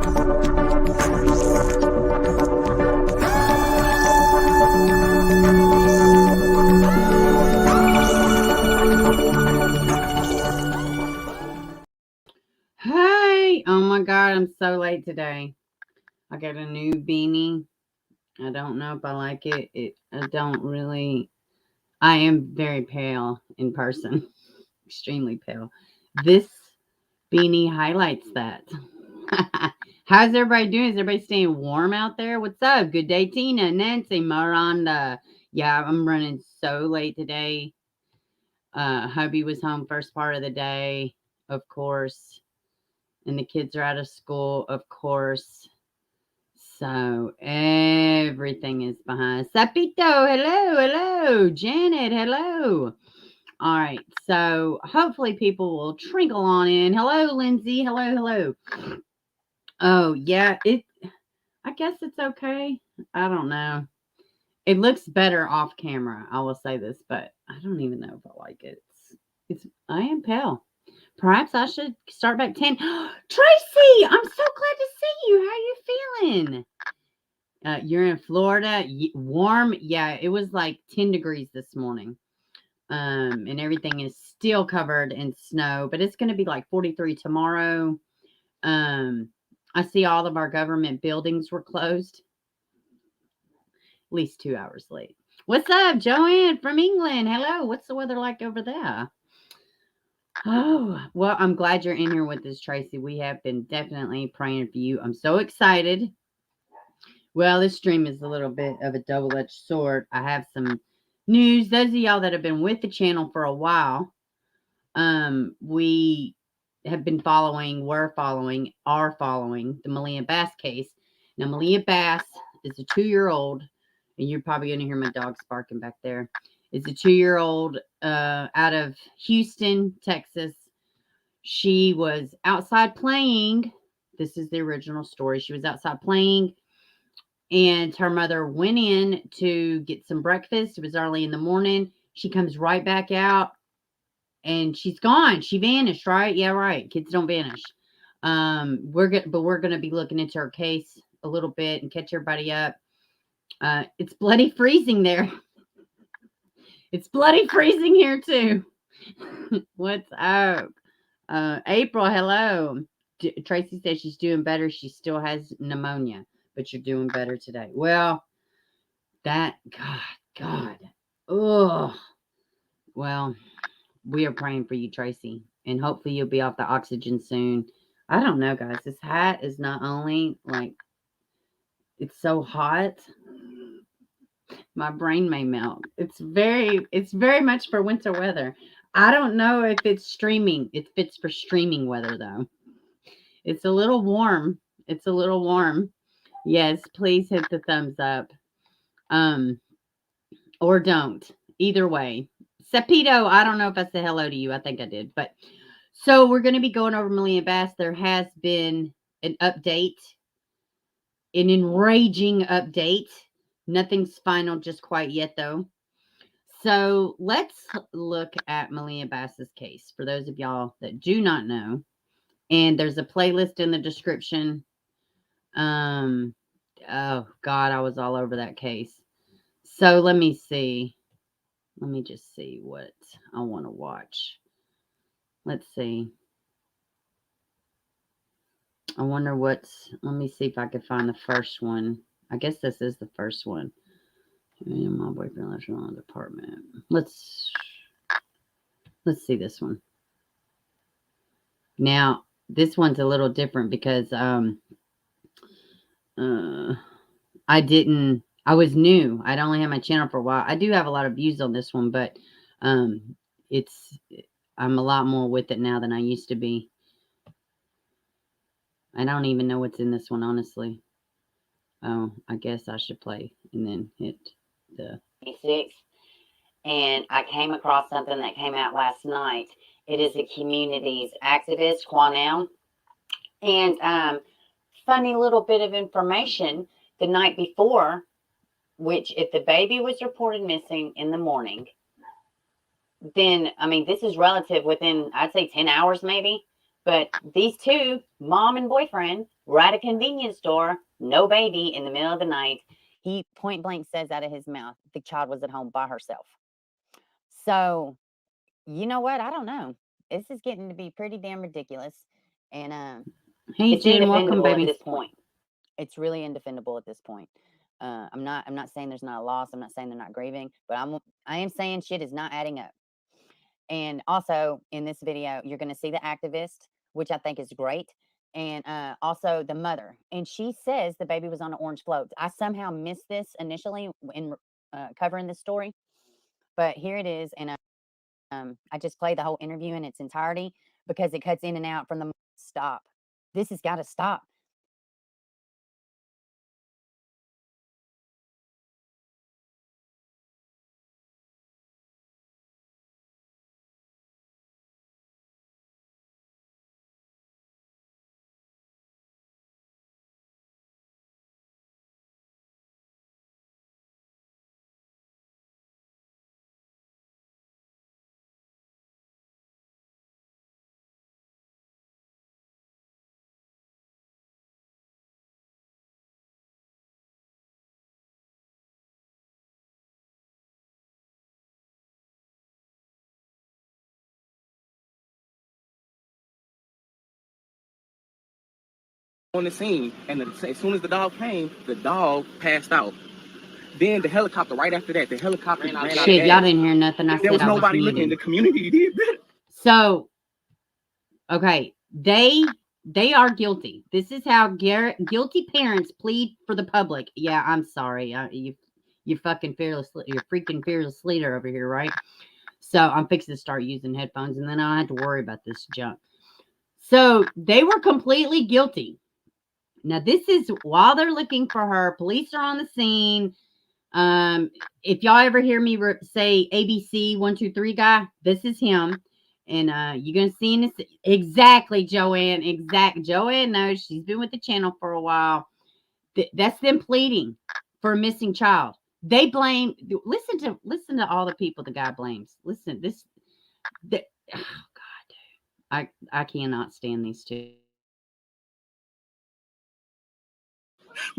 Hey, oh my God, I'm so late today. I got a new beanie. I don't know if I like it. I am very pale in person, extremely pale. This beanie highlights that. How's everybody doing? Is everybody staying warm out there? What's up? Good day, Tina, Nancy, Miranda. Yeah, I'm running so late today. Hubby was home first part of the day, of course. And the kids are out of school, of course. So everything is behind. Sapito, hello. Janet, hello. All right. So hopefully people will trickle on in. Hello, Lindsay. Hello. Oh, yeah. I guess it's okay. I don't know. It looks better off camera. I will say this, but I don't even know if I like it. I am pale. Perhaps I should start back 10. Tracy, I'm so glad to see you. How you feeling? You're in Florida. Warm? Yeah, it was like 10 degrees this morning. And everything is still covered in snow, but it's going to be like 43 tomorrow. I see all of our government buildings were closed. At least 2 hours late. What's up, Joanne from England? Hello. What's the weather like over there? Oh, well, I'm glad you're in here with us, Tracy. We have been definitely praying for you. I'm so excited. Well, this stream is a little bit of a double-edged sword. I have some news. Those of y'all that have been with the channel for a while, we have been are following the Maliyah Bass case. Now, Maliyah Bass is a 2-year-old, and you're probably going to hear my dogs barking back there. It's a 2-year-old out of Houston, Texas. She was outside playing. This is the original story. She was outside playing, and her mother went in to get some breakfast. It was early in the morning. She comes right back out, and she's gone. She vanished, right? Yeah, right. Kids don't vanish. We're going to be looking into her case a little bit and catch everybody up. It's bloody freezing there. It's bloody freezing here too. What's up? April, hello. Tracy says she's doing better. She still has pneumonia, but you're doing better today. Well, God. Oh, well, we are praying for you, Tracy, and hopefully you'll be off the oxygen soon. I don't know, guys. This hat is not only like, it's so hot. My brain may melt. It's very much for winter weather. I don't know if it's streaming. It fits for streaming weather, though. It's a little warm. Yes, please hit the thumbs up. Or don't. Either way. Sapito, I don't know if I said hello to you. I think I did. But so we're going to be going over Maliyah Bass. There has been an update. An enraging update. Nothing's final just quite yet, though. So let's look at Maliyah Bass's case for those of y'all that do not know. And there's a playlist in the description. Oh God, I was all over that case. So let me see. Let me just see what I want to watch. Let's see. I wonder let me see if I can find the first one. I guess this is the first one. My boyfriend left her on the apartment. Let's see this one. Now, this one's a little different because I was new. I'd only had my channel for a while. I do have a lot of views on this one, but I'm a lot more with it now than I used to be. I don't even know what's in this one, honestly. Oh, I guess I should play and then hit the 6. And I came across something that came out last night. It is the community's activist, Quanell. And funny little bit of information, the night before, which if the baby was reported missing in the morning, then, I mean, this is relative within, I'd say 10 hours maybe. But these two, mom and boyfriend, We're at a convenience store, no baby in the middle of the night. He point blank says out of his mouth, the child was at home by herself. So, you know what? I don't know. This is getting to be pretty damn ridiculous. And it's indefendable at this point. It's really indefendable at this point. I'm not saying there's not a loss. I'm not saying they're not grieving, but I am saying shit is not adding up. And also in this video, you're going to see the activist, which I think is great. And also the mother. And she says the baby was on an orange float. I somehow missed this initially in covering this story, but here it is. And I just played the whole interview in its entirety because it cuts in and out from the stop. This has got to stop. On the scene, and as soon as the dog came, the dog passed out. Then the helicopter, right after that, the helicopter ran out. Shit, y'all didn't hear nothing. I there was said nobody I was looking. The community did better. So, okay, they are guilty. This is how guilty parents plead for the public. Yeah, I'm sorry. You fucking fearless. You're freaking fearless leader over here, right? So I'm fixing to start using headphones, and then I don't have to worry about this junk. So they were completely guilty. Now, this is while they're looking for her. Police are on the scene. If y'all ever hear me say ABC 123 guy, this is him. And you're gonna see in this exactly Joanne. Joanne knows, she's been with the channel for a while. That's them pleading for a missing child. They blame. Listen to all the people the guy blames. Listen, oh God, dude. I cannot stand these two.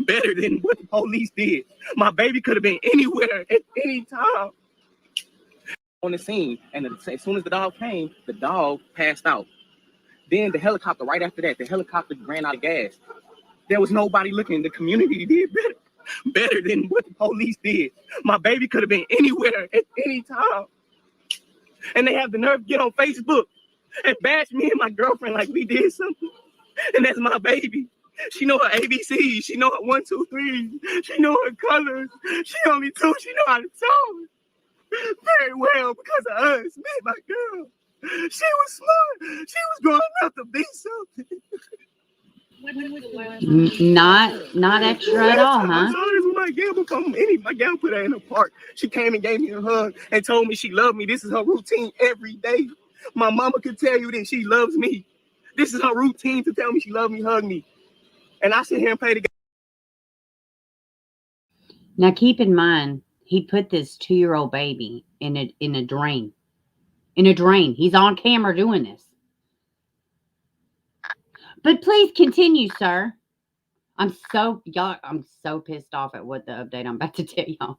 Better than what the police did. My baby could have been anywhere at any time. On the scene, and as soon as the dog came, the dog passed out. Then the helicopter, right after that, the helicopter ran out of gas. There was nobody looking. The community did better than what the police did. My baby could have been anywhere at any time. And they have the nerve to get on Facebook and bash me and my girlfriend like we did something. And that's my baby. She know her ABCs. She know her 1, 2, 3. She know her colors. She only 2. She know how to talk very well because of us. Me and my girl. She was smart. She was growing up to be something. Not extra at all, huh? My gal put her in the park. She came and gave me a hug and told me she loved me. This is her routine every day. My mama could tell you that she loves me. This is her routine to tell me she loves me, hug me. And I sit here and play the game. Now keep in mind, he put this 2-year-old baby in a drain. In a drain. He's on camera doing this. But please continue, sir. I'm so pissed off at what the update I'm about to tell y'all.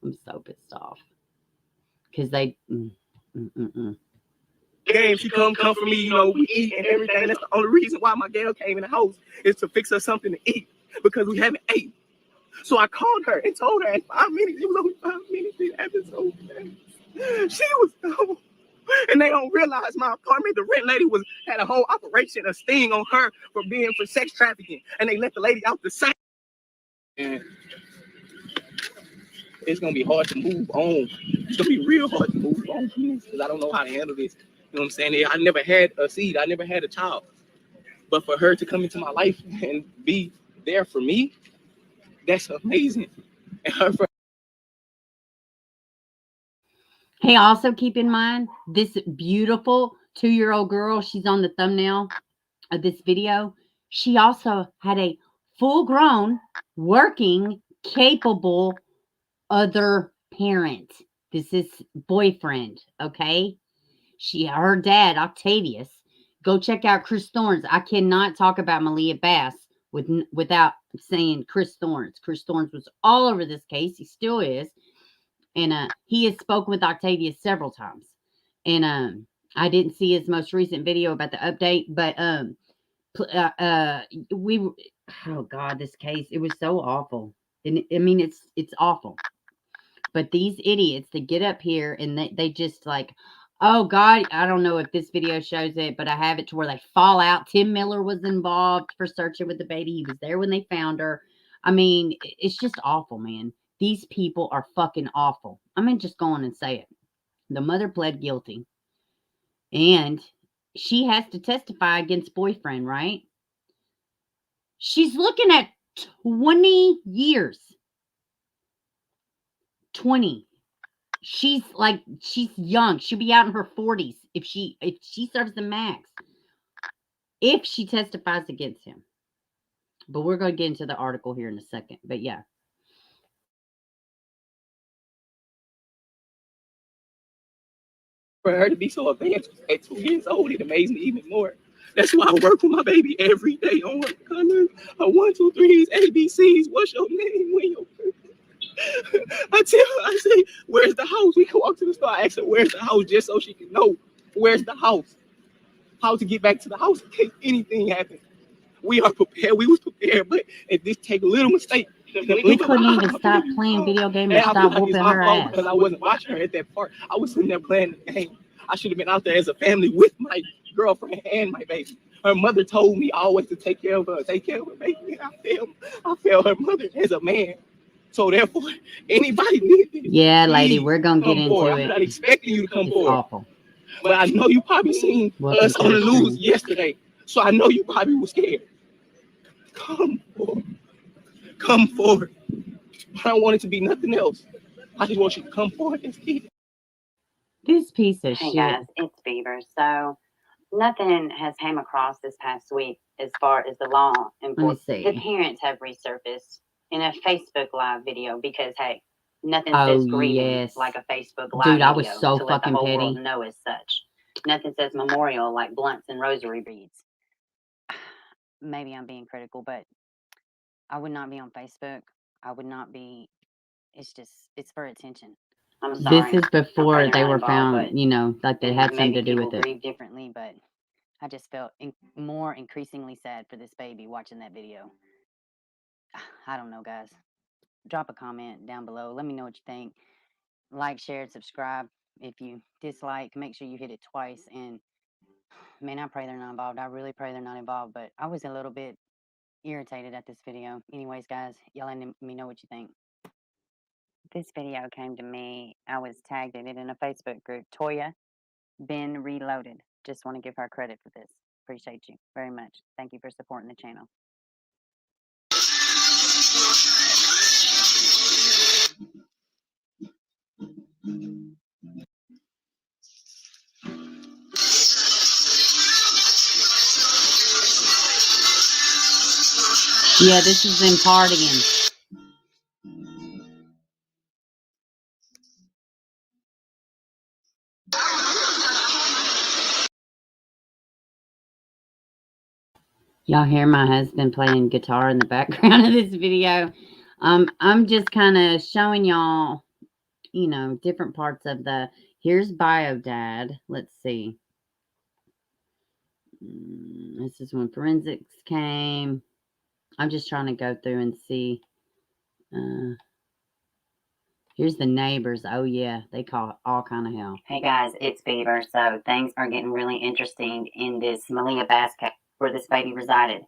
I'm so pissed off. Because they Game, she come for me, you know, we eat and everything. That's the only reason why my gal came in the house is to fix her something to eat because we haven't ate. So I called her and told her in 5 minutes, it was only 5 minutes in episode. She was gone. And they don't realize my apartment, the rent lady had a whole operation, a sting on her for sex trafficking. And they let the lady out the same. And it's gonna be hard to move on. It's gonna be real hard to move on because I don't know how to handle this. You know what I'm saying? I never had a seed, I never had a child. But for her to come into my life and be there for me, that's amazing. And her for Hey, also keep in mind, this beautiful 2-year-old girl, she's on the thumbnail of this video. She also had a full-grown, working, capable other parent. This is boyfriend, okay? Her dad, Octavius. Go check out Chris Thorne's. I cannot talk about Maliyah Bass without saying Chris Thorns. Chris Thorns was all over this case. He still is. And he has spoken with Octavia several times. And I didn't see his most recent video about the update, but oh God, this case, it was so awful. And I mean, it's awful. But these idiots that get up here and they just like, oh God, I don't know if this video shows it, but I have it to where they fall out. Tim Miller was involved for searching with the baby. He was there when they found her. I mean, it's just awful, man. These people are fucking awful. I'm going to just go on and say it. The mother pled guilty. And she has to testify against boyfriend, right? She's looking at 20 years. 20. She's young. She'll be out in her 40s if she serves the max. If she testifies against him. But we're going to get into the article here in a second. But yeah. For her to be so advanced at 2 years old, it amazed me even more. That's why I work with my baby every day on her colors, her 1, 2, 3s, ABCs. What's your name? When your I tell her, I say, where's the house? We can walk to the store. I ask her, where's the house? Just so she can know where's the house. How to get back to the house in case anything happens. We are prepared. We was prepared, but if this take a little mistake, we couldn't even stop playing video games or stop whooping her ass. Because I wasn't watching her at that part. I was sitting there playing the game. I should have been out there as a family with my girlfriend and my baby. Her mother told me always to take care of her baby. I failed her mother as a man. So therefore, anybody needs it. Yeah, lady, we're gonna get into forward. it. I'm not expecting you to come forward. Awful. But I know you probably seen us on the news yesterday. So I know you probably was scared. Come forward. Come forward. I don't want it to be nothing else. I just want you to come forward and see it. This piece of Hey shit. guys, it's Beaver. So nothing has came across this past week as far as the law enforcement. The parents have resurfaced in a Facebook Live video because hey, nothing says grieving like a Facebook Live Dude, I video was so to let the fucking whole petty. world know as such. Nothing says memorial like blunts and rosary beads. Maybe I'm being critical, but I would not be on Facebook. I would not be. It's for attention. I'm sorry. This is before they were involved, found, you know, like they had something to do with it. Grieve differently, but I just felt more increasingly sad for this baby watching that video. I don't know, guys. Drop a comment down below. Let me know what you think. Like, share, subscribe. If you dislike, make sure you hit it twice. And man, I pray they're not involved. I really pray they're not involved. But I was a little bit irritated at this video. Anyways, guys, y'all let me know what you think. This video came to me. I was tagged in it in a Facebook group. Toya been reloaded. Just want to give her credit for this. Appreciate you very much. Thank you for supporting the channel. Yeah, this is them partying. Y'all hear my husband playing guitar in the background of this video. I'm just kind of showing y'all, you know, different parts of here's Bio Dad. Let's see. This is when forensics came. I'm just trying to go through and see. Here's the neighbors. Oh, yeah. They call all kind of hell. Hey, guys. It's Beaver. So things are getting really interesting in this Maliyah Bass case where this baby resided.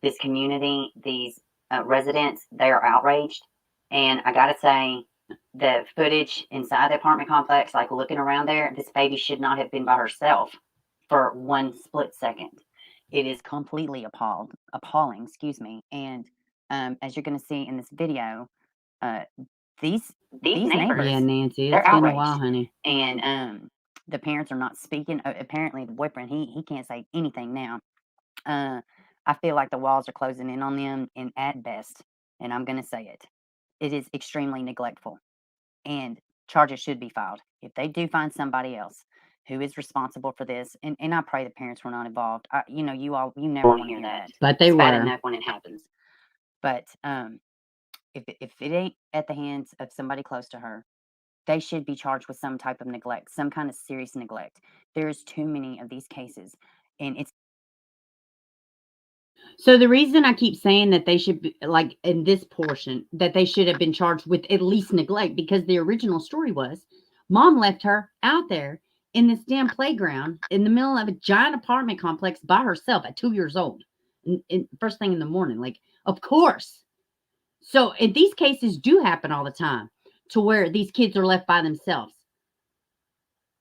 This community, these residents, they are outraged. And I got to say, the footage inside the apartment complex, like looking around there, this baby should not have been by herself for one split second. It is completely appalling, excuse me. And as you're going to see in this video, these neighbors, yeah, Nancy, they're it's been outraged. a while, honey. And the parents are not speaking. Apparently, the boyfriend, he can't say anything now. I feel like the walls are closing in on them, and at best, and I'm going to say it, it is extremely neglectful. And charges should be filed. If they do find somebody else, who is responsible for this. And I pray the parents were not involved. You know, you never want to hear that. But they It's bad were. enough when it happens. But if it ain't at the hands of somebody close to her, they should be charged with some type of neglect, some kind of serious neglect. There's too many of these cases, and it's. So the reason I keep saying that they should be, like in this portion, that they should have been charged with at least neglect, because the original story was mom left her out there in this damn playground in the middle of a giant apartment complex by herself at 2 years old, in first thing in the morning. Like, of course. So, and these cases do happen all the time, to where these kids are left by themselves.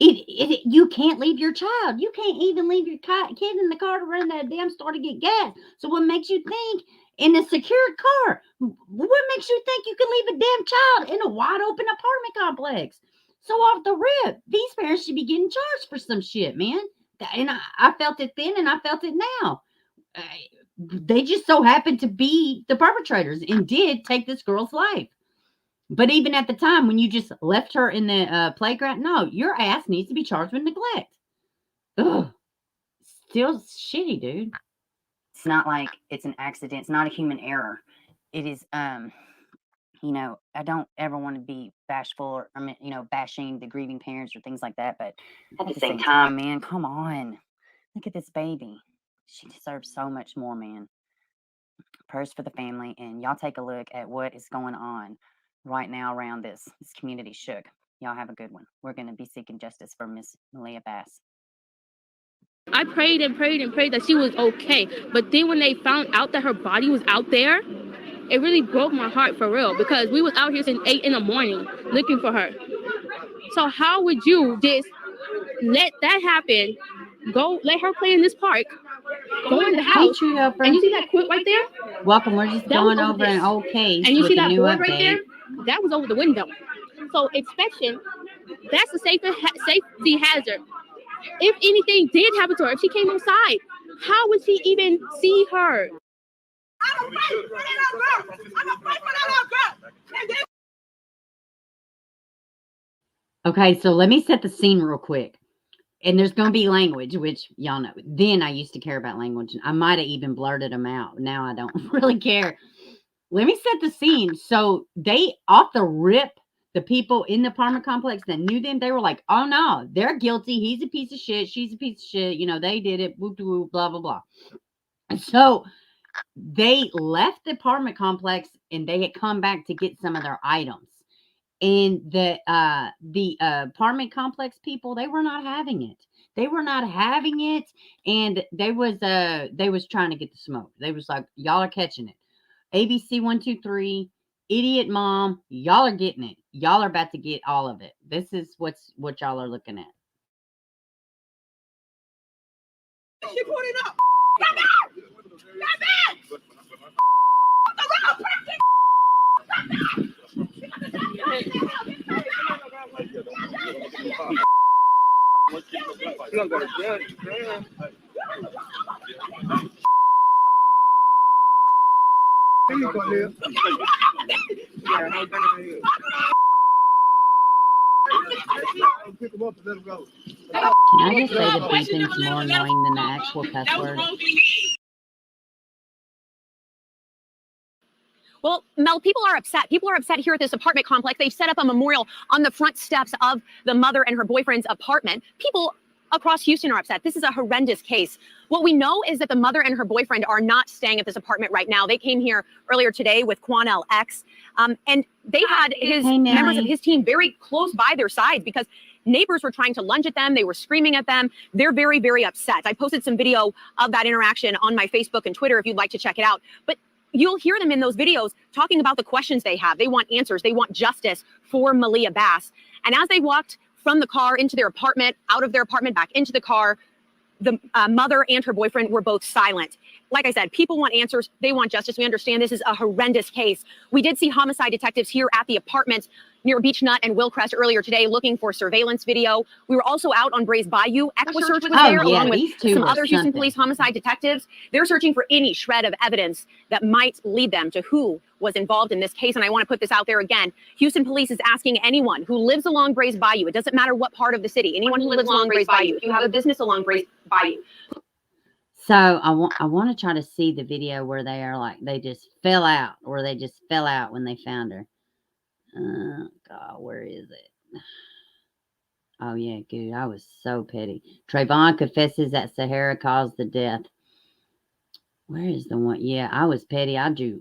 You can't leave your child. You can't even leave your kid in the car to run that damn store to get gas. So what makes you think in a secured car? What makes you think you can leave a damn child in a wide open apartment complex? So off the rip, these parents should be getting charged for some shit, man. And I felt it then, and I felt it now. They just so happened to be the perpetrators and did take this girl's life. But even at the time, when you just left her in the playground, no, your ass needs to be charged with neglect. Ugh. Still shitty, dude. It's not like it's an accident. It's not a human error. It is, you know, I don't ever want to be bashful or, you know, bashing the grieving parents or things like that. But at the same time, man, come on. Look at this baby. She deserves so much more, man. Prayers for the family. And y'all take a look at what is going on right now around this community shook. Y'all have a good one. We're going to be seeking justice for Miss Maliyah Bass. I prayed and prayed and prayed that she was okay. But then when they found out that her body was out there, it really broke my heart for real, because we was out here since 8 in the morning looking for her. So how would you just let that happen? Go let her play in this park, go in the house, and you see that quit right there? Welcome. We're just going over an old case. And you with see a that new board update. right there? That was over the window. So inspection, that's a safety hazard. If anything did happen to her, if she came outside, how would she even see her? Okay, so let me set the scene real quick. And there's going to be language, which y'all know. Then I used to care about language. I might have even blurted them out. Now I don't really care. Let me set the scene. So they, off the rip, the people in the apartment complex that knew them, they were like, oh no, they're guilty. He's a piece of shit. She's a piece of shit. You know, they did it. Whoop, whoop, blah, blah, blah. And so they left the apartment complex and they had come back to get some of their items. And the apartment complex people, they were not having it. They were not having it. And they was trying to get the smoke. They was like, y'all are catching it. ABC 123, idiot mom, y'all are getting it. Y'all are about to get all of it. This is what y'all are looking at. She put it up. Can I just say the beeping's more annoying than the actual cuss word? Well, Mel, people are upset. People are upset here at this apartment complex. They've set up a memorial on the front steps of the mother and her boyfriend's apartment. People across Houston are upset. This is a horrendous case. What we know is that the mother and her boyfriend are not staying at this apartment right now. They came here earlier today with Quanell X, and they had members of his team very close by their sides because neighbors were trying to lunge at them. They were screaming at them. They're very, very upset. I posted some video of that interaction on my Facebook and Twitter if you'd like to check it out. But you'll hear them in those videos talking about the questions they have. They want answers. They want justice for Maliyah Bass. And as they walked from the car into their apartment, out of their apartment, back into the car, the mother and her boyfriend were both silent. Like I said, people want answers. They want justice. We understand this is a horrendous case. We did see homicide detectives here at the apartment near Beach Nut and Willcrest earlier today looking for surveillance video. We were also out on Braze Bayou. Equisearch was there along with some other Houston Police homicide detectives. They're searching for any shred of evidence that might lead them to who was involved in this case. And I want to put this out there again. Houston Police is asking anyone who lives along Braze Bayou, it doesn't matter what part of the city, anyone who lives along Braze Bayou, if you have a business along Braze Bayou. So I want to try to see the video where they are like, they just fell out, or they just fell out when they found her. God, where is it? Oh, yeah, good. I was so petty. Trayvon confesses that Sahara caused the death. Where is the one? Yeah, I was petty. I drew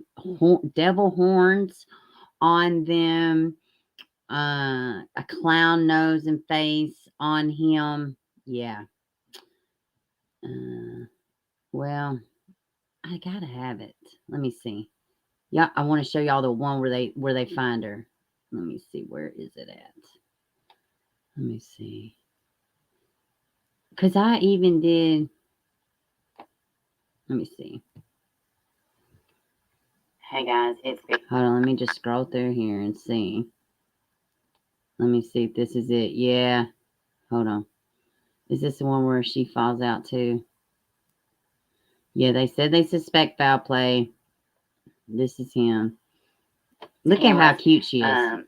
devil horns on them, a clown nose and face on him. Yeah. Well, I gotta have it. Let me see. Yeah, I want to show y'all the one where they find her. Let me see, where is it at? Let me see. Because I even did. Let me see. Hey guys, it's Hold on, let me just scroll through here and see. Let me see if this is it. Yeah. Hold on. Is this the one where she falls out too? Yeah, they said they suspect foul play. This is him. Look at how cute she is.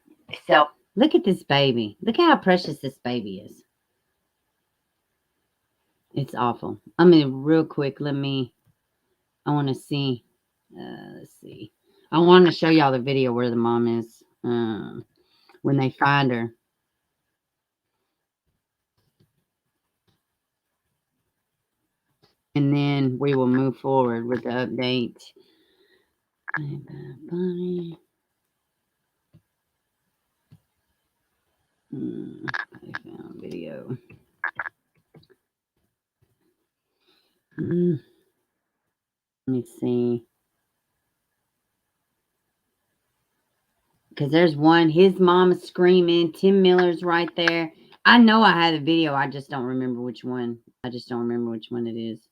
Look at this baby. Look at how precious this baby is. It's awful. I mean, real quick, I want to see. Let's see. I want to show y'all the video where the mom is when they find her. And then we will move forward with the update. Bunny. I found video. Let me see. Because there's one. His mom is screaming. Tim Miller's right there. I know I had a video. I just don't remember which one. I just don't remember which one it is.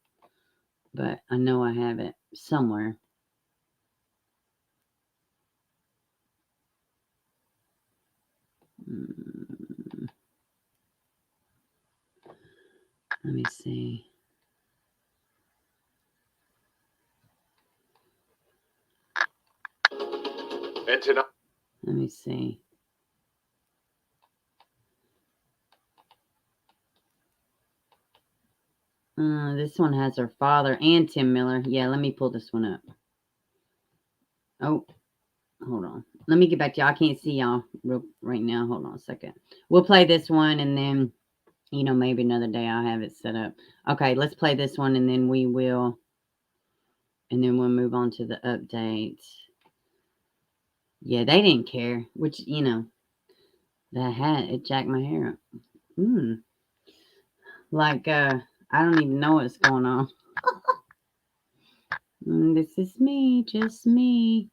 But I know I have it somewhere. Let me see. And tonight, let me see. This one has her father and Tim Miller. Yeah, let me pull this one up. Oh, hold on. Let me get back to y'all. I can't see y'all right now. Hold on a second. We'll play this one, and then, you know, maybe another day I'll have it set up. Okay, let's play this one, and then we'll move on to the update. Yeah, they didn't care, which, you know, that hat, it jacked my hair up. Like, I don't even know what's going on. This is me, just me.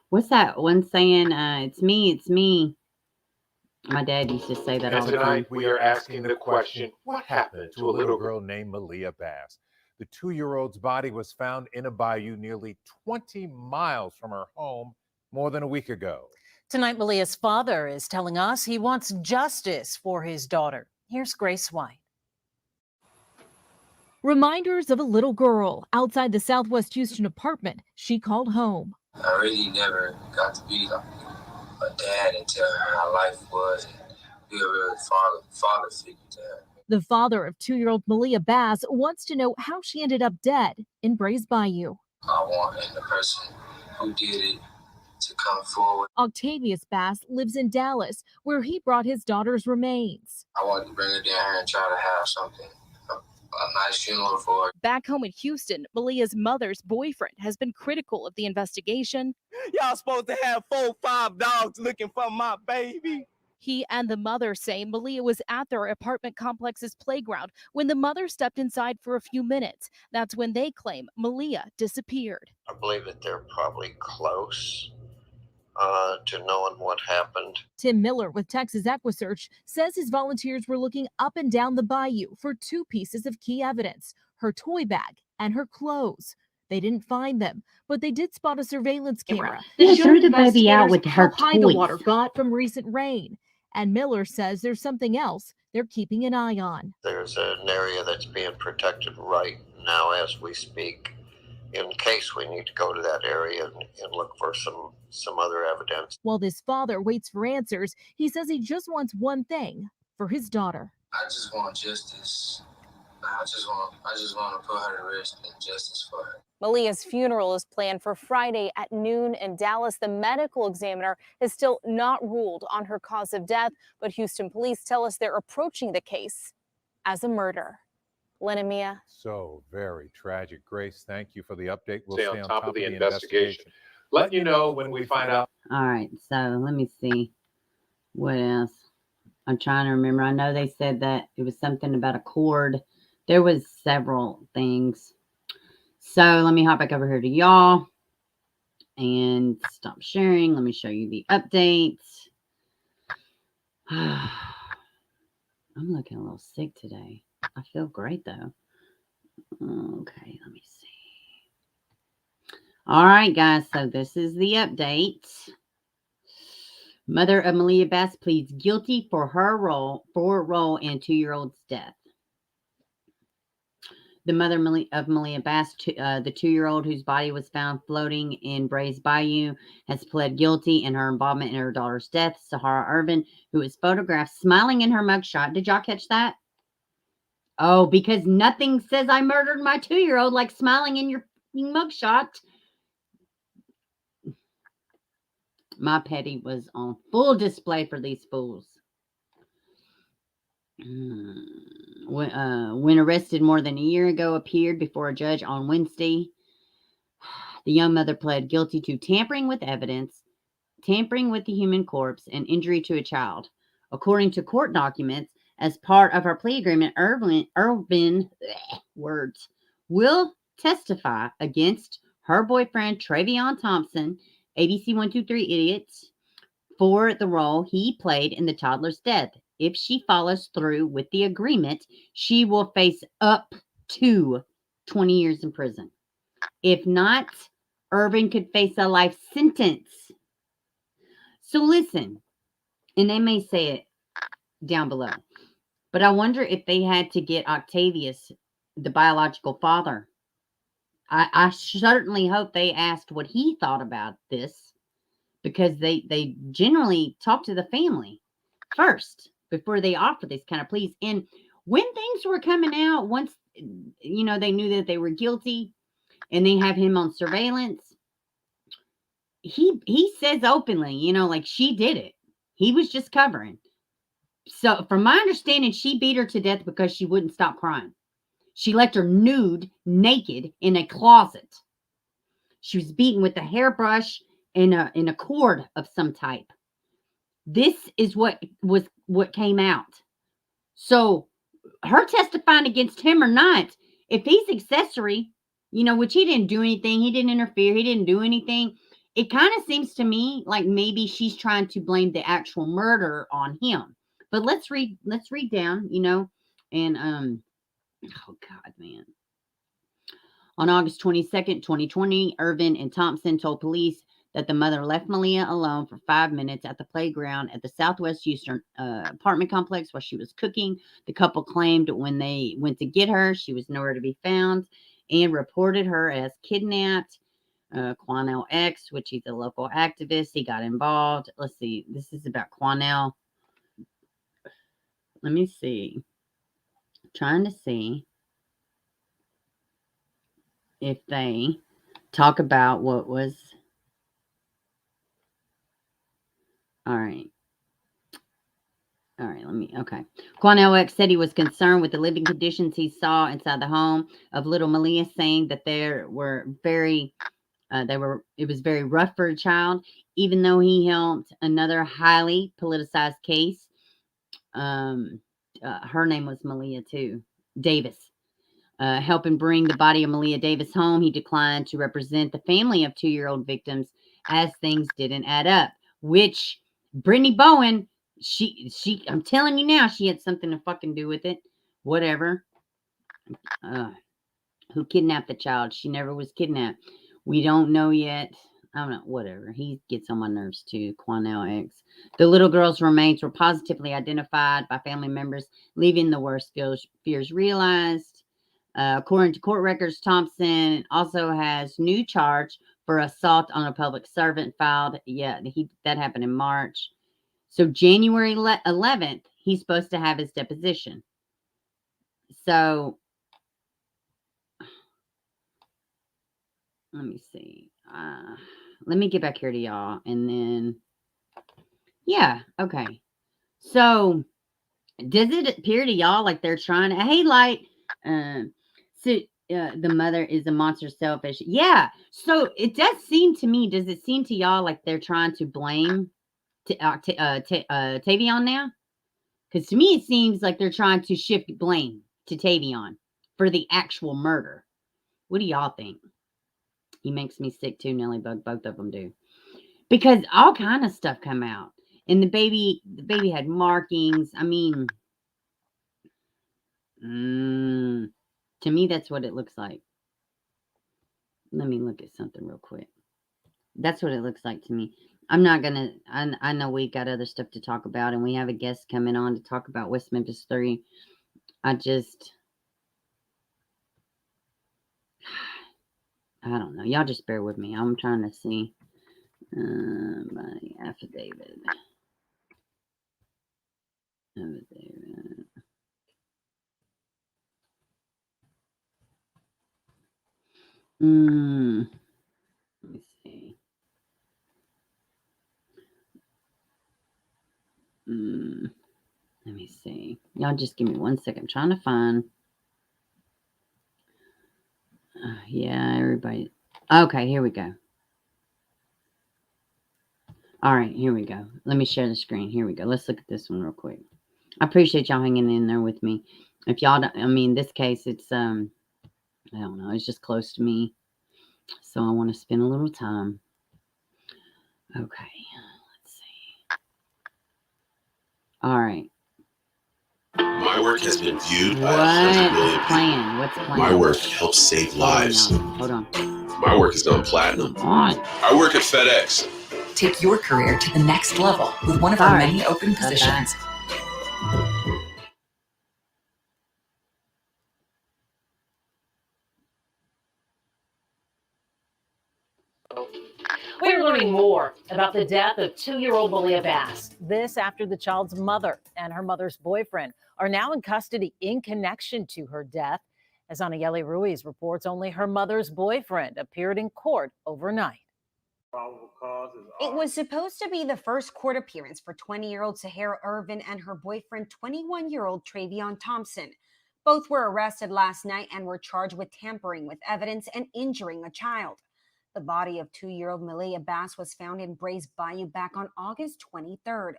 What's that one saying? It's me, it's me. My dad used to say that all the time. And tonight we are asking the question, what happened to a little girl named Maliyah Bass? The 2-year-old's body was found in a bayou nearly 20 miles from her home more than a week ago. Tonight, Maliyah's father is telling us he wants justice for his daughter. Here's Grace White. Reminders of a little girl outside the Southwest Houston apartment she called home. I really never got to be like a dad and tell her how life was and be a real father figure to her. The father of 2-year-old Maliyah Bass wants to know how she ended up dead in Braze Bayou. I want the person who did it to come forward. Octavius Bass lives in Dallas, where he brought his daughter's remains. I wanted to bring her down here and try to have something, a nice funeral for her. Back home in Houston, Maliyah's mother's boyfriend has been critical of the investigation. Y'all supposed to have 4 or 5 dogs looking for my baby. He and the mother say Maliyah was at their apartment complex's playground when the mother stepped inside for a few minutes. That's when they claim Maliyah disappeared. I believe that they're probably close to knowing what happened. Tim Miller with Texas Equisearch says his volunteers were looking up and down the bayou for 2 pieces of key evidence, her toy bag and her clothes. They didn't find them, but they did spot a surveillance camera Yeah, that threw showed the baby out investigators with how her high the water toys. got from recent rain. And Miller says there's something else they're keeping an eye on. There's an area that's being protected right now as we speak, in case we need to go to that area and look for some other evidence. While this father waits for answers, he says he just wants one thing for his daughter. I just want justice. I just want to put her to rest and justice for her. Maliyah's funeral is planned for Friday at noon in Dallas. The medical examiner has still not ruled on her cause of death, but Houston police tell us they're approaching the case as a murder. Len and Mia. So very tragic. Grace, thank you for the update. We'll Stay on top of the investigation. Let you know when we find out. All right, so let me see what else. I'm trying to remember. I know they said that it was something about a cord. There was several things. So let me hop back over here to y'all and stop sharing. Let me show you the updates. I'm looking a little sick today. I feel great though. Okay, let me see. All right, guys. So this is the update. Mother of Maliyah Bass pleads guilty for her role in 2-year-old's death. The mother of Maliyah Bass, the 2-year-old whose body was found floating in Brays Bayou, has pled guilty in her involvement in her daughter's death. Sahara Irvin, who was photographed smiling in her mugshot. Did y'all catch that? Oh, because nothing says I murdered my 2-year-old like smiling in your mugshot. My petty was on full display for these fools. When arrested more than a year ago, appeared before a judge on Wednesday. The young mother pled guilty to tampering with evidence, tampering with the human corpse, and injury to a child. According to court documents, as part of her plea agreement, Irvin will testify against her boyfriend, Travion Thompson, ABC 123 Idiots, for the role he played in the toddler's death. If she follows through with the agreement, she will face up to 20 years in prison. If not, Irvin could face a life sentence. So listen, and they may say it down below, but I wonder if they had to get Octavius, the biological father. I certainly hope they asked what he thought about this, because they generally talk to the family first before they offer this kind of pleas. And when things were coming out, once, they knew that they were guilty and they have him on surveillance, he says openly, like she did it. He was just covering. So from my understanding, she beat her to death because she wouldn't stop crying. She left her naked in a closet. She was beaten with a hairbrush and a cord of some type. This is what came out. So her testifying against him or not, if he's accessory, which he didn't do anything, he didn't interfere, he didn't do anything. It kind of seems to me like maybe she's trying to blame the actual murder on him. But let's read down, and oh God, man. On August 22nd, 2020, Irvin and Thompson told police that the mother left Maliyah alone for 5 minutes at the playground at the Southwest Houston apartment complex while she was cooking. The couple claimed when they went to get her, she was nowhere to be found, and reported her as kidnapped. Quanell X, which he's a local activist, he got involved. Let's see. This is about Quanell. Let me see. I'm trying to see if they talk about what was. All right. Okay. Quanell X said he was concerned with the living conditions he saw inside the home of little Maliyah, saying that it was very rough for a child, even though he helped another highly politicized case. Her name was Maliyah too, Davis. Helping bring the body of Maliyah Davis home, he declined to represent the family of 2-year-old victims as things didn't add up, which Brittany Bowen, I'm telling you now, she had something to fucking do with it. Whatever. who kidnapped the child. She never was kidnapped. We don't know yet. I don't know, whatever. He gets on my nerves too, Quanell X. The little girl's remains were positively identified by family members, leaving the worst fears realized. According to court records, Thompson also has new charge for assault on a public servant filed. Yeah, that happened in March. So January 11th, he's supposed to have his deposition. So let me see. Let me get back here to y'all, and then yeah, okay. So does it appear to y'all like they're trying to, hey, Light, the mother is a monster, selfish? Yeah. So it does seem to me, does it seem to y'all like they're trying to blame Tavion now? Because to me, it seems like they're trying to shift blame to Tavion for the actual murder. What do y'all think? He makes me sick too, Nelly Bug. Both of them do. Because all kind of stuff come out. And the baby had markings. I mean, to me, that's what it looks like. Let me look at something real quick. That's what it looks like to me. I'm not going to, I know we got other stuff to talk about, and we have a guest coming on to talk about West Memphis 3. I don't know. Y'all just bear with me. I'm trying to see my affidavit. Let me see. Let me see. Y'all just give me 1 second. I'm trying to find. Yeah, everybody. Okay, here we go. All right, here we go. Let me share the screen. Here we go. Let's look at this one real quick. I appreciate y'all hanging in there with me. If y'all don't, I mean, this case, it's, I don't know, it's just close to me. So I want to spend a little time. Okay, let's see. All right. My work has been viewed by What's 100 million playing? What's people. playing? My work helps save lives. Hold on. My work has gone platinum. I work at FedEx. Take your career to the next level with one of our many open positions. We're learning more about the death of 2-year-old Maliyah Bass. This after the child's mother and her mother's boyfriend are now in custody in connection to her death. As Anayeli Ruiz reports, only her mother's boyfriend appeared in court overnight. It was supposed to be the first court appearance for 20-year-old Sahara Irvin and her boyfriend, 21-year-old Travion Thompson. Both were arrested last night and were charged with tampering with evidence and injuring a child. The body of 2-year-old Maliyah Bass was found in Brays Bayou back on August 23rd.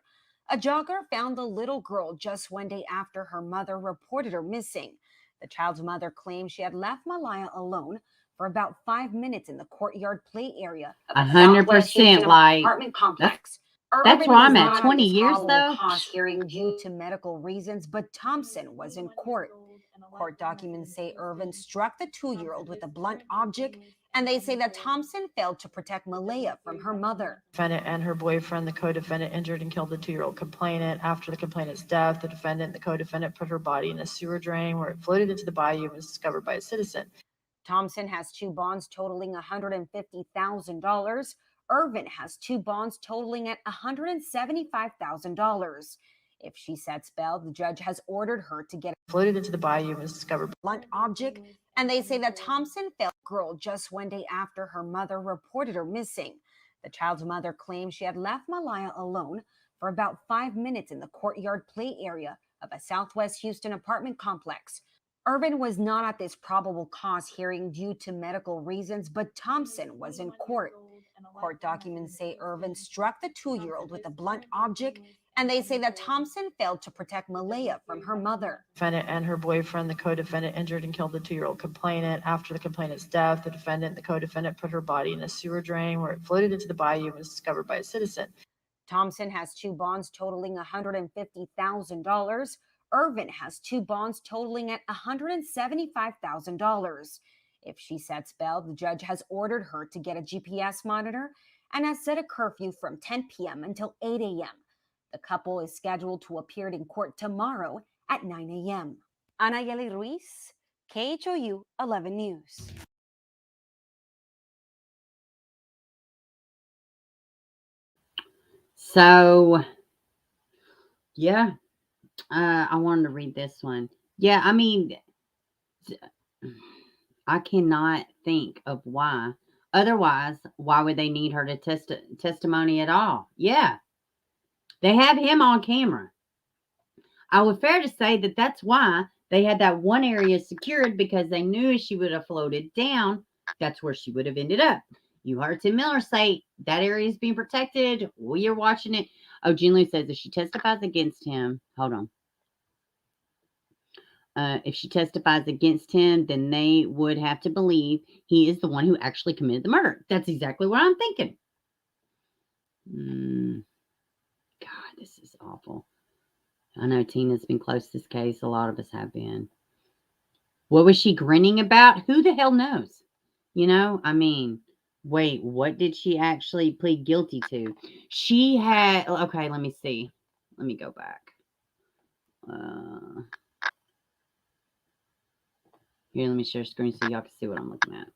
A jogger found the little girl just one day after her mother reported her missing. The child's mother claimed she had left Maliyah alone for about 5 minutes in the courtyard play area of a 100% like apartment complex. That's where I'm at. 20 years though. Hearing due to medical reasons, but Thompson was in court. Court documents say Irvin struck the 2-year-old with a blunt object, and they say that Thompson failed to protect Maliyah from her mother. The defendant and her boyfriend, the co-defendant, injured and killed the 2-year-old complainant. After the complainant's death, the defendant and the co-defendant put her body in a sewer drain where it floated into the bayou and was discovered by a citizen. Thompson has 2 bonds totaling $150,000. Irvin has 2 bonds totaling at $175,000. If she sets bail, the judge has ordered her to get floated into the bayou and was discovered blunt object, and they say that Thompson failed the girl just one day after her mother reported her missing. The child's mother claimed she had left Maliyah alone for about 5 minutes in the courtyard play area of a Southwest Houston apartment complex. Irvin was not at this probable cause hearing due to medical reasons, but Thompson was in court. Court documents say Irvin struck the 2-year-old with a blunt object, and they say that Thompson failed to protect Maliyah from her mother. The defendant and her boyfriend, the co-defendant, injured and killed the 2-year-old complainant. After the complainant's death, the defendant and the co-defendant put her body in a sewer drain where it floated into the bayou and was discovered by a citizen. Thompson has 2 bonds totaling $150,000. Irvin has 2 bonds totaling at $175,000. If she sets bail, the judge has ordered her to get a GPS monitor and has set a curfew from 10 p.m. until 8 a.m. The couple is scheduled to appear in court tomorrow at 9 a.m. Anayeli Ruiz, KHOU 11 News. So, yeah, I wanted to read this one. Yeah, I mean, I cannot think of why. Otherwise, why would they need her to testimony at all? Yeah, they have him on camera. I would fair to say that that's why they had that one area secured, because they knew she would have floated down. That's where she would have ended up. You heard Tim Miller say that area is being protected. We are watching it. Oh, Jean Lou says if she testifies against him, hold on. If she testifies against him, then they would have to believe he is the one who actually committed the murder. That's exactly what I'm thinking. God, this is awful. I know Tina's been close to this case. A lot of us have been. What was she grinning about? Who the hell knows? You know, I mean, wait, what did she actually plead guilty to? She had, okay, let me see. Let me go back. Here, let me share screen so y'all can see what I'm looking at.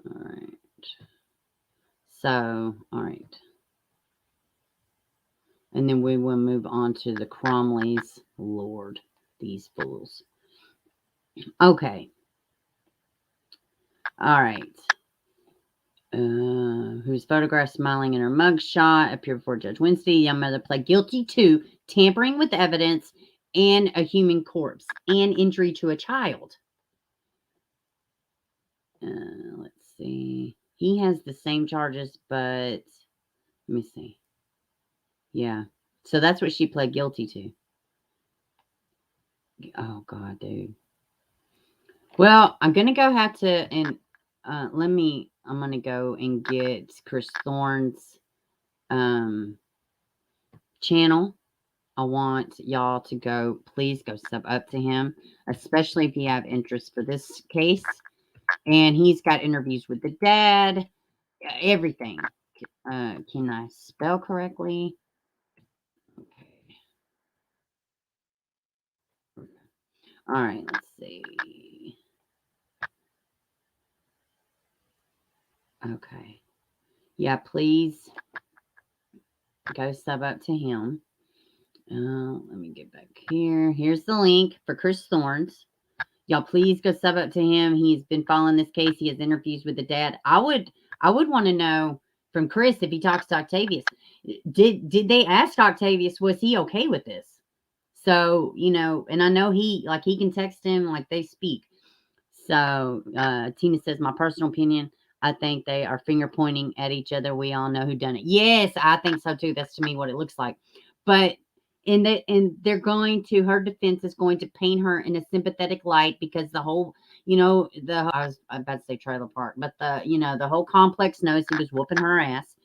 All right. So, all right. And then we will move on to the Crumleys. Lord, these fools. Okay. All right. Who's photographed smiling in her mugshot appeared before Judge Wednesday. Young mother pled guilty to tampering with evidence and a human corpse and injury to a child. Let's see. He has the same charges, but let me see. Yeah. So that's what she pled guilty to. Oh, God, dude. Well, I'm going to go have to, and I'm going to go and get Chris Thorne's channel. I want y'all to please go sub up to him, especially if you have interest for this case. And he's got interviews with the dad, everything. Can I spell correctly? Okay. All right, let's see. Okay. Yeah, please go sub up to him. Let me get back here. Here's the link for Chris Thorne's. Y'all please go sub up to him. He's been following this case. He has interviews with the dad. I would want to know from Chris if he talks to Octavius. Did they ask Octavius, was he okay with this? So, you know, and I know he can text him, like they speak. So Tina says, my personal opinion, I think they are finger pointing at each other. We all know who done it. Yes, I think so too. That's to me what it looks like. But they're going to, her defense is going to paint her in a sympathetic light because the whole, you know, I was about to say trailer park, but the whole complex knows he was whooping her ass.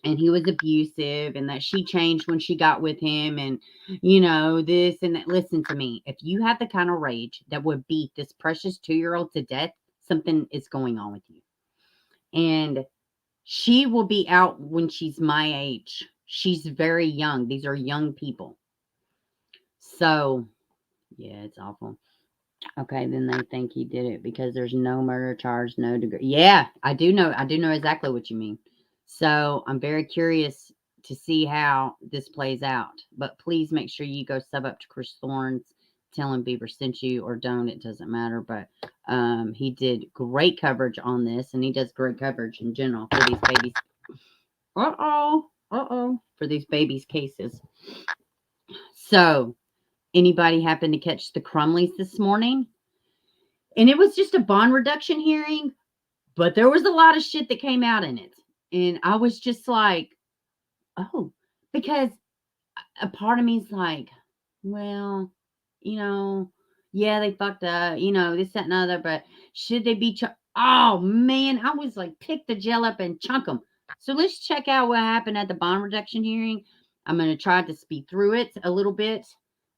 And he was abusive, and that she changed when she got with him, and, you know, this and that. Listen to me. If you have the kind of rage that would beat this precious 2-year-old to death, something is going on with you. And she will be out when she's my age. She's very young. These are young people. So, yeah, it's awful. Okay, then they think he did it because there's no murder charge, no degree. Yeah, I do know exactly what you mean. So I'm very curious to see how this plays out. But please make sure you go sub up to Chris Thorne's. Tell him Bieber sent you, or don't. It doesn't matter. But he did great coverage on this, and he does great coverage in general for these babies. For these babies' cases. So, anybody happen to catch the Crumleys this morning? And it was just a bond reduction hearing, but there was a lot of shit that came out in it. And I was just like, oh, because a part of me is like, well, you know, yeah, they fucked up, you know, this, that, and other, but should they be, oh, man, I was like, pick the gel up and chunk them. So let's check out what happened at the bond reduction hearing. I'm going to try to speed through it a little bit.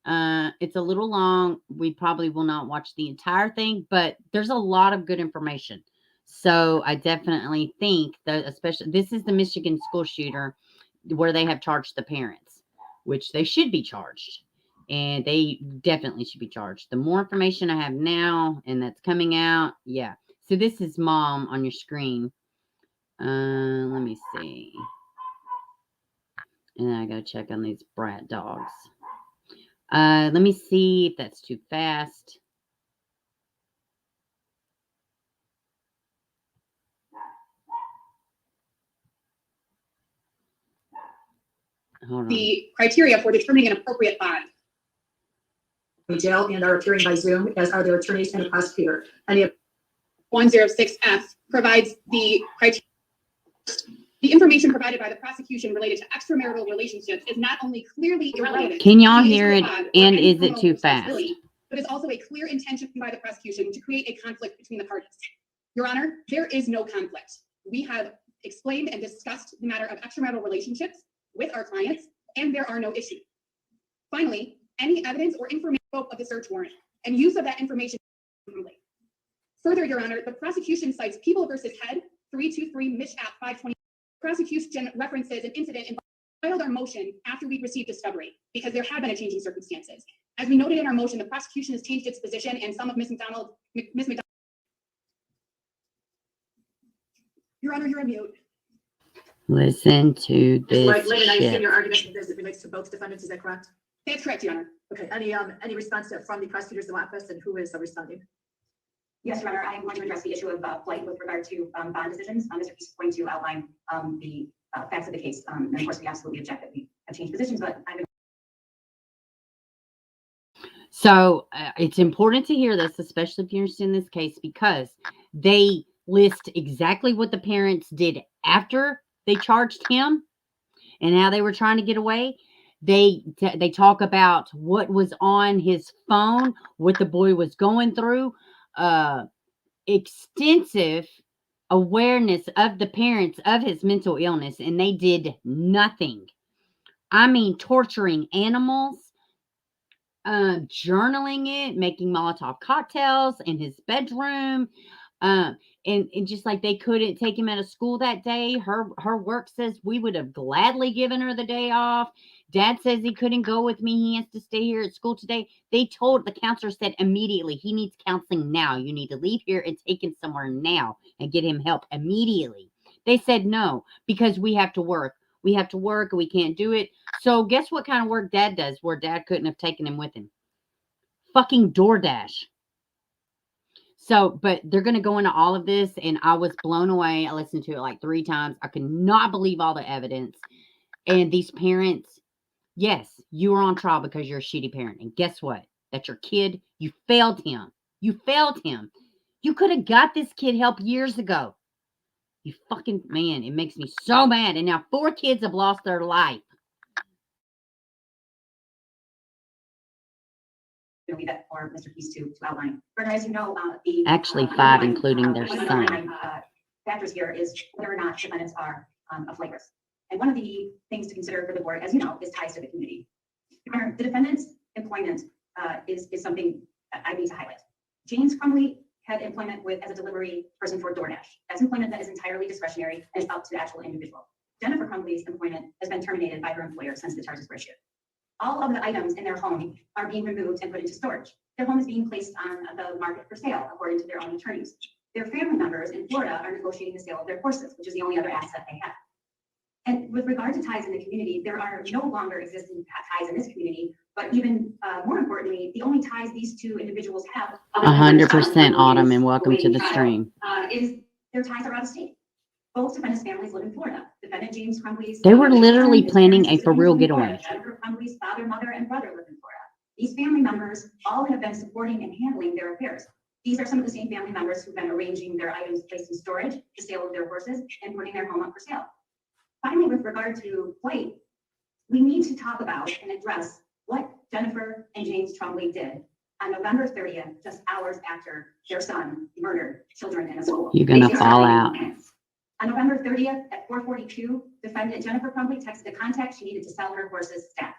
It's a little long. We probably will not watch the entire thing, but there's a lot of good information. So I definitely think that, especially, this is the Michigan school shooter where they have charged the parents, which they should be charged. And they definitely should be charged. The more information I have now and that's coming out, yeah. So this is mom on your screen. Let me see. And then I gotta check on these brat dogs. Let me see if that's too fast. Hold on. The criteria for determining an appropriate bond. Jail and are appearing by Zoom, as are their attorneys and the prosecutor. And 106F provides the criteria. The information provided by the prosecution related to extramarital relationships is not only clearly irrelevant. Can y'all hear it? And is it too fast? But is also a clear intention by the prosecution to create a conflict between the parties. Your Honor, there is no conflict. We have explained and discussed the matter of extramarital relationships with our clients, and there are no issues. Finally, any evidence or information of the search warrant and use of that information. Further, Your Honor, the prosecution cites People versus Head 323 Mich. App 520. Prosecution references an incident and filed our motion after we received discovery because there had been a change in circumstances. As we noted in our motion, the prosecution has changed its position, and some of Ms. McDonald. Your Honor, you're on mute. Listen to this Right, Lynn, I assume shit. your argument as it relates to both defendants, is that correct? That's correct, Your Honor. Okay, any response from the prosecutor's office, and who is responding? Yes, Your Honor, I am going to address the issue of flight with regard to bond decisions. Mr. Peace is going to outline the facts of the case. And of course, we absolutely object that we have changed positions, but I'm going So it's important to hear this, especially if you're interested in this case, because they list exactly what the parents did after they charged him and how they were trying to get away. They talk about what was on his phone, what the boy was going through, extensive awareness of the parents of his mental illness, and they did nothing. I mean, torturing animals, journaling it, making Molotov cocktails in his bedroom, and just like they couldn't take him out of school that day. Her work says we would have gladly given her the day off. Dad says he couldn't go with me. He has to stay here at school today. They told the counselor said immediately, he needs counseling now. You need to leave here and take him somewhere now and get him help immediately. They said no, because we have to work. We have to work and we can't do it. So guess what kind of work Dad does where Dad couldn't have taken him with him? Fucking DoorDash. So, but they're going to go into all of this, and I was blown away. I listened to it like 3 times. I could not believe all the evidence. And these parents, yes, you are on trial because you're a shitty parent. And guess what? That's your kid. You failed him. You failed him. You could have got this kid help years ago. You fucking, man, it makes me so mad. And now 4 kids have lost their life. to leave it for Mr. Peace to outline. But as you know, Actually 5, including their son. Factors here is whether or not defendants are a flight risk. And one of the things to consider for the board, as you know, is ties to the community. The defendant's employment is something I need to highlight. James Crumbley had employment as a delivery person for DoorDash. That's employment that is entirely discretionary and is up to the actual individual. Jennifer Crumbley's employment has been terminated by her employer since the charges were issued. All of the items in their home are being removed and put into storage. Their home is being placed on the market for sale, according to their own attorneys. Their family members in Florida are negotiating the sale of their horses, which is the only other asset they have. And with regard to ties in the community, there are no longer existing ties in this community, but even more importantly, the only ties these two individuals have 100% Autumn, and welcome to the stream. Is their ties are out of state. Both defendants' families live in Florida. Defendant James Crumbley's They were literally planning a for real getaway. Jennifer Crumbley's father, mother, and brother live in Florida. These family members all have been supporting and handling their affairs. These are some of the same family members who've been arranging their items placed in storage, the sale of their horses, and putting their home up for sale. Finally, with regard to flight, we need to talk about and address what Jennifer and James Crumbley did on November 30th, just hours after their son murdered children in a school. You're gonna fall out. On November 30th at 4:42, defendant Jennifer Crumbley texted the contact she needed to sell her horses staff.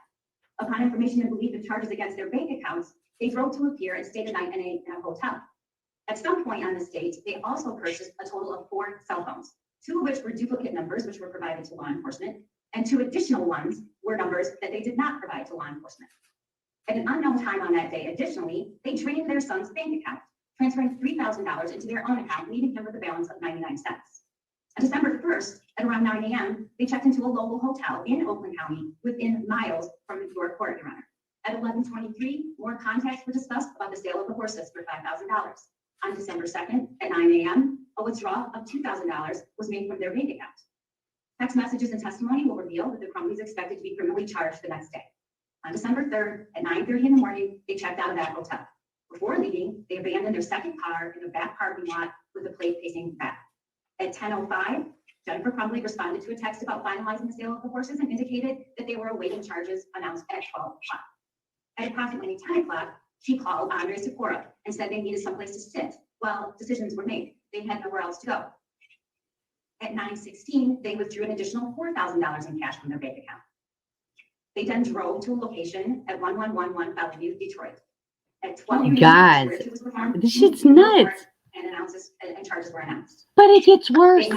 Upon information and belief of charges against their bank accounts, they drove to appear and stay the night in a hotel. At some point on this date, they also purchased a total of 4 cell phones, 2 of which were duplicate numbers, which were provided to law enforcement, and 2 additional ones were numbers that they did not provide to law enforcement. At an unknown time on that day, additionally, they drained their son's bank account, transferring $3,000 into their own account, leaving him with a balance of 99 cents. On December 1st, at around 9 a.m., they checked into a local hotel in Oakland County within miles from your court, Your Honor. At 11:23, more contacts were discussed about the sale of the horses for $5,000. On December 2nd, at 9 a.m., a withdrawal of $2,000 was made from their bank account. Text messages and testimony will reveal that the Crumbleys expected to be criminally charged the next day. On December 3rd, at 9:30 in the morning, they checked out of that hotel. Before leaving, they abandoned their second car in a back parking lot with the plate facing back. At 10:05, Jennifer Crumbley responded to a text about finalizing the sale of the horses and indicated that they were awaiting charges announced at 12 o'clock. At approximately 10 o'clock, she called Andre Sikora and said they needed someplace to sit while decisions were made. They had nowhere else to go. At 9:16, they withdrew an additional $4,000 in cash from their bank account. They then drove to a location at 1111 Bellevue, Detroit. At 12 Guys, this shit's nuts. And charges were announced. But it gets worse.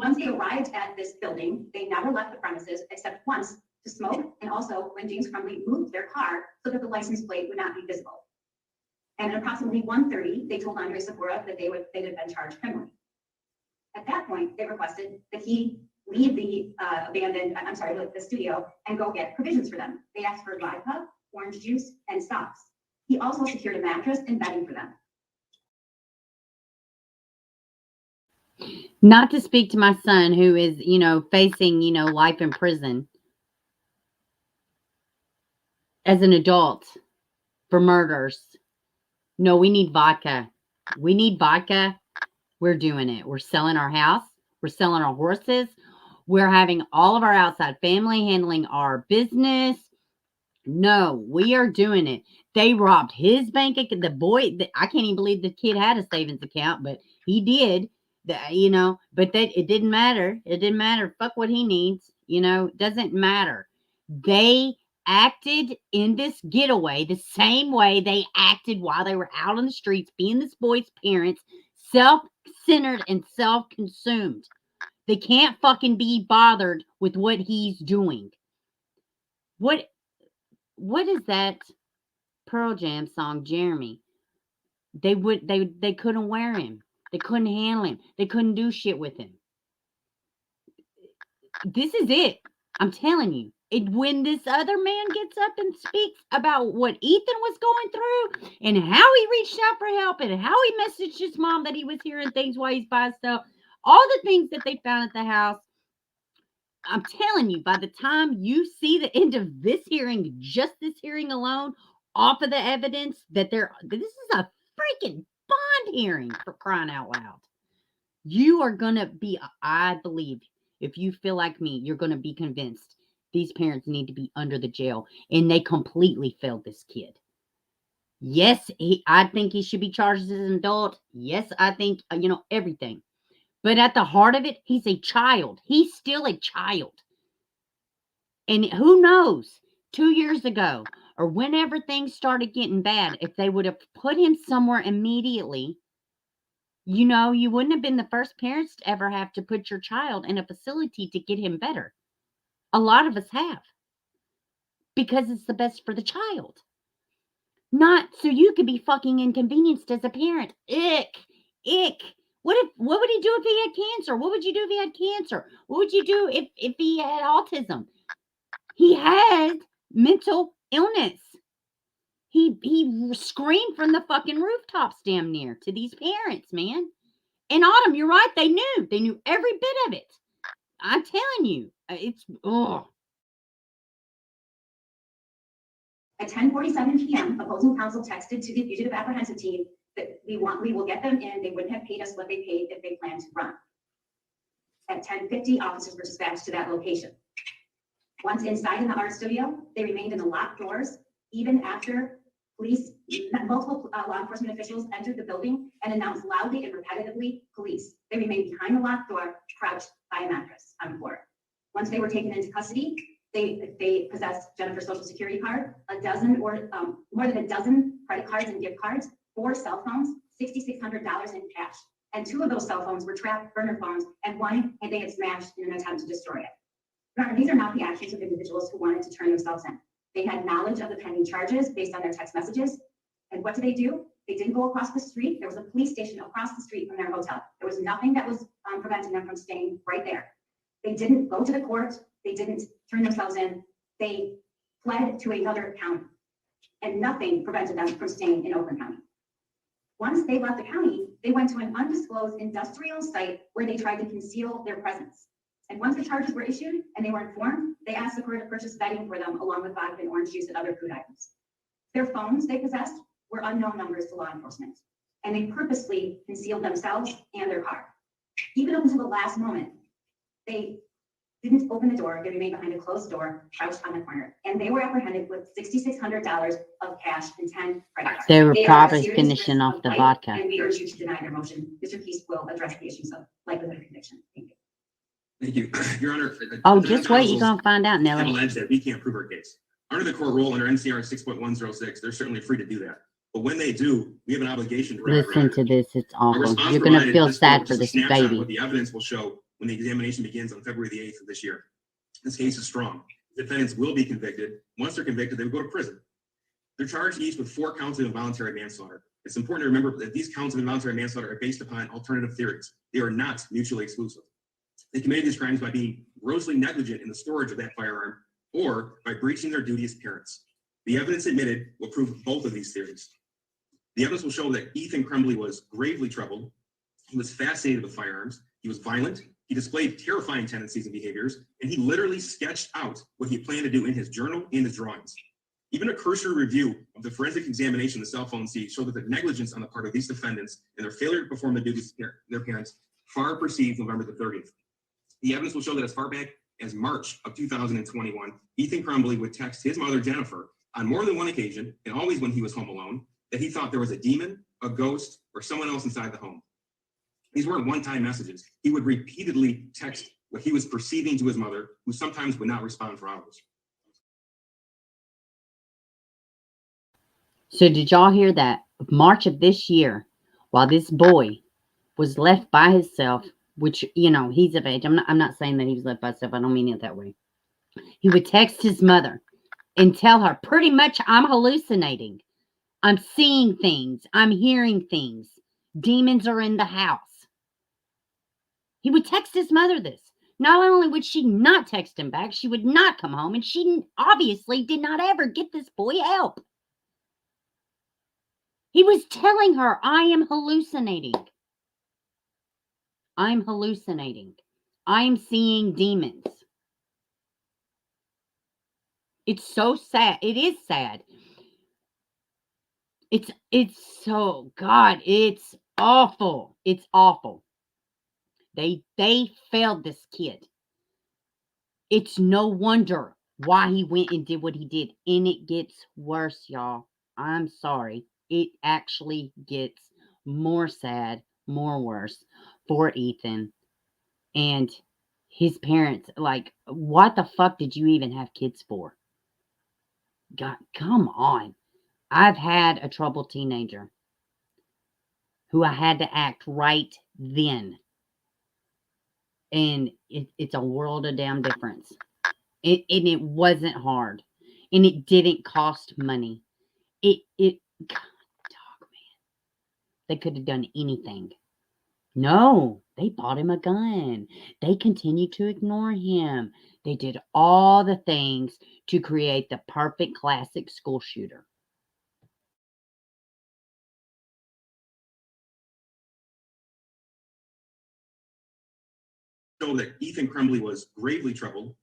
Once they arrived at this building, they never left the premises except once to smoke, and also when James Crumbley moved their car so that the license plate would not be visible. And at approximately 1:30, they told Andre Sikora that they had been charged criminally. At that point, they requested that he leave the the studio and go get provisions for them. They asked for vodka, orange juice, and socks. He also secured a mattress and bedding for them. Not to speak to my son who is, facing, life in prison as an adult for murders. No, we need vodka. We need vodka. We're doing it. We're selling our house. We're selling our horses. We're having all of our outside family handling our business. No, we are doing it. They robbed his bank account. The boy, I can't even believe the kid had a savings account, but he did. But it didn't matter. It didn't matter. Fuck what he needs. It doesn't matter. They acted in this getaway the same way they acted while they were out on the streets being this boy's parents, self-centered and self-consumed. They can't fucking be bothered with what he's doing. What is that Pearl Jam song, Jeremy? They couldn't wear him. They couldn't handle him. They couldn't do shit with him. This is it. I'm telling you. When this other man gets up and speaks about what Ethan was going through and how he reached out for help and how he messaged his mom that he was hearing things while he's by himself, all the things that they found at the house, I'm telling you, by the time you see the end of this hearing, just this hearing alone, off of the evidence that this is a freaking bond hearing, for crying out loud. You are going to be, I believe, if you feel like me, you're going to be convinced these parents need to be under the jail. And they completely failed this kid. Yes, I think he should be charged as an adult. Yes, I think, everything. But at the heart of it, he's a child. He's still a child. And who knows, 2 years ago, or whenever things started getting bad, if they would have put him somewhere immediately, you wouldn't have been the first parents to ever have to put your child in a facility to get him better. A lot of us have. Because it's the best for the child. Not so you could be fucking inconvenienced as a parent. Ick. What would he do if he had cancer? What would you do if he had cancer? What would you do if he had autism? He had mental illness. He screamed from the fucking rooftops damn near to these parents, man. And Autumn, you're right. They knew every bit of it. I'm telling you, it's At 10:47 p.m., opposing counsel texted to the fugitive apprehensive team that we will get them in. They wouldn't have paid us what they paid if they planned to run. At 10:50, officers were dispatched to that location. Once inside in the art studio, they remained in the locked doors, even after multiple law enforcement officials entered the building and announced loudly and repetitively, police. They remained behind the locked door, crouched by a mattress on the floor. Once they were taken into custody, They possessed Jennifer's social security card, a dozen or more than a dozen credit cards and gift cards, 4 cell phones, $6,600 in cash. And 2 of those cell phones were trapped burner phones, and one they had smashed in an attempt to destroy it. Remember, these are not the actions of individuals who wanted to turn themselves in. They had knowledge of the pending charges based on their text messages. And what did? They didn't go across the street. There was a police station across the street from their hotel. There was nothing that was preventing them from staying right there. They didn't go to the court. They didn't turn themselves in. They fled to another county, and nothing prevented them from staying in Oakland County. Once they left the county, they went to an undisclosed industrial site where they tried to conceal their presence. And once the charges were issued and they were informed, they asked the court to purchase bedding for them along with vodka and orange juice and other food items. Their phones they possessed were unknown numbers to law enforcement, and they purposely concealed themselves and their car. Even up until the last moment, they didn't open the door. They remained behind a closed door, crouched on the corner, and they were apprehended with $6,600 of cash and 10 credit cards. They were are at probably serious finishing risk off of the life, vodka. And we urge you to deny their motion. Mr. Peace will address the issues of likelihood of conviction. Thank you. Thank you, Your Honor. Oh, just wait. You're going to find out, Have Nelly. alleged that we can't prove our case. Under the court rule, under NCR 6.106, they're certainly free to do that. But when they do, we have an obligation to Listen to this. It's Our awful. response You're going to provided feel this sad court for just a this snapshot of baby. what the evidence will show when the examination begins on February the 8th of this year. This case is strong. Defendants will be convicted. Once they're convicted, they will go to prison. They're charged each with 4 counts of involuntary manslaughter. It's important to remember that these counts of involuntary manslaughter are based upon alternative theories. They are not mutually exclusive. They committed these crimes by being grossly negligent in the storage of that firearm or by breaching their duty as parents. The evidence admitted will prove both of these theories. The evidence will show that Ethan Crumbley was gravely troubled. He was fascinated with firearms. He was violent. He displayed terrifying tendencies and behaviors, and he literally sketched out what he planned to do in his journal and his drawings. Even a cursory review of the forensic examination of the cell phone seized showed that the negligence on the part of these defendants and their failure to perform the duties of their parents far precedes November the 30th. The evidence will show that as far back as March of 2021, Ethan Crumbley would text his mother, Jennifer, on more than one occasion, and always when he was home alone, that he thought there was a demon, a ghost, or someone else inside the home. These weren't one-time messages. He would repeatedly text what he was perceiving to his mother, who sometimes would not respond for hours. So did y'all hear that? March of this year, while this boy was left by himself, which, you know, he's of age. I'm not saying that he was left by himself. I don't mean it that way. He would text his mother and tell her, pretty much, I'm hallucinating. I'm seeing things. I'm hearing things. Demons are in the house. He would text his mother this. Not only would she not text him back, she would not come home, and she obviously did not ever get this boy help. He was telling her, I am hallucinating. I'm hallucinating. I'm seeing demons. It's so sad. It is sad. It's so, God, it's awful. It's awful. They failed this kid. It's no wonder why he went and did what he did. And it gets worse, y'all. I'm sorry. It actually gets more sad, more worse for Ethan and his parents. Like, what the fuck did you even have kids for? God, come on. I've had a troubled teenager who I had to act right then. And it's a world of damn difference. And it wasn't hard. And it didn't cost money. God, dog, man. They could have done anything. No, they bought him a gun. They continued to ignore him. They did all the things to create the perfect classic school shooter. Show that Ethan Crumbley was gravely troubled.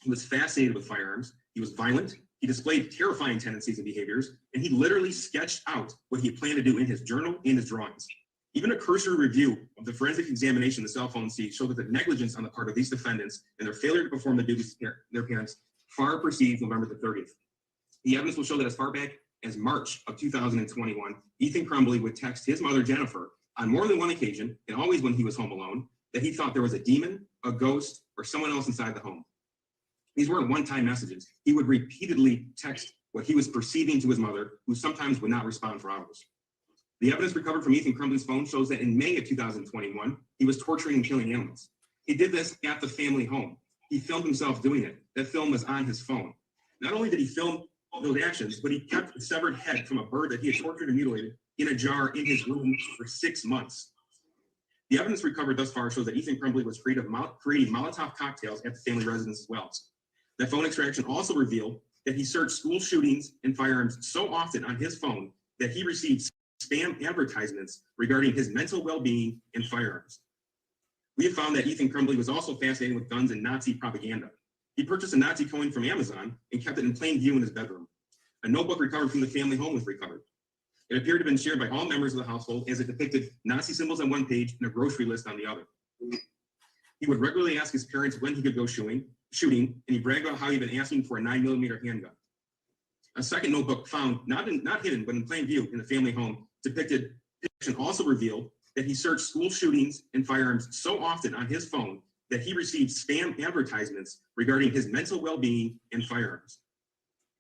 He was fascinated with firearms. He was violent. He displayed terrifying tendencies and behaviors, and he literally sketched out what he planned to do in his journal and his drawings. Even a cursory review of the forensic examination of the cell phone seized showed that the negligence on the part of these defendants and their failure to perform the duties of their parents far precedes November the 30th. The evidence will show that as far back as March of 2021, Ethan Crumbley would text his mother, Jennifer, on more than one occasion, and always when he was home alone, that he thought there was a demon, a ghost, or someone else inside the home. These weren't one-time messages. He would repeatedly text what he was perceiving to his mother, who sometimes would not respond for hours. The evidence recovered from Ethan Crumbley's phone shows that in May of 2021, he was torturing and killing animals. He did this at the family home. He filmed himself doing it. That film was on his phone. Not only did he film those actions, but he kept the severed head from a bird that he had tortured and mutilated in a jar in his room for 6 months. The evidence recovered thus far shows that Ethan Crumbley was creating Molotov cocktails at the family residence as well. That phone extraction also revealed that he searched school shootings and firearms so often on his phone that he received spam advertisements regarding his mental well-being and firearms. We have found that Ethan Crumbley was also fascinated with guns and Nazi propaganda. He purchased a Nazi coin from Amazon and kept it in plain view in his bedroom. A notebook recovered from the family home was recovered. It appeared to have been shared by all members of the household as it depicted Nazi symbols on one page and a grocery list on the other. He would regularly ask his parents when he could go shooting, and he bragged about how he'd been asking for a 9mm handgun. A second notebook found, not hidden, but in plain view in the family home, depicted and also revealed that he searched school shootings and firearms so often on his phone that he received spam advertisements regarding his mental well-being and firearms.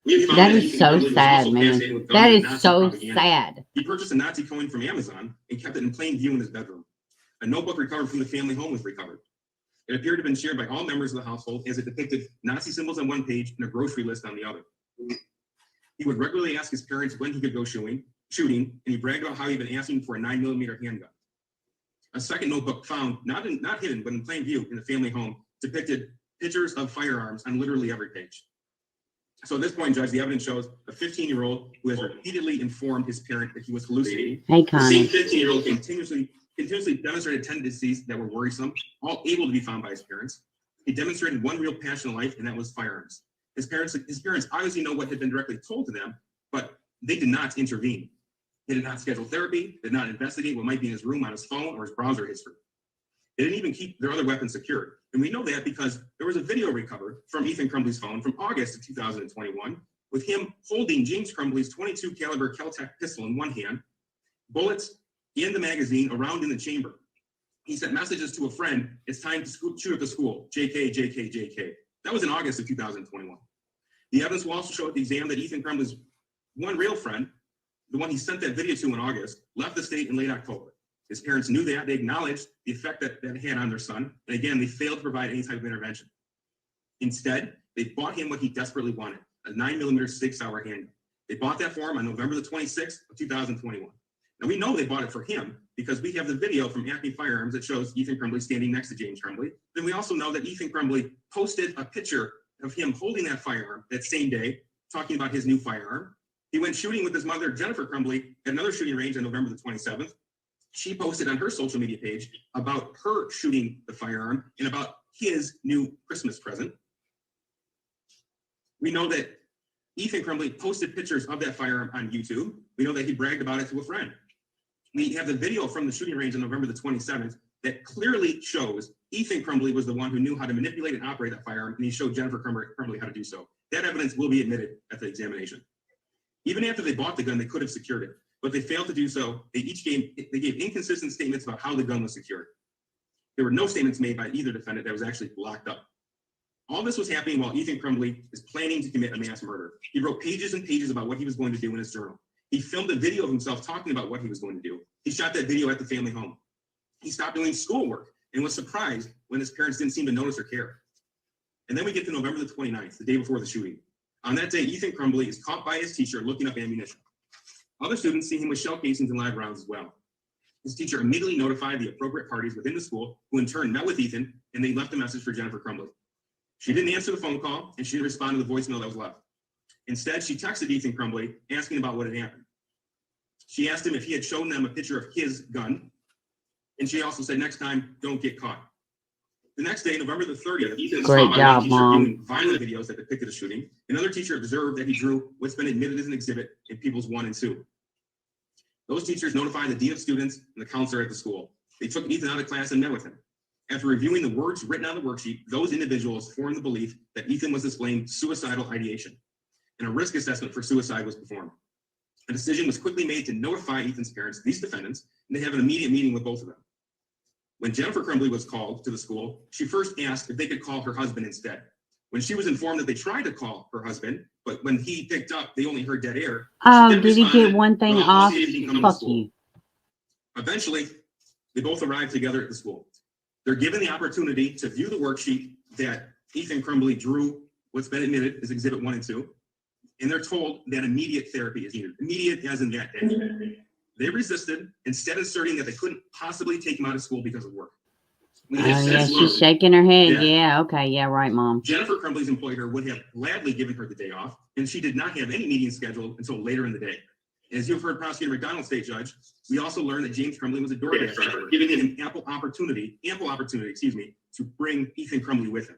That is so sad, man. That is so sad. He purchased a Nazi coin from Amazon and kept it in plain view in his bedroom. A notebook recovered from the family home was recovered. It appeared to have been shared by all members of the household as it depicted Nazi symbols on one page and a grocery list on the other. He would regularly ask his parents when he could go shooting, and he bragged about how he'd been asking for a 9mm handgun. A second notebook found, not hidden, but in plain view in the family home, depicted pictures of firearms on literally every page. So at this point, Judge, the evidence shows a 15-year-old who has repeatedly informed his parent that he was hallucinating. Hey, the same Connie. 15-year-old continuously demonstrated tendencies that were worrisome, all able to be found by his parents. He demonstrated one real passion in life, and that was firearms. His parents obviously know what had been directly told to them, but they did not intervene. They did not schedule therapy, did not investigate what might be in his room on his phone or his browser history. They didn't even keep their other weapons secured. And we know that because there was a video recovered from Ethan Crumbley's phone from August of 2021 with him holding James Crumbley's .22 caliber Kel-Tec pistol in one hand, bullets in the magazine around in the chamber. He sent messages to a friend, "It's time to shoot at the school, JK, JK, JK." That was in August of 2021. The evidence will also show at the exam that Ethan Crumbley's one real friend, the one he sent that video to in August, left the state in late October. His parents knew that. They acknowledged the effect that it had on their son. And again, they failed to provide any type of intervention. Instead, they bought him what he desperately wanted, a 9mm Sig Sauer handgun. They bought that for him on November the 26th of 2021. Now we know they bought it for him because we have the video from Acme Firearms that shows Ethan Crumbley standing next to James Crumbley. Then we also know that Ethan Crumbley posted a picture of him holding that firearm that same day, talking about his new firearm. He went shooting with his mother, Jennifer Crumbley, at another shooting range on November the 27th. She posted on her social media page about her shooting the firearm and about his new Christmas present. We know that Ethan Crumbley posted pictures of that firearm on YouTube. We know that he bragged about it to a friend. We have the video from the shooting range on November the 27th that clearly shows Ethan Crumbley was the one who knew how to manipulate and operate that firearm, and he showed Jennifer Crumbley how to do so. That evidence will be admitted at the examination. Even after they bought the gun, they could have secured it, but they failed to do so. They gave inconsistent statements about how the gun was secured. There were no statements made by either defendant that was actually locked up. All this was happening while Ethan Crumbley is planning to commit a mass murder. He wrote pages and pages about what he was going to do in his journal. He filmed a video of himself talking about what he was going to do. He shot that video at the family home. He stopped doing schoolwork and was surprised when his parents didn't seem to notice or care. And then we get to November the 29th, the day before the shooting. On that day, Ethan Crumbley is caught by his teacher looking up ammunition. Other students see him with shell casings and live rounds as well. His teacher immediately notified the appropriate parties within the school, who in turn met with Ethan, and they left a message for Jennifer Crumbley. She didn't answer the phone call, and she didn't respond to the voicemail that was left. Instead, she texted Ethan Crumbley, asking about what had happened. She asked him if he had shown them a picture of his gun, and she also said, "Next time, don't get caught." The next day, November the 30th, Ethan was caught by a teacher viewing violent videos that depicted a shooting. Another teacher observed that he drew what's been admitted as an exhibit in Peoples 1 and 2. Those teachers notified the dean of students and the counselor at the school. They took Ethan out of class and met with him. After reviewing the words written on the worksheet, those individuals formed the belief that Ethan was displaying suicidal ideation, and a risk assessment for suicide was performed. A decision was quickly made to notify Ethan's parents, these defendants, and they have an immediate meeting with both of them. When Jennifer Crumbley was called to the school, she first asked if they could call her husband instead. When she was informed that they tried to call her husband, but when he picked up, they only heard dead air. Oh, did he get one thing off? Fuck you. Eventually, they both arrived together at the school. They're given the opportunity to view the worksheet that Ethan Crumbley drew, what's been admitted as Exhibit 1 and 2, and they're told that immediate therapy is needed. Immediate as in that day. They resisted, instead asserting that they couldn't possibly take him out of school because of work. Oh, yeah, she's shaking her head. Yeah, okay, yeah, right, Mom. Jennifer Crumbley's employer would have gladly given her the day off, and she did not have any meeting scheduled until later in the day. As you've heard Prosecutor McDonald state, Judge, we also learned that James Crumbley was a DoorDash driver, giving him ample opportunity, to bring Ethan Crumbley with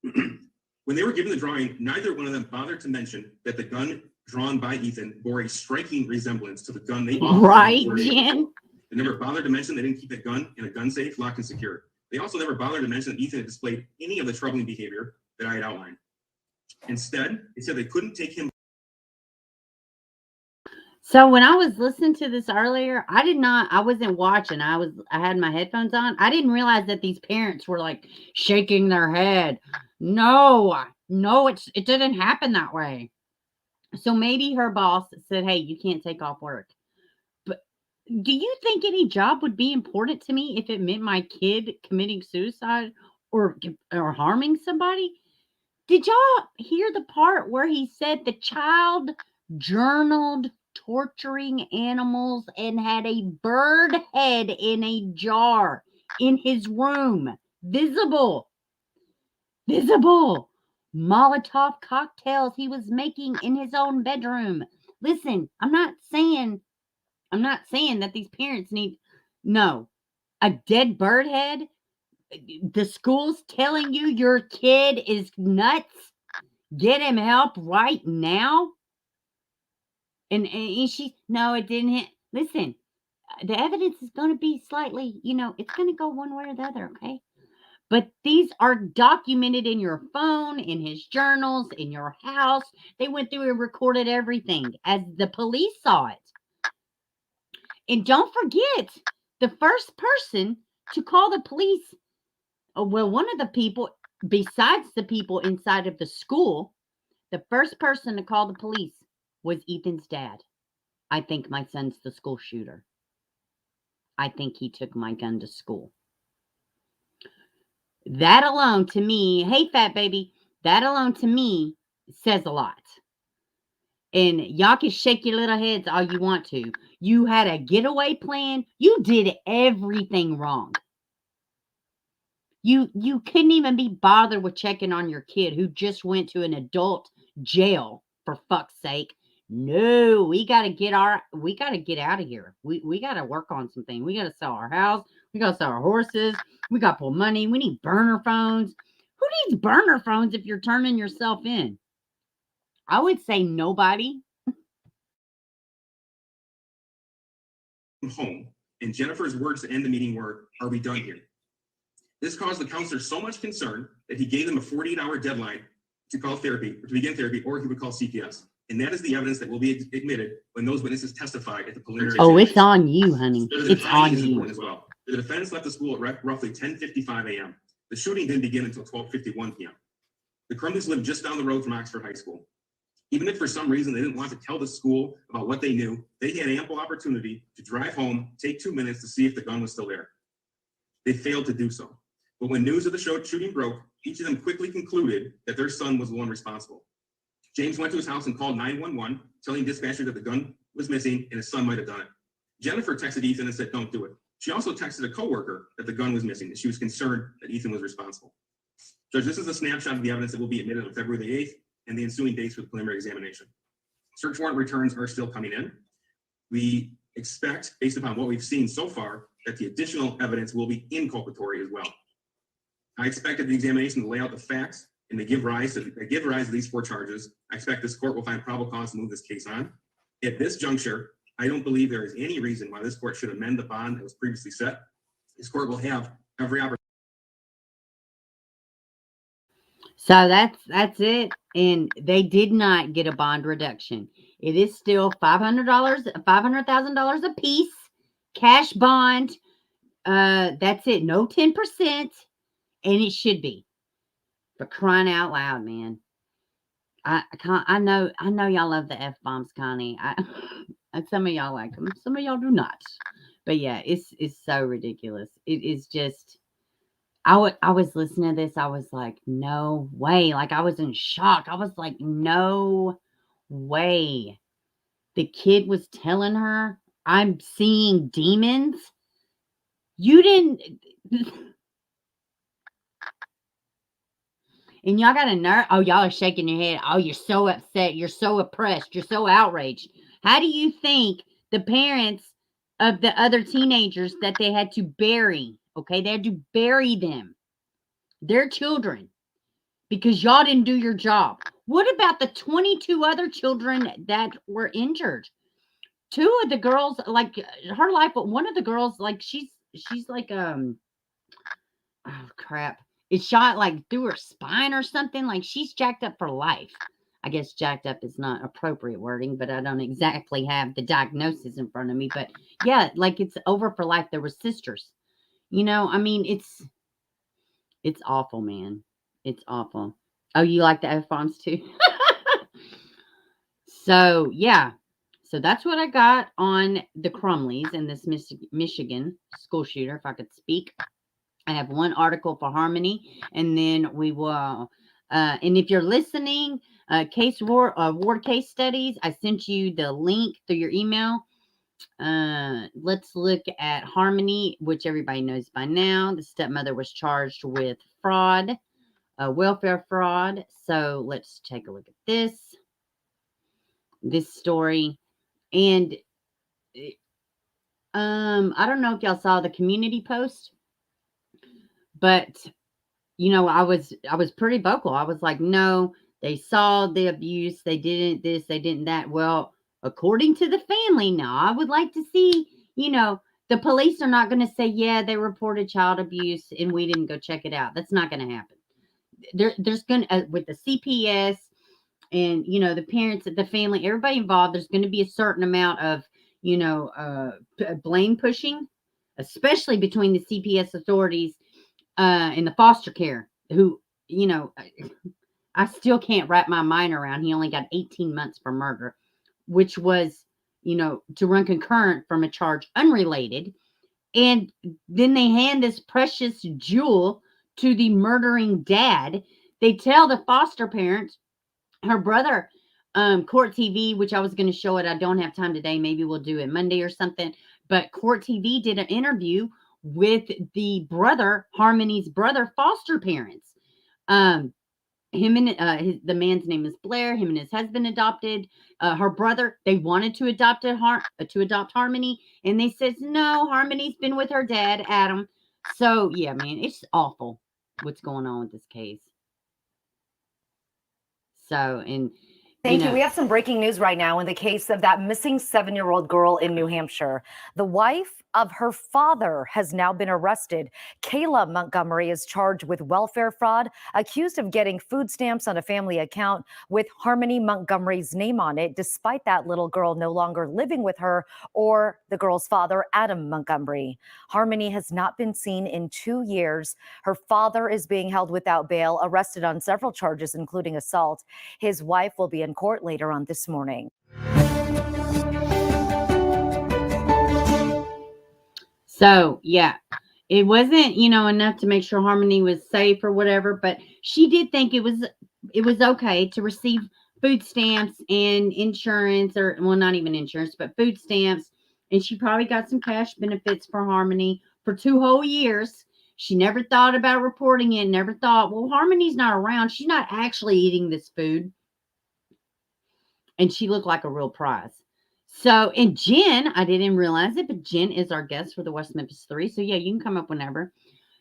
him. When they were given the drawing, neither one of them bothered to mention that the gun drawn by Ethan bore a striking resemblance to the gun they bought. Right, Jen? They never bothered to mention they didn't keep that gun in a gun safe, locked and secured. They also never bothered to mention that Ethan had displayed any of the troubling behavior that I had outlined. Instead, they said they couldn't take him. So when I was listening to this earlier, I wasn't watching. I had my headphones on. I didn't realize that these parents were like shaking their head. No, it didn't happen that way. So maybe her boss said, hey, you can't take off work. But do you think any job would be important to me if it meant my kid committing suicide or harming somebody? Did y'all hear the part where he said the child journaled torturing animals and had a bird head in a jar in his room? Visible. Molotov cocktails he was making in his own bedroom. Listen, I'm not saying that these parents need a dead bird head. The school's telling you your kid is nuts. Get him help right now. And she, no, it didn't hit. Listen, the evidence is going to be slightly, it's going to go one way or the other, okay? But these are documented in your phone, in his journals, in your house. They went through and recorded everything as the police saw it. And don't forget, the first person to call the police, one of the people, besides the people inside of the school, the first person to call the police was Ethan's dad. I think my son's the school shooter. I think he took my gun to school. That alone to me, hey, fat baby, that alone to me says a lot. And y'all can shake your little heads all you want to. You had a getaway plan. You did everything wrong. You couldn't even be bothered with checking on your kid who just went to an adult jail, for fuck's sake. No, we got to get out of here. We got to work on something. We got to sell our house. We got to sell our horses. We got to pull money. We need burner phones. Who needs burner phones if you're turning yourself in? I would say nobody. Home, and Jennifer's words to end the meeting were, "Are we done here?" This caused the counselor so much concern that he gave them a 48-hour deadline to begin therapy, or he would call CPS. And that is the evidence that will be admitted when those witnesses testify at the preliminary examination. It's on you, honey. It's on you. As well. The defendants left the school at roughly 10:55 a.m. The shooting didn't begin until 12:51 p.m. The Crumbleys lived just down the road from Oxford High School. Even if for some reason they didn't want to tell the school about what they knew, they had ample opportunity to drive home, take 2 minutes to see if the gun was still there. They failed to do so. But when news of the shooting broke, each of them quickly concluded that their son was the one responsible. James went to his house and called 911, telling dispatcher that the gun was missing and his son might have done it. Jennifer texted Ethan and said, "Don't do it." She also texted a coworker that the gun was missing, and she was concerned that Ethan was responsible. Judge, this is a snapshot of the evidence that will be admitted on February the 8th and the ensuing dates for the preliminary examination. Search warrant returns are still coming in. We expect, based upon what we've seen so far, that the additional evidence will be inculpatory as well. I expected the examination to lay out the facts and they give rise to these 4 charges. I expect this court will find probable cause to move this case on. At this juncture, I don't believe there is any reason why this court should amend the bond that was previously set. This court will have every opportunity. So that's it. And they did not get a bond reduction. It is still $500,000 a piece, cash bond. That's it. No 10%. And it should be. For crying out loud, man. I know y'all love the F-bombs, Connie. And some of y'all like them. Some of y'all do not. But yeah, it's so ridiculous. It is just, I was listening to this. I was like, no way. Like, I was in shock. I was like, no way. The kid was telling her, I'm seeing demons. You didn't. And y'all got a nerve. Oh, y'all are shaking your head. Oh, you're so upset. You're so oppressed. You're so outraged. How do you think the parents of the other teenagers that they had to bury, okay, they had to bury them, their children, because y'all didn't do your job? What about the 22 other children that were injured? Two of the girls, like, her life, but one of the girls, like, she's like, oh crap, it shot like through her spine or something. Like, she's jacked up for life. I guess jacked up is not appropriate wording, but I don't exactly have the diagnosis in front of me. But yeah, like, it's over for life. There were sisters. You know, I mean, it's awful, man. It's awful. Oh, you like the F-bombs too? So yeah. So that's what I got on the Crumleys and this Michigan school shooter, if I could speak. I have one article for Harmony, and then we will, and if you're listening, Ward case studies, I sent you the link through your email. Let's look at Harmony, which everybody knows by now. The stepmother was charged with fraud, welfare fraud. So let's take a look at this story. And I don't know if y'all saw the community post, but you know, I was pretty vocal. I was like, no, they saw the abuse. They didn't this, they didn't that. Well, according to the family, now I would like to see, you know, the police are not going to say, yeah, they reported child abuse and we didn't go check it out. That's not going to happen. There's going to, with the CPS and, you know, the parents, the family, everybody involved, there's going to be a certain amount of, you know, blame pushing, especially between the CPS authorities in the foster care, who, you know, I still can't wrap my mind around. He only got 18 months for murder, which was, you know, to run concurrent from a charge unrelated. And then they hand this precious jewel to the murdering dad. They tell the foster parents, her brother, Court TV, which I was going to show it. I don't have time today. Maybe we'll do it Monday or something. But Court TV did an interview with the brother, Harmony's brother, foster parents. Him and the man's name is Blair. Him and his husband adopted her brother. They wanted to adopt Harmony, and they said no. Harmony's been with her dad, Adam. So yeah, man, it's awful what's going on with this case. So, and Thank you. We have some breaking news right now in the case of that missing 7-year-old girl in New Hampshire. The wife of her father has now been arrested. Kayla Montgomery is charged with welfare fraud, accused of getting food stamps on a family account with Harmony Montgomery's name on it, despite that little girl no longer living with her or the girl's father, Adam Montgomery. Harmony has not been seen in 2 years. Her father is being held without bail, arrested on several charges, including assault. His wife will be in court later on this morning. So, yeah, it wasn't, you know, enough to make sure Harmony was safe or whatever, but she did think it was okay to receive food stamps and insurance, or, well, not even insurance, but food stamps. And she probably got some cash benefits for Harmony for 2 whole years. She never thought about reporting it, never thought, well, Harmony's not around. She's not actually eating this food. And she looked like a real prize. So, and Jen, I didn't realize it, but Jen is our guest for the West Memphis 3. So, yeah, you can come up whenever.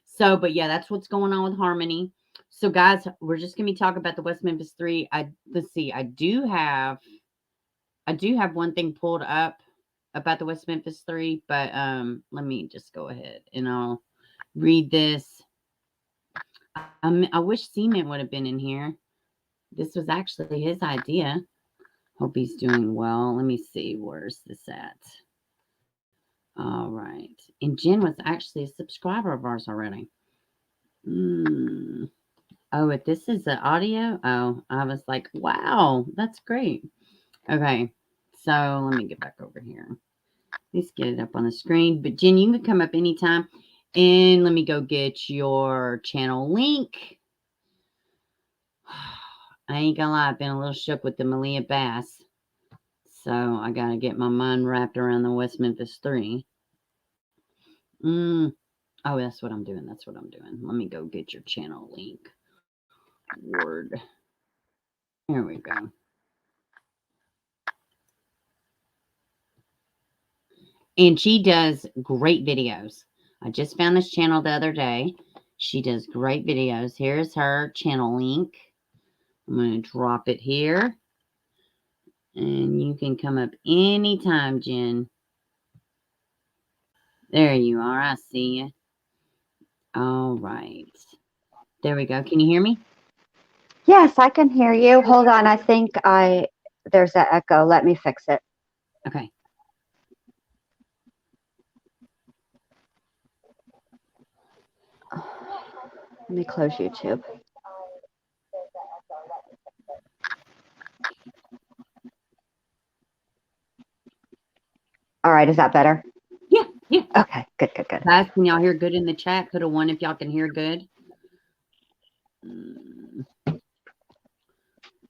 So, but yeah, that's what's going on with Harmony. So, guys, we're just going to be talking about the West Memphis 3. Let's see. I do have one thing pulled up about the West Memphis 3, but let me just go ahead and I'll read this. I wish Cement would have been in here. This was actually his idea. Hope he's doing well. Let me see. Where's this at? All right. And Jen was actually a subscriber of ours already. Oh, if this is the audio? Oh, I was like, wow, that's great. Okay, so let me get back over here. Let's get it up on the screen. But Jen, you can come up anytime. And let me go get your channel link. I ain't gonna lie, I've been a little shook with the Maliyah Bass. So I gotta get my mind wrapped around the West Memphis 3. Oh, that's what I'm doing. That's what I'm doing. Let me go get your channel link. Word. Here we go. And she does great videos. I just found this channel the other day. She does great videos. Here's her channel link. I'm going to drop it here. And you can come up anytime, Jen. There you are. I see you. All right. There we go. Can you hear me? Yes, I can hear you. Hold on. I think there's an echo. Let me fix it. Okay. Let me close YouTube. All right. Is that better? Yeah. Yeah. Okay. Good, good, good. Guys, can y'all hear good in the chat? Could have won if y'all can hear good.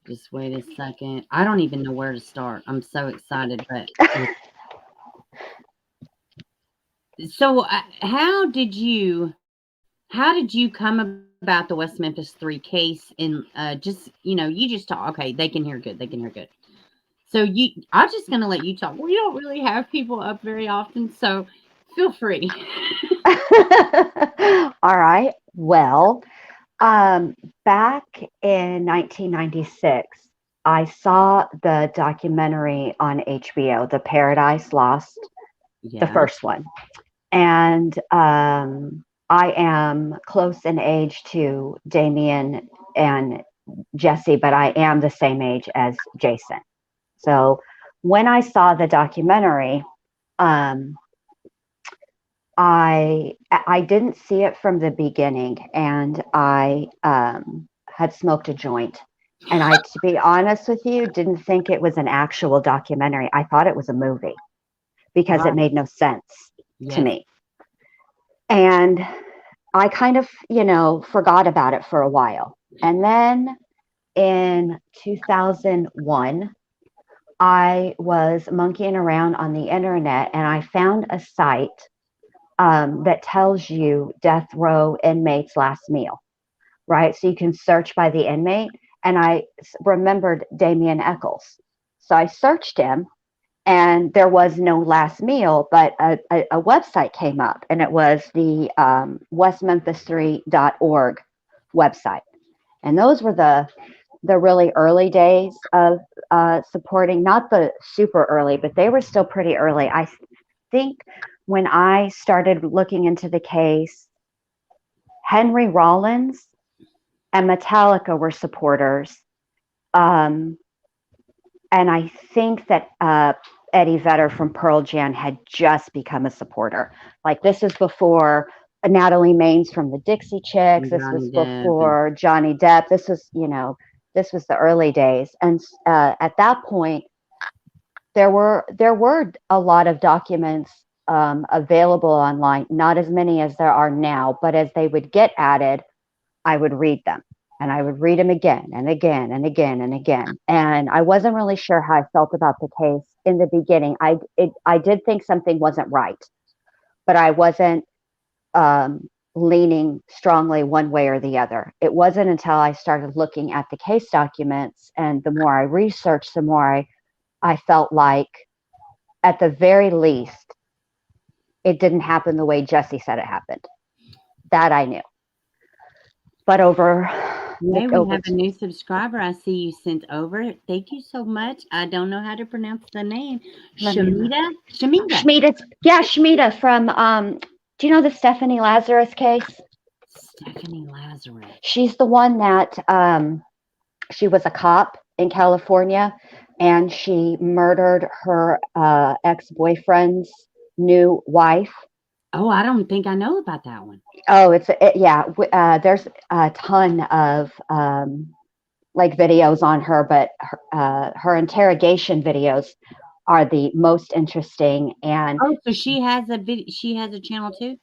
Just wait a second. I don't even know where to start. I'm so excited, but so how did you come about the West Memphis 3 case? And just, you just talk. Okay, they can hear good. They can hear good. So I'm just gonna let you talk. We don't really have people up very often, so feel free. All right. Well, back in 1996, I saw the documentary on HBO, The Paradise Lost, the first one. And I am close in age to Damien and Jesse, but I am the same age as Jason. So when I saw the documentary, I didn't see it from the beginning, and I had smoked a joint. And I, to be honest with you, didn't think it was an actual documentary. I thought it was a movie because it made no sense to me. And I kind of, forgot about it for a while. And then in 2001, I was monkeying around on the internet, and I found a site that tells you death row inmates' last meal, right? So you can search by the inmate. And I remembered Damien Eccles. So I searched him, and there was no last meal, but a website came up, and it was the westmemphis3.org website. And those were the really early days of supporting, not the super early, but they were still pretty early. I think when I started looking into the case, Henry Rollins and Metallica were supporters. And I think that Eddie Vedder from Pearl Jam had just become a supporter. Like, this is before Natalie Maines from the Dixie Chicks. This was before Johnny Depp. This was, this was the early days. And at that point, there were a lot of documents available online, not as many as there are now, but as they would get added, I would read them, and I would read them again and again and again and again. And I wasn't really sure how I felt about the case in the beginning. I did think something wasn't right, but I wasn't leaning strongly one way or the other. It wasn't until I started looking at the case documents, and the more I researched, the more I felt like, at the very least, it didn't happen the way Jesse said it happened. That I knew. But over... Yeah, we have a new subscriber. I see you sent over. Thank you so much. I don't know how to pronounce the name. Shamita? Yeah, Shamita from, do you know the Stephanie Lazarus case? Stephanie Lazarus. She's the one that, she was a cop in California, and she murdered her ex-boyfriend's new wife Oh, I don't think I know about that one. Oh, yeah. There's a ton of like videos on her, but her interrogation videos are the most interesting. And Oh, so she has a she has a channel too?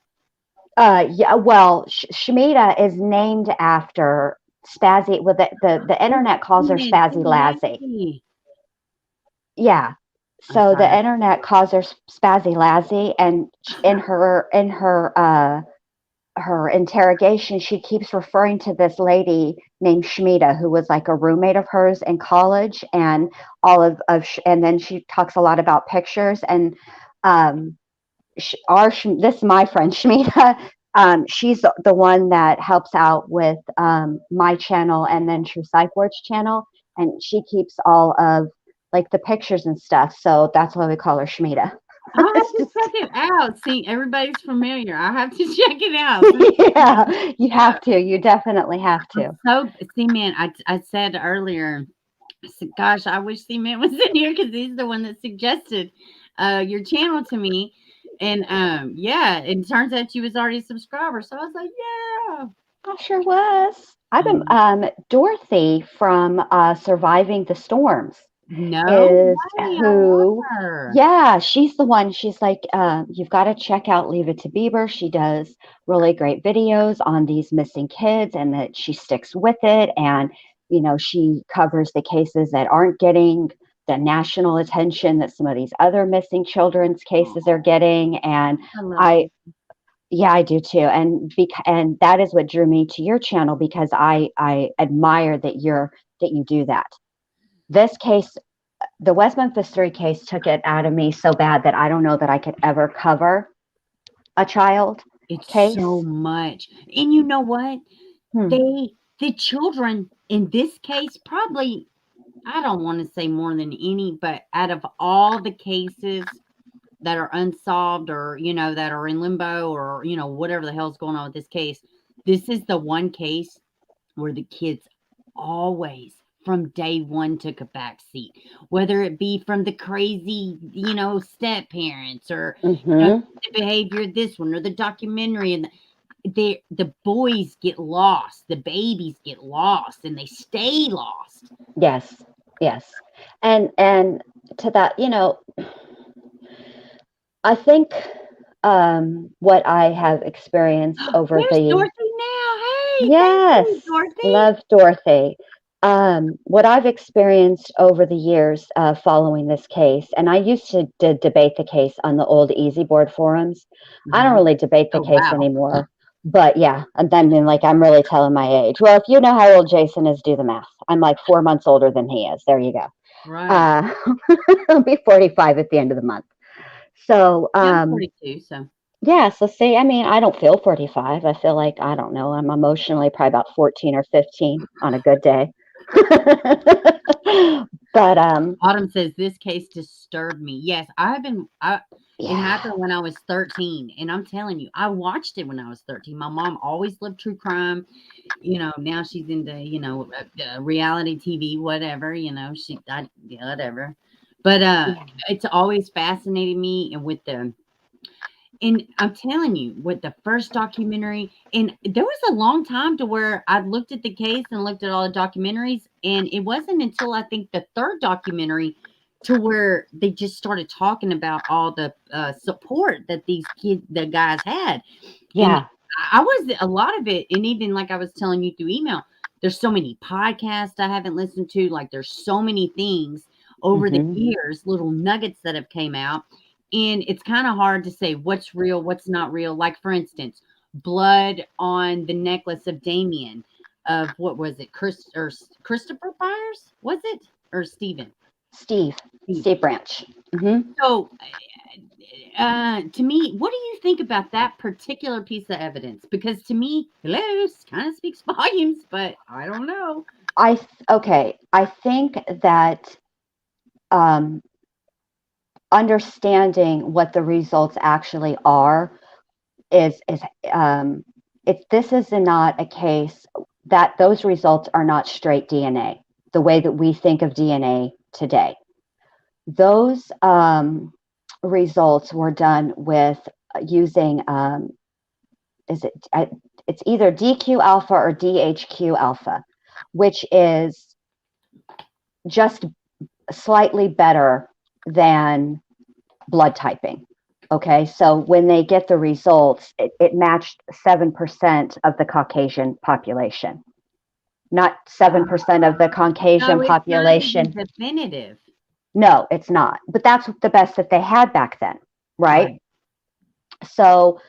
yeah, well, Shmita is named after Spazzy. Well, the internet calls her Spazzy Lassie. Yeah. I'm So the sorry. internet calls her Spazzy Lassie, and in her interrogation, she keeps referring to this lady named Shmita, who was like a roommate of hers in college, and and then she talks a lot about pictures. And this is my friend Shmita. She's the one that helps out with my channel and then True Psych Ward's channel, and she keeps all of like the pictures and stuff. So that's why we call her Shmita. I'll have to check it out. See, everybody's familiar. I have to check it out. Yeah, you have to. You definitely have to. So, C-Man, I said earlier, I said, gosh, I wish C-Man was in here because he's the one that suggested your channel to me. And yeah, it turns out you was already a subscriber. So I was like, yeah. I sure was. I've been Dorothy from Surviving the Storms. No Is way, who I love her. Yeah, she's the one. She's like, you've got to check out Leave It to Beber. She does really great videos on these missing kids, and that she sticks with it. And she covers the cases that aren't getting the national attention that some of these other missing children's cases are getting. And yeah, I do too. And that is what drew me to your channel, because I admire that you do that. This case, the West Memphis 3 case, took it out of me so bad that I don't know that I could ever cover a child case. So much. And you know what? The children in this case probably, I don't want to say more than any, but out of all the cases that are unsolved or, that are in limbo or, whatever the hell's going on with this case, this is the one case where the kids always from day one took a back seat, whether it be from the crazy, step parents or the behavior of this one or the documentary, and the boys get lost, the babies get lost, and they stay lost. Yes. And to that, I think what I have experienced over There's Dorothy now. Hey, yes, thank you, Dorothy. love Dorothy. What I've experienced over the years following this case, and I used to debate the case on the old Easy Board forums. I don't really debate the case anymore, but yeah, and then like I'm really telling my age. Well, if you know how old Jason is, do the math. I'm like 4 months older than he is. There you go. Right. I'll be 45 at the end of the month. So I'm 42, so. Yeah, so see, I mean, I don't feel 45. I feel like, I don't know, I'm emotionally probably about 14 or 15 on a good day. But Autumn says this case disturbed me. Yes, it happened when I was 13, and I'm telling you, I watched it when I was 13. My mom always loved true crime. Now she's into, reality TV, whatever, whatever. But it's always fascinated me, and I'm telling you, with the first documentary, and there was a long time to where I looked at the case and looked at all the documentaries, and it wasn't until I think the third documentary to where they just started talking about all the support that the guys had. Yeah. And I was a lot of it, and even like I was telling you through email, there's so many podcasts I haven't listened to. Like there's so many things over the years, little nuggets that have came out. And it's kind of hard to say what's real, what's not real. Like, for instance, blood on the necklace of Damien of, what was it, Christopher Byers? Was it? Or Steve Branch. So, to me, what do you think about that particular piece of evidence? Because to me, kind of speaks volumes, but I don't know. I think that understanding what the results actually are this is not a case that those results are not straight DNA, the way that we think of DNA today. Those results were done with using it's either DQ alpha or DHQ alpha, which is just slightly better than blood typing. Okay, so when they get the results, it matched 7% of the Caucasian population, not 7% of the Caucasian No, population. it's not even definitive. No, it's not. But that's the best that they had back then, right? So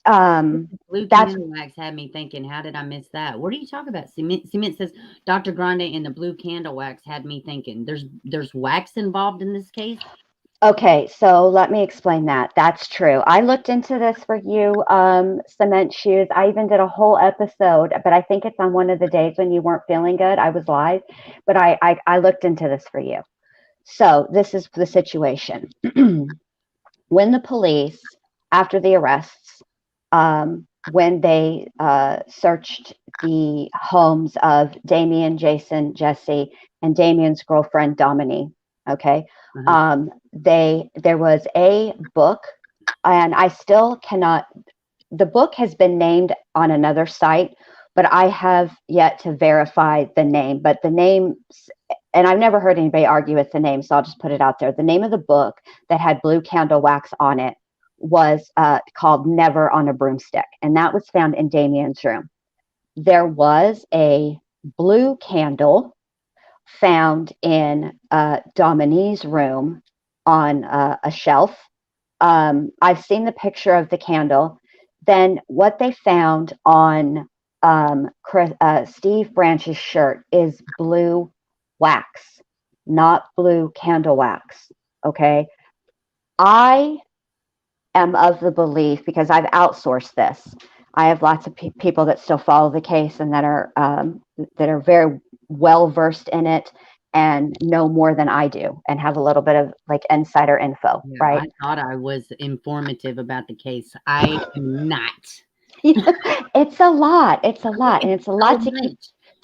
Blue that's candle wax had me thinking, how did I miss that? What are you talking about? Cement says Dr. Grande and the blue candle wax had me thinking. There's wax involved in this case. okay. So let me explain that. That's true. I looked into this for you, Cement Shoes. I even did a whole episode, but I think it's on one of the days when you weren't feeling good. I was live, but I looked into this for you. So this is the situation. When the police, after the arrests, when they searched the homes of Damien, Jason, Jesse, and Damien's girlfriend, Dominique, okay, there was a book, and I still cannot, the book has been named on another site, but I have yet to verify the name. But the name, and I've never heard anybody argue with the name, so I'll just put it out there. The name of the book that had blue candle wax on it was called Never on a Broomstick, and that was found in Damien's room. There was a blue candle found in Dominique's room on a shelf. I've seen the picture of the candle. Then what they found on Steve Branch's shirt is blue wax, not blue candle wax. Okay. I am of the belief, because I've outsourced this. I have lots of people that still follow the case and that are very well versed in it and know more than I do and have a little bit of like insider info, right? I thought I was informative about the case. I am not. It's a lot. It's a lot. And it's a lot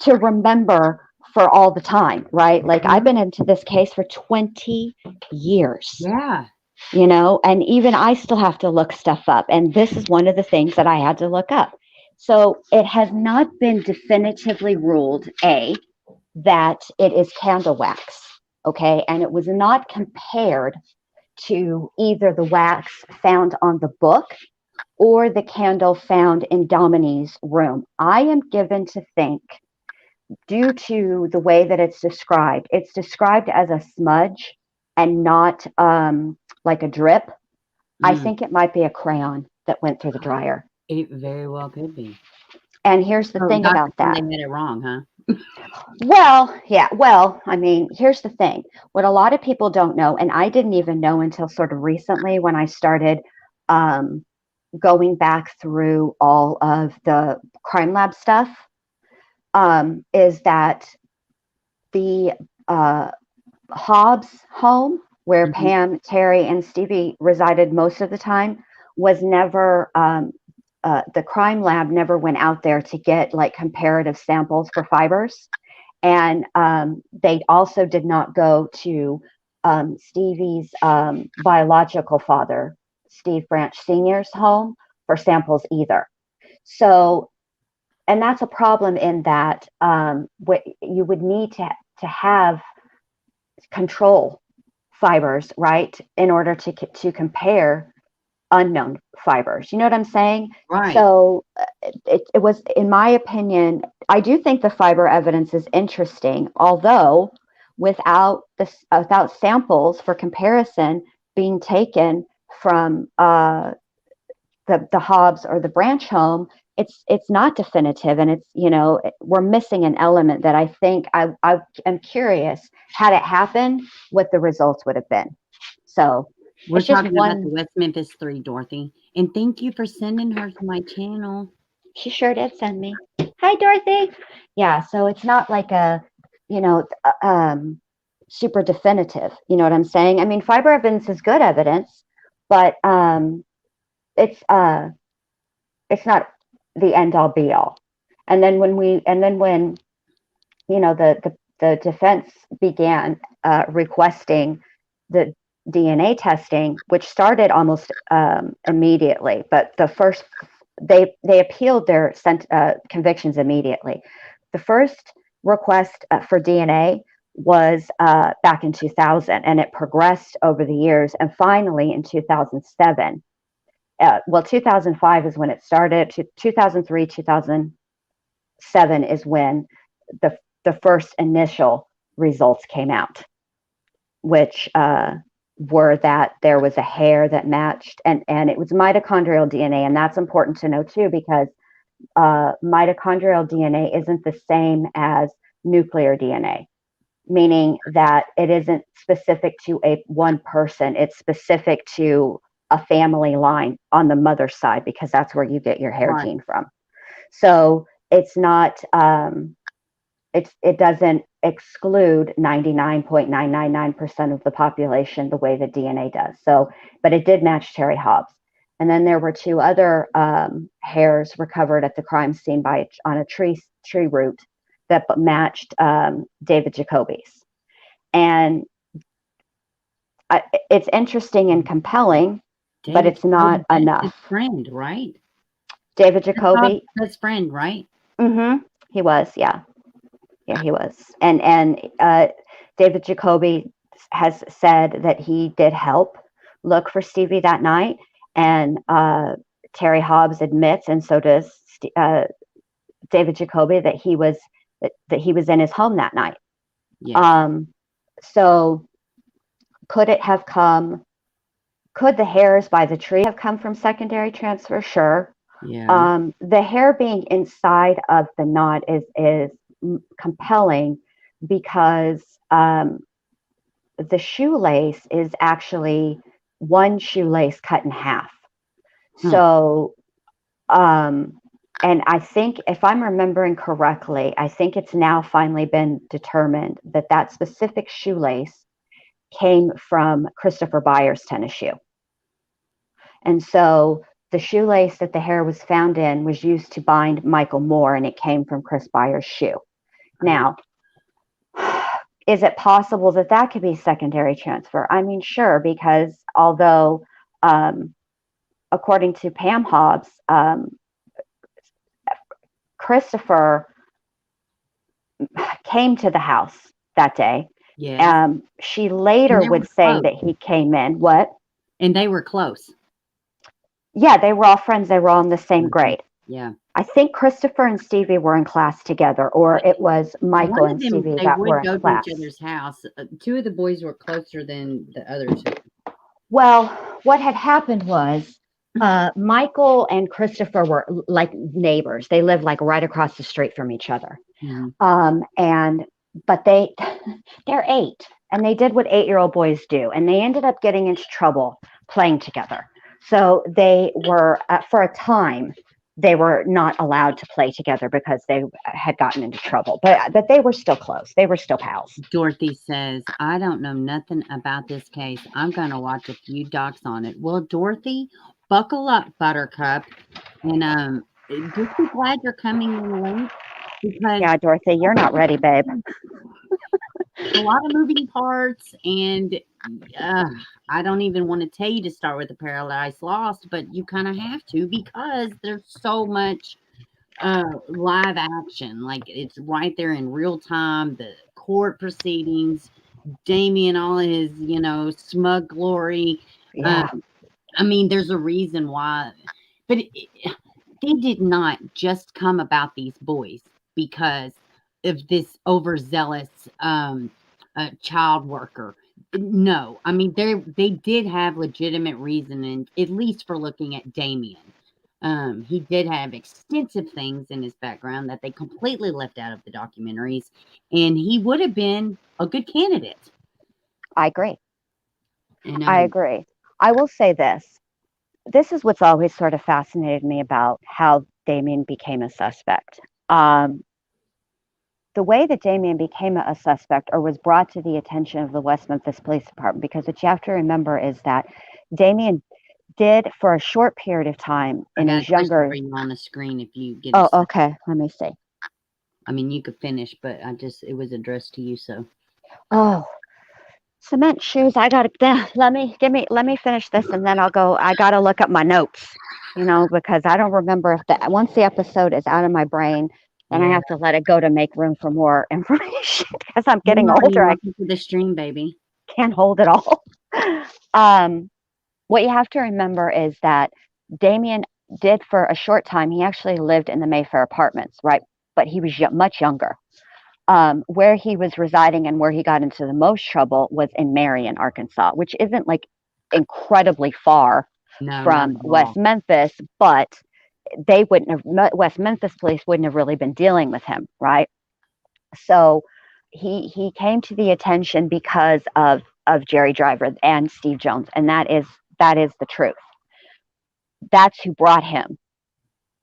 to remember for all the time, right? Like I've been into this case for 20 years. Yeah. You know, and even I still have to look stuff up. And this is one of the things that I had to look up. So it has not been definitively ruled, that it is candle wax. Okay. And it was not compared to either the wax found on the book or the candle found in Dominique's room. I am given to think, due to the way that it's described as a smudge and not like a drip. I think it might be a crayon that went through the dryer. It very well could be. And here's the thing about that. They made it wrong, huh? Well, yeah. Well, I mean, here's the thing. What a lot of people don't know, and I didn't even know until sort of recently when I started going back through all of the crime lab stuff, is that the Hobbs home, where Pam, Terry, and Stevie resided most of the time, was never, the crime lab never went out there to get like comparative samples for fibers. And they also did not go to Stevie's biological father, Steve Branch Sr.'s home, for samples either. So, and that's a problem in that what you would need to have control fibers, right, in order to compare unknown fibers. You know what I'm saying? Right. So it was, in my opinion, I do think the fiber evidence is interesting, although without samples for comparison being taken from the Hobbs or the Branch home, it's not definitive, and it's, you know, we're missing an element that I think I am curious, had it happened, what the results would have been. So we're it's just talking about the West Memphis 3, Dorothy, and thank you for sending her to my channel. She sure did send me. Hi, Dorothy. Yeah, so it's not like a, you know, super definitive. You know what I'm saying? I mean, fiber evidence is good evidence, but it's not the end all be all. And then when you know the defense began requesting the DNA testing, which started almost immediately, but the first they appealed their convictions immediately. The first request for DNA was back in 2000, and it progressed over the years, and finally in 2007. 2005 is when it started. 2003, 2007 is when the first initial results came out, which were that there was a hair that matched, and it was mitochondrial DNA, and that's important to know too, because mitochondrial DNA isn't the same as nuclear DNA, meaning that it isn't specific to one person. It's specific to a family line on the mother's side, because that's where you get your hair gene from. So it's not, it doesn't exclude 99.999% of the population the way that DNA does. So, but it did match Terry Hobbs. And then there were two other hairs recovered at the crime scene on a tree root that matched David Jacoby's. And it's interesting and compelling, but it's not enough. His friend, right? David Jacoby, his friend, right? Mm-hmm. He was, yeah, he was. And David Jacoby has said that he did help look for Stevie that night, and Terry Hobbs admits, and so does David Jacoby, that he was in his home that night. Yes. So could the hairs by the tree have come from secondary transfer? Sure. Yeah. The hair being inside of the knot is compelling, because the shoelace is actually one shoelace cut in half. So, and I think, if I'm remembering correctly, I think it's now finally been determined that that specific shoelace came from Christopher Byers' tennis shoe. And so the shoelace that the hair was found in was used to bind Michael Moore, and it came from Chris Byers' shoe. Now, is it possible that that could be secondary transfer? I mean, sure, because although, according to Pam Hobbs, Christopher came to the house that day. Yeah. She later would say that he came in. What? And they were close. Yeah, they were all friends. They were all in the same grade. Yeah. I think Christopher and Stevie were in class together, or it was Michael and Stevie that were in class. They would go to each other's house. Two of the boys were closer than the other two. Well, what had happened was Michael and Christopher were like neighbors. They lived like right across the street from each other. Mm-hmm. But they're 8, and they did what 8-year-old boys do, and they ended up getting into trouble playing together. So they were, for a time, they were not allowed to play together because they had gotten into trouble. But they were still close. They were still pals. Dorothy says, I don't know nothing about this case. I'm going to watch a few docs on it. Well, Dorothy, buckle up, Buttercup. And just be glad you're coming in late. Because yeah, Dorothy, you're not ready, babe. A lot of moving parts, and I don't even want to tell you to start with the Paradise Lost, but you kind of have to, because there's so much live action. Like, it's right there in real time, the court proceedings, Damien, all his, smug glory. Yeah. I mean, there's a reason why, but they did not just come about these boys because of this overzealous child worker. No, I mean, they did have legitimate reason, and at least for looking at Damien. He did have extensive things in his background that they completely left out of the documentaries, and he would have been a good candidate. I agree. I agree. I will say this. This is what's always sort of fascinated me about how Damien became a suspect. The way that Damien became a suspect, or was brought to the attention of the West Memphis Police Department, because what you have to remember is that Damien did, for a short period of time in his younger. On the screen, if you get. Oh, okay. Let me see. I mean, you could finish, but it was addressed to you, so. Oh, Cement shoes. I gotta let me finish this, and then I'll go. I gotta look up my notes, because I don't remember if once the episode is out of my brain, then I have to let it go to make room for more information because I'm getting older. I Welcome to the stream, baby. can't hold it all. What you have to remember is that Damien did for a short time. He actually lived in the Mayfair Apartments, right? But he was much younger. Where he was residing and where he got into the most trouble was in Marion, Arkansas, which isn't like incredibly far from West Memphis, but West Memphis police wouldn't have really been dealing with him, right? So he came to the attention because of Jerry Driver and Steve Jones, and that is the truth. That's who brought him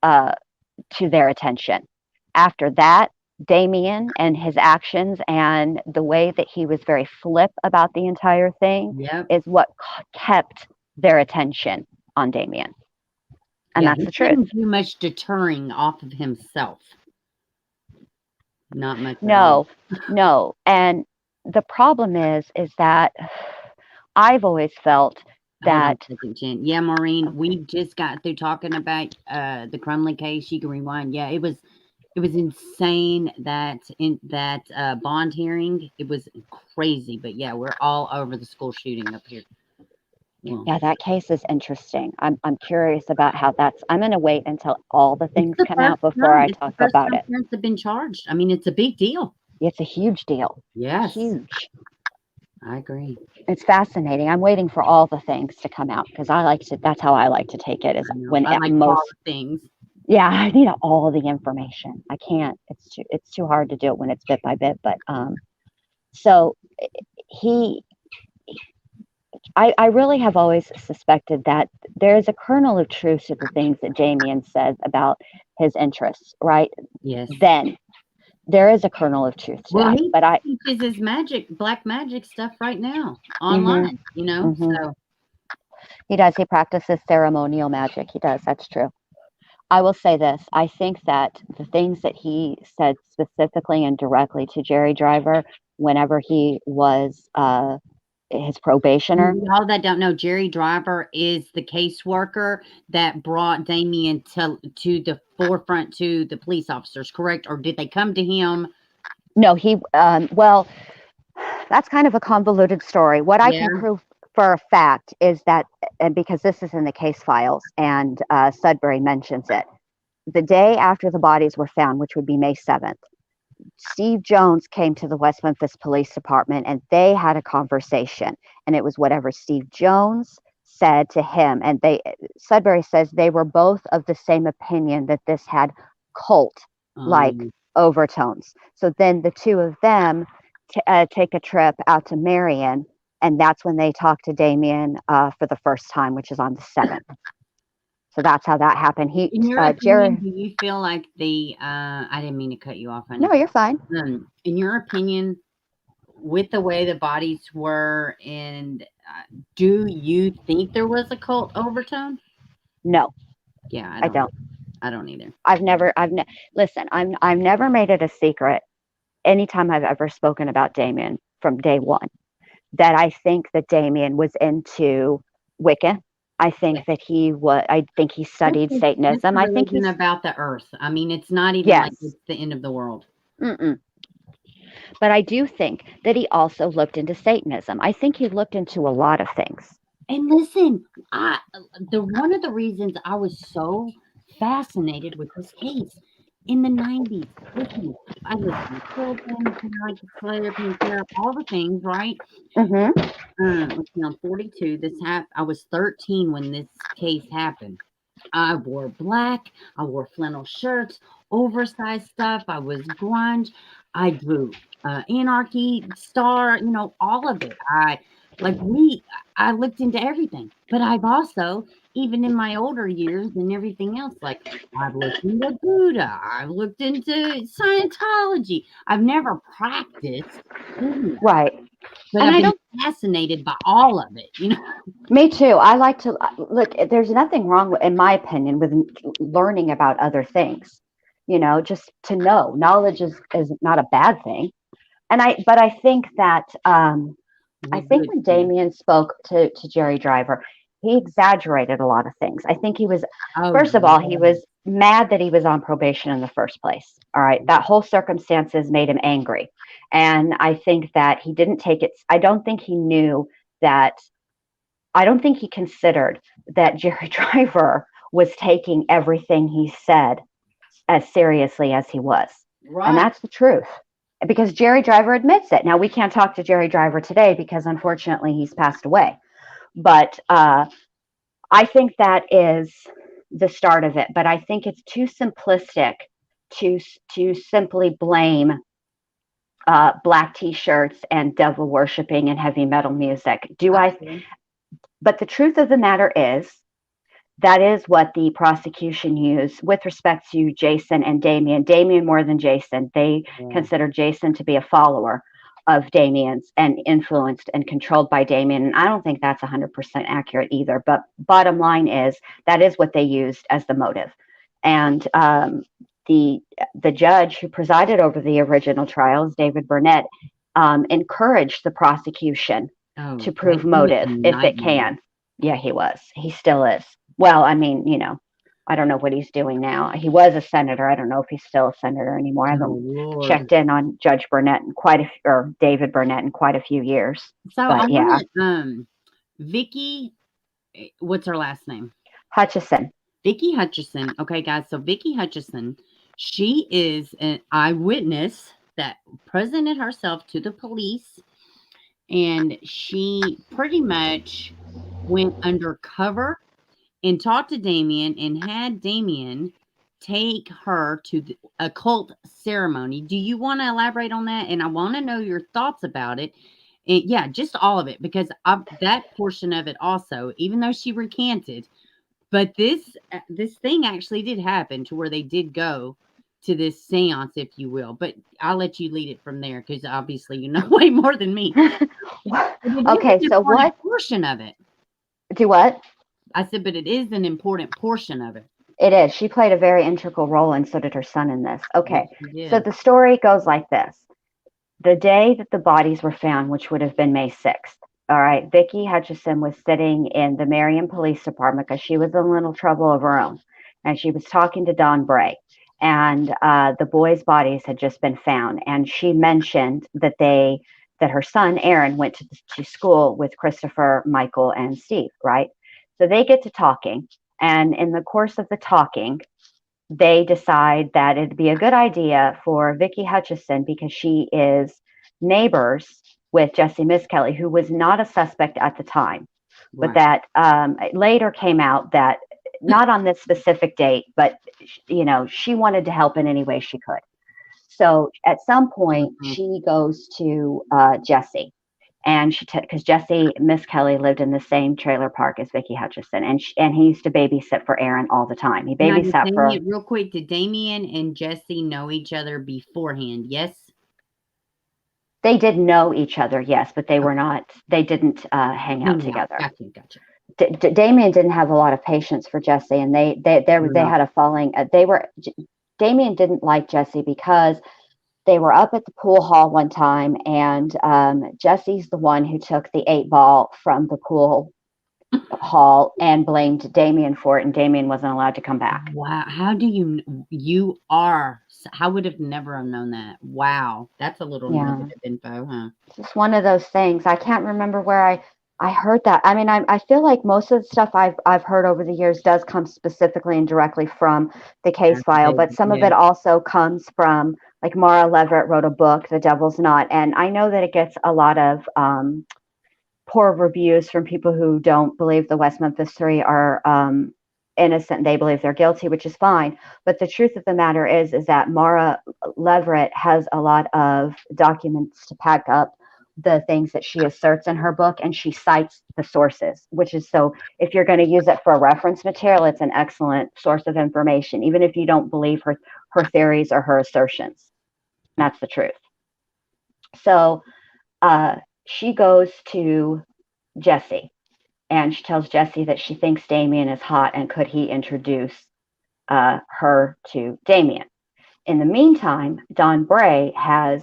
to their attention. After that, Damien and his actions and the way that he was very flip about the entire thing is what kept their attention on Damien. And that's the truth. He didn't do much deterring off of himself. Not much. No. And the problem is that I've always felt that. Yeah, Maureen, we just got through talking about the Crumbley case. You can rewind. Yeah, it was insane that bond hearing. It was crazy, but yeah, we're all over the school shooting up here. Yeah, that case is interesting. I'm curious about how I'm going to wait until all the things come out before I talk about it. Parents have been charged. I mean, it's a big deal. It's a huge deal. Yes, huge. I agree. It's fascinating. I'm waiting for all the things to come out because that's how I like to take it. Is when I like most all the things. Yeah, I need all the information. I can't. It's too hard to do it when it's bit by bit. But so I really have always suspected that there is a kernel of truth to the things that Damien says about his interests, right? Yes. Then there is a kernel of truth to that. But he teaches his black magic stuff right now online. So he does. He practices ceremonial magic. He does. That's true. I will say this. I think that the things that he said specifically and directly to Jerry Driver whenever he was his probationer. All that don't know, Jerry Driver is the caseworker that brought Damien to the forefront to the police officers, correct? Or did they come to him? No, well, that's kind of a convoluted story. What I can prove for a fact is that, and because this is in the case files and Sudbury mentions it, the day after the bodies were found, which would be May 7th, Steve Jones came to the West Memphis Police Department and they had a conversation, and it was whatever Steve Jones said to him. And Sudbury says they were both of the same opinion that this had cult-like overtones. So then the two of them take a trip out to Marion, and that's when they talk to Damien for the first time, which is on the 7th. So that's how that happened. In your opinion, do you feel like I didn't mean to cut you off, honey. No, you're fine. In your opinion, with the way the bodies were, and do you think there was a cult overtone? No. Yeah, I don't. I don't either. Listen, I've never made it a secret anytime I've ever spoken about Damien from day one that I think that Damien was into Wicca. I think that I think he studied Satanism. I think he's about the earth. I mean, it's not even like it's the end of the world. But I do think that he also looked into Satanism. I think he looked into a lot of things. And listen, one of the reasons I was so fascinated with this case in the 90s, listen, I listened to children, like the Slayer, all the things, right? I'm 42. I was 13 when this case happened. I wore black. I wore flannel shirts, oversized stuff. I was grunge. I drew Anarchy Star. All of it. I looked into everything. But I've also, even in my older years and everything else, like I've looked into Buddha. I've looked into Scientology. I've never practiced. Right. But I've been fascinated by all of it, Me too. I like to look. There's nothing wrong, in my opinion, with learning about other things. Just to know. Knowledge is not a bad thing. But I think that I think when Damien spoke to Jerry Driver, he exaggerated a lot of things. I think he was, first of all, he was mad that he was on probation in the first place. All right. That whole circumstances made him angry. And I think that he didn't take it. I don't think he knew that. I don't think he considered that Jerry Driver was taking everything he said as seriously as he was. Right. And that's the truth. Because Jerry Driver admits it. Now, we can't talk to Jerry Driver today because unfortunately he's passed away. But I think that is the start of it. But I think it's too simplistic to simply blame black t-shirts and devil worshiping and heavy metal music. But the truth of the matter is, that is what the prosecution used with respect to Jason and Damien. Damien more than Jason. They consider Jason to be a follower of Damien's and influenced and controlled by Damien. And I don't think that's 100% accurate either. But bottom line is, that is what they used as the motive. And the judge who presided over the original trials, David Burnett, encouraged the prosecution to prove motive if it can. Yeah, he was. He still is. Well, I mean, I don't know what he's doing now. He was a senator. I don't know if he's still a senator anymore. I haven't checked in on Judge Burnett or David Burnett in quite a few years. So but Vicky, what's her last name? Hutchison. Vicky Hutchison. Okay, guys. So Vicky Hutchison, she is an eyewitness that presented herself to the police, and she pretty much went undercover and talked to Damien and had Damien take her to the occult ceremony. Do you want to elaborate on that? And I want to know your thoughts about it. And yeah, just all of it, because that portion of it also, even though she recanted, but this thing actually did happen to where they did go to this seance, if you will. But I'll let you lead it from there, because obviously you know way more than me. Okay, so what portion of it? Do what? I said, but it is an important portion of it. It is. She played a very integral role, and so did her son in this. Okay, Yes, so the story goes like this. The day that the bodies were found, which would have been May 6th, all right, Vicky Hutchison was sitting in the Marion Police Department because she was in a little trouble of her own, and she was talking to Don Bray, and the boys' bodies had just been found, and she mentioned that her son, Aaron, went to school with Christopher, Michael, and Steve, right? So they get to talking, and in the course of the talking, they decide that it'd be a good idea for Vicky Hutchison, because she is neighbors with Jesse Miskelly, who was not a suspect at the time, but that it later came out that, not on this specific date, but she wanted to help in any way she could. So at some point, she goes to Jesse. And because Jesse Miskelly lived in the same trailer park as Vicky Hutchison, and he used to babysit for Aaron all the time. He babysat for. Real quick, did Damien and Jesse know each other beforehand? Yes. They did know each other, yes, but they were not. They didn't hang out together. Gotcha. Damien didn't have a lot of patience for Jesse, and they had a falling. Damien didn't like Jesse because they were up at the pool hall one time, and Jesse's the one who took the 8-ball from the pool hall and blamed Damien for it, and Damien wasn't allowed to come back. Wow. How would have never have known that? Wow. That's a little negative info, huh? It's just one of those things. I can't remember where I heard that. I mean, I feel like most of the stuff I've heard over the years does come specifically and directly from the case file, but some of it also comes from, like, Mara Leverett wrote a book, The Devil's Knot, and I know that it gets a lot of poor reviews from people who don't believe the West Memphis Three are innocent. They believe they're guilty, which is fine. But the truth of the matter is that Mara Leverett has a lot of documents to back up the things that she asserts in her book, and she cites the sources, which is, so if you're going to use it for reference material, it's an excellent source of information, even if you don't believe her theories or her assertions. That's the truth. So she goes to Jesse, and she tells Jesse that she thinks Damien is hot, and could he introduce her to Damien. In the meantime, Don Bray has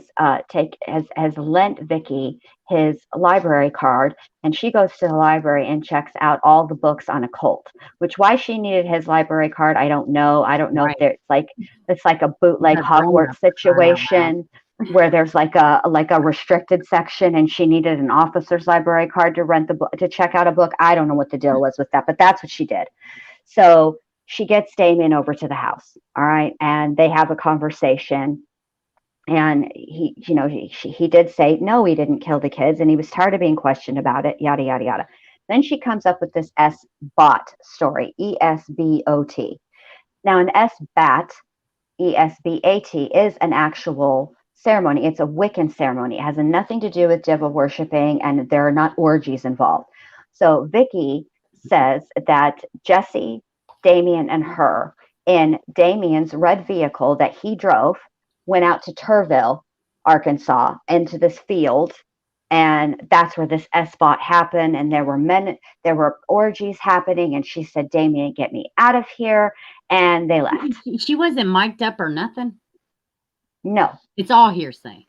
lent Vicky his library card, and she goes to the library and checks out all the books on occult. Which why she needed his library card, I don't know. I don't know if it's like a bootleg Hogwarts situation where there's like a restricted section, and she needed an officer's library card to rent the book to check out a book. I don't know what the deal was with that, but that's what she did. So she gets Damien over to the house, all right, and they have a conversation. And he did say, no, he didn't kill the kids, and he was tired of being questioned about it, yada, yada, yada. Then she comes up with this S-BOT story, E-S-B-O-T. Now, an S-BAT, E-S-B-A-T, is an actual ceremony. It's a Wiccan ceremony. It has nothing to do with devil worshiping, and there are not orgies involved. So Vicky says that Jesse, Damien, and her in Damien's red vehicle that he drove went out to Turville, Arkansas, into this field, and that's where this S-BOT happened. And there were orgies happening, and she said, Damien, get me out of here, and they left. She wasn't mic'd up or nothing? No. It's all hearsay.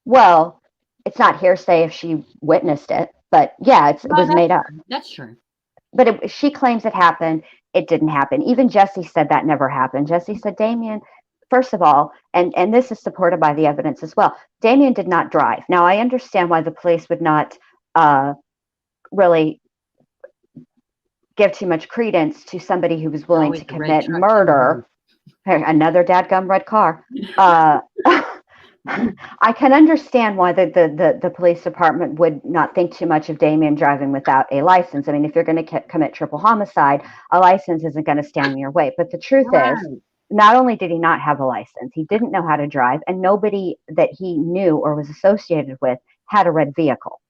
Well, it's not hearsay if she witnessed it, but yeah, it was made up. That's true. But she claims it happened. It didn't happen. Even Jesse said that never happened. Jesse said, Damien, first of all, and this is supported by the evidence as well, Damien did not drive. Now, I understand why the police would not really give too much credence to somebody who was willing to commit murder. Another dadgum red car. I can understand why the police department would not think too much of Damien driving without a license. I mean, if you're going to commit triple homicide, a license isn't going to stand in your way. But the truth is, not only did he not have a license, he didn't know how to drive, and nobody that he knew or was associated with had a red vehicle.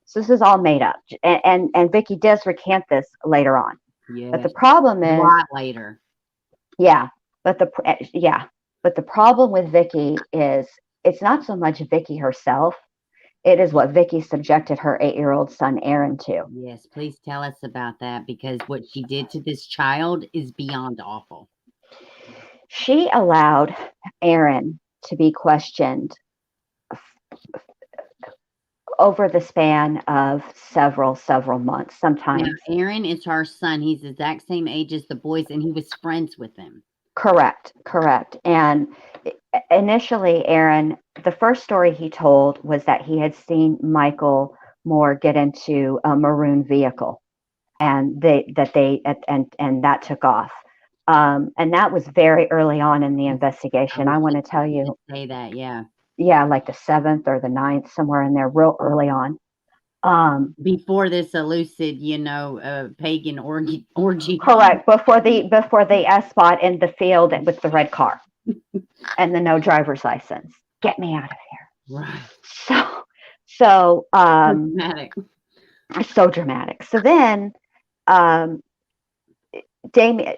So this is all made up. And Vicky does recant this later on. Yeah. But the problem is, a lot later. Yeah. But the problem with Vicky is it's not so much Vicky herself. It is what Vicky subjected her 8-year-old son, Aaron, to. Yes, please tell us about that, because what she did to this child is beyond awful. She allowed Aaron to be questioned over the span of several months, sometimes. Now, Aaron is our son. He's the exact same age as the boys, and he was friends with them. Correct. And initially, Aaron, the first story he told was that he had seen Michael Moore get into a maroon vehicle, and that took off. And that was very early on in the investigation. I want to tell you. Say that, yeah. Yeah, like the 7th or the 9th, somewhere in there, real early on. Before this elusive, pagan orgy. Correct. Before the S-BOT in the field with the red car and the no driver's license. Get me out of here. Right. So dramatic. So dramatic. So then, Damien,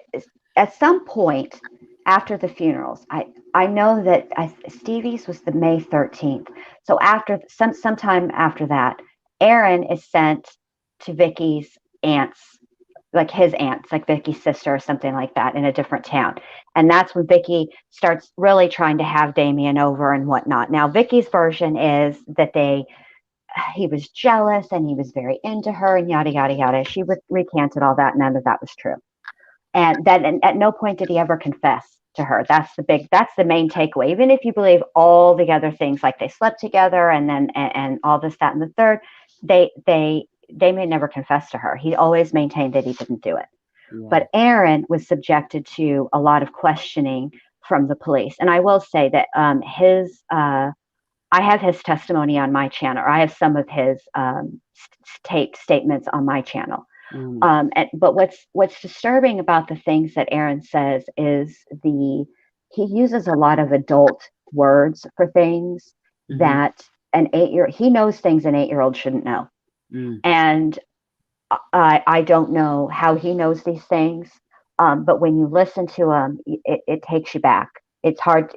at some point after the funerals, I know that Stevie's was the May 13th. So after sometime after that, Aaron is sent to Vicky's aunts, like his aunts, like Vicky's sister or something like that, in a different town. And that's when Vicky starts really trying to have Damien over and whatnot. Now, Vicky's version is that he was jealous and he was very into her and yada, yada, yada. She recanted all that. None of that was true. And at no point did he ever confess to her. That's the main takeaway. Even if you believe all the other things, like they slept together and all this, that, and the third, Damien never confessed to her. He always maintained that he didn't do it. Yeah. But Aaron was subjected to a lot of questioning from the police. And I will say that I have his testimony on my channel, or I have some of his taped statements on my channel. But what's disturbing about the things that Aaron says is he uses a lot of adult words for things that he knows things an 8-year-old shouldn't know. And I don't know how he knows these things. But when you listen to him, it takes you back. It's hard.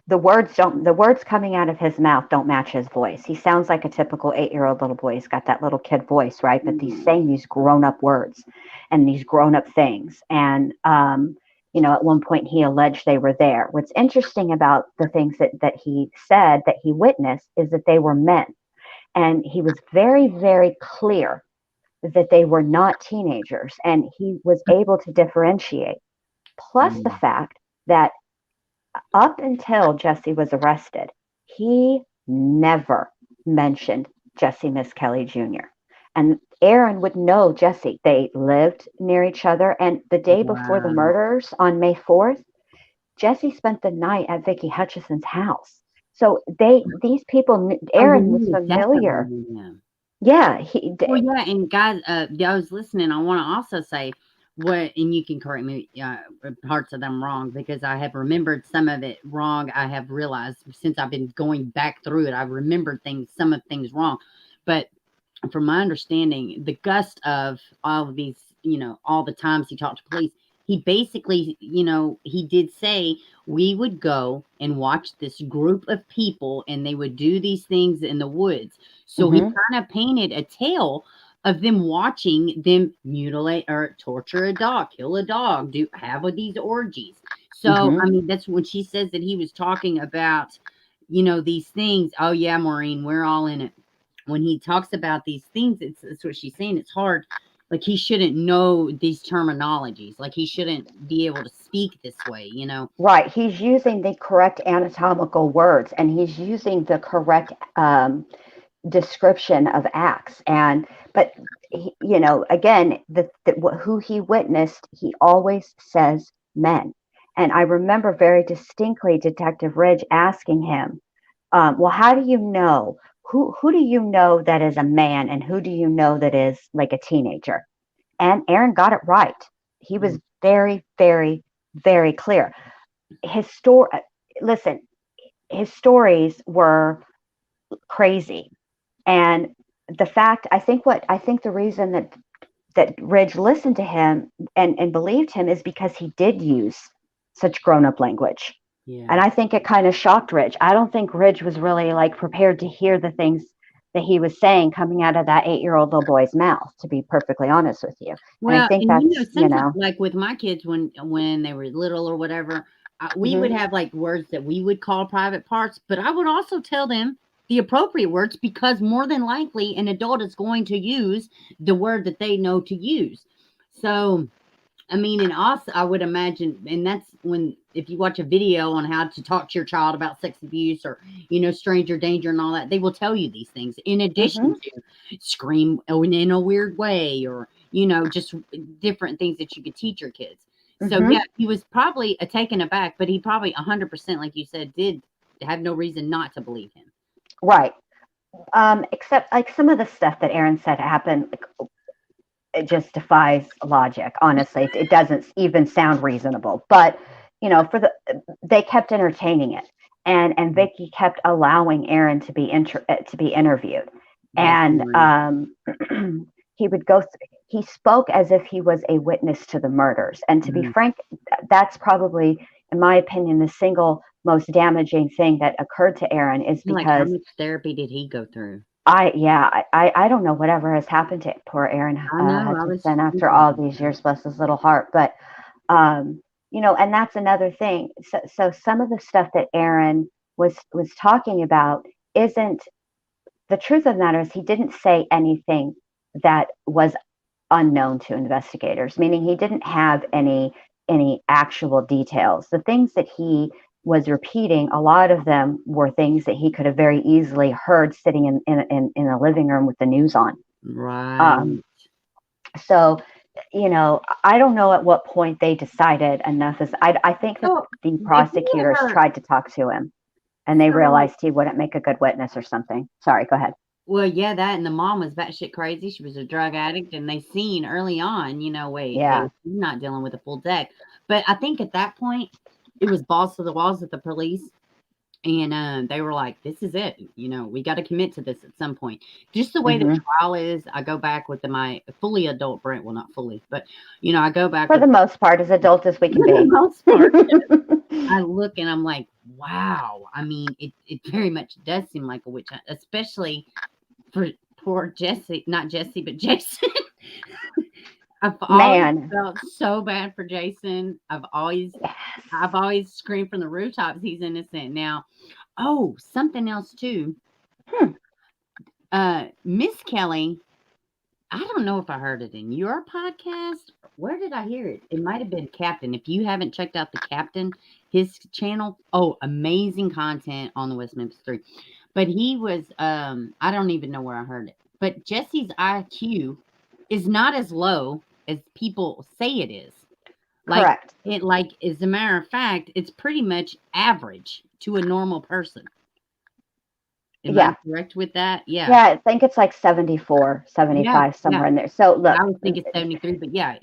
The words coming out of his mouth don't match his voice. He sounds like a typical 8-year-old little boy. He's got that little kid voice, right? But he's saying these grown-up words and these grown-up things. And, at one point he alleged they were there. What's interesting about the things that he said that he witnessed is that they were men. And he was very, very clear that they were not teenagers. And he was able to differentiate. Plus the fact that up until Jesse was arrested, he never mentioned Jesse Miss Kelly Jr. And Aaron would know Jesse. They lived near each other. And the day before the murders on May 4th, Jesse spent the night at Vicky Hutchison's house. So these people, Aaron was familiar. Yeah, Well, yeah, and guys, I was listening. I want to also say and you can correct me, parts of them wrong, because I have remembered some of it wrong. I have realized since I've been going back through it, I've remembered some of things wrong. But from my understanding, the gust of all of these, all the times he talked to police, he basically, he did say we would go and watch this group of people and they would do these things in the woods. So he kind of painted a tale of them watching them mutilate or torture a dog, kill a dog, have these orgies. So, I mean, that's when she says that he was talking about, these things. Oh, yeah, Maureen, we're all in it. When he talks about these things, it's what she's saying. It's hard. Like, he shouldn't know these terminologies. Like, he shouldn't be able to speak this way, Right. He's using the correct anatomical words, and he's using the correct description of acts. But again, who he witnessed, he always says men. And I remember very distinctly Detective Ridge asking him, well, how do you know? Who do you know that is a man, and who do you know that is like a teenager? And Aaron got it right. He was very, very, very clear. Listen, his stories were crazy. And the fact, I think the reason that Ridge listened to him and believed him is because he did use such grown-up language. Yeah. And I think it kind of shocked Ridge. I don't think Ridge was really prepared to hear the things that he was saying coming out of that 8-year-old little boy's mouth, to be perfectly honest with you. Well, and I think that's, sometimes, like with my kids when they were little or whatever, we would have words that we would call private parts, but I would also tell them the appropriate words, because more than likely an adult is going to use the word that they know to use. So, I mean, and also I would imagine, and that's if you watch a video on how to talk to your child about sex abuse or, stranger danger and all that, they will tell you these things in addition to scream in a weird way or, just different things that you could teach your kids. So, yeah, he was probably taken aback, but he probably 100%, like you said, did have no reason not to believe him. Right. Except some of the stuff that Aaron said happened, it just defies logic. Honestly, it doesn't even sound reasonable. But they kept entertaining it, and Vicky kept allowing Aaron to be interviewed, and he would go. He spoke as if he was a witness to the murders, and to be frank, that's probably, in my opinion, the single most damaging thing that occurred to Aaron is because how much therapy did he go through? I don't know whatever has happened to poor Aaron Hutchinson after all these years, bless his little heart. But and that's another thing. So some of the stuff that Aaron was talking about isn't the truth of the matter. Is he didn't say anything that was unknown to investigators, meaning he didn't have any actual details. The things that he was repeating, a lot of them were things that he could have very easily heard sitting in a living room with the news on. Right. So, I don't know at what point they decided enough is. I think that the prosecutors tried to talk to him, and they realized he wouldn't make a good witness or something. Sorry, go ahead. Well, yeah, that, and the mom was batshit crazy. She was a drug addict, and they seen early on, wait, she's not dealing with a full deck. But I think at that point, it was balls to the walls at the police, and they were like, "This is it. We got to commit to this at some point." Just the way the trial is, I go back with my fully adult brain. Well, not fully, but I go back for the most part, as adult as we can be. For the most part, I look and I'm like, wow. I mean, it very much does seem like a witch hunt, especially for poor Jesse, not Jesse, but Jason. I've always Man. felt so bad for Jason. I've always screamed from the rooftops he's innocent. Now, something else too. Miss Kelly, I don't know if I heard it in your podcast. Where did I hear it? It might have been Captain. If you haven't checked out the Captain, his channel, amazing content on the West Memphis 3. But he was, I don't even know where I heard it. But Jesse's IQ is not as low as people say it is. Correct. As a matter of fact, it's pretty much average to a normal person. Am I correct with that? Yeah. Yeah, I think it's like 74, 75, somewhere in there. So look, I was thinking 73, but yeah,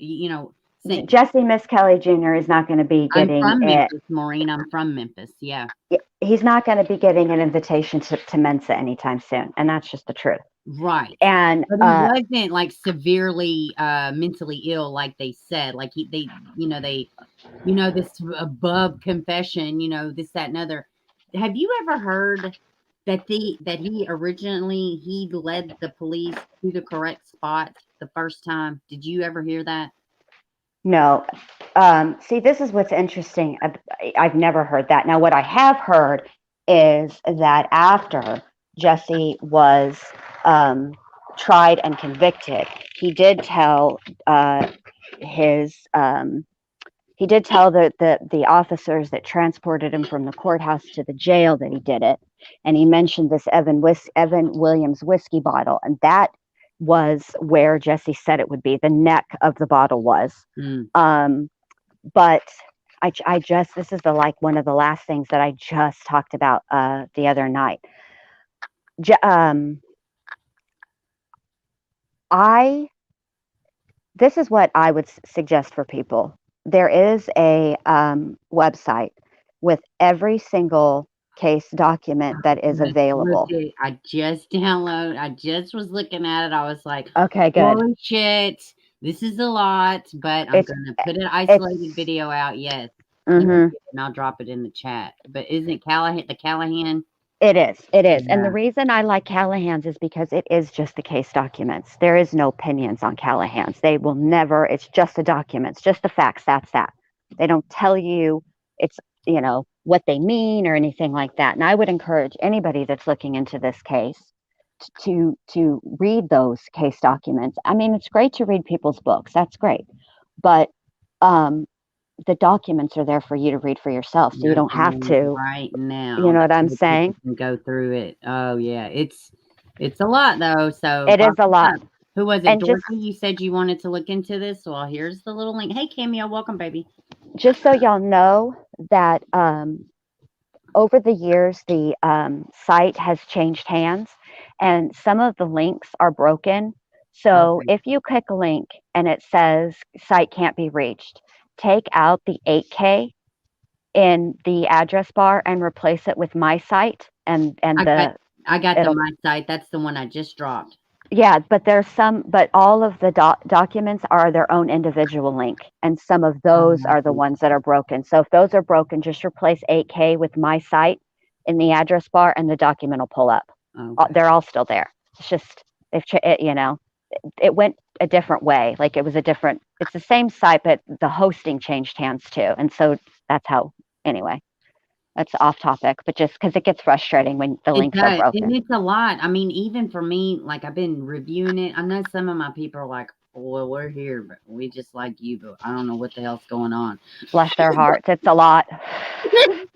Jesse Miss Kelly Jr. is not going to be I'm getting from it. Memphis, Maureen. I'm from Memphis. Yeah. He's not going to be getting an invitation to Mensa anytime soon, and that's just the truth. Right. And but he wasn't like severely mentally ill, like they said. Like this above confession, this, that, and other. Have you ever heard that he originally led the police to the correct spot the first time? Did you ever hear that? No. See, this is what's interesting. I've never heard that. Now, what I have heard is that after Jesse was tried and convicted, he did tell the officers that transported him from the courthouse to the jail that he did it. And he mentioned this Evan Williams whiskey bottle. And that was where Jesse said it would be. The neck of the bottle was. But I just, this is one of the last things that I just talked about the other night. This is what I would suggest for people. There is a website with every single case document that is available. I just was looking at it. I was like, okay, good. Holy shit, this is a lot, but I'm going to put an isolated video out. Yes. And I'll drop it in the chat. But isn't it the Callahan? It is. Yeah. And the reason I like Callahan's is because it is just the case documents. There is no opinions on Callahan's. They will never, it's just the documents, just the facts. That's that. They don't tell you it's, what they mean or anything like that. And I would encourage anybody that's looking into this case to read those case documents. I mean, it's great to read people's books. That's great. But the documents are there for you to read for yourself. So you don't have to right now. You know what I'm saying? You can go through it. Oh yeah. It's a lot though. So it is a lot. Who was it? Dorothy, you said you wanted to look into this. Well, here's the little link. Hey Cameo, welcome, baby. Just so y'all know that over the years, the site has changed hands and some of the links are broken. So if you click a link and it says site can't be reached, take out the 8K in the address bar and replace it with my site I got the my site. That's the one I just dropped. Yeah, but but all of the documents are their own individual link, and some of those are the ones that are broken. So if those are broken, just replace 8K with my site in the address bar, and the document will pull up. They're all still there. It's just it went a different way. Like it's the same site, but the hosting changed hands too, and so that's how. Anyway. That's off topic, but just because it gets frustrating when the links are broken. And it's a lot. I mean, even for me, like I've been reviewing it. I know some of my people are like, well, we're here, but we just like you, but I don't know what the hell's going on. Bless their hearts. It's a lot.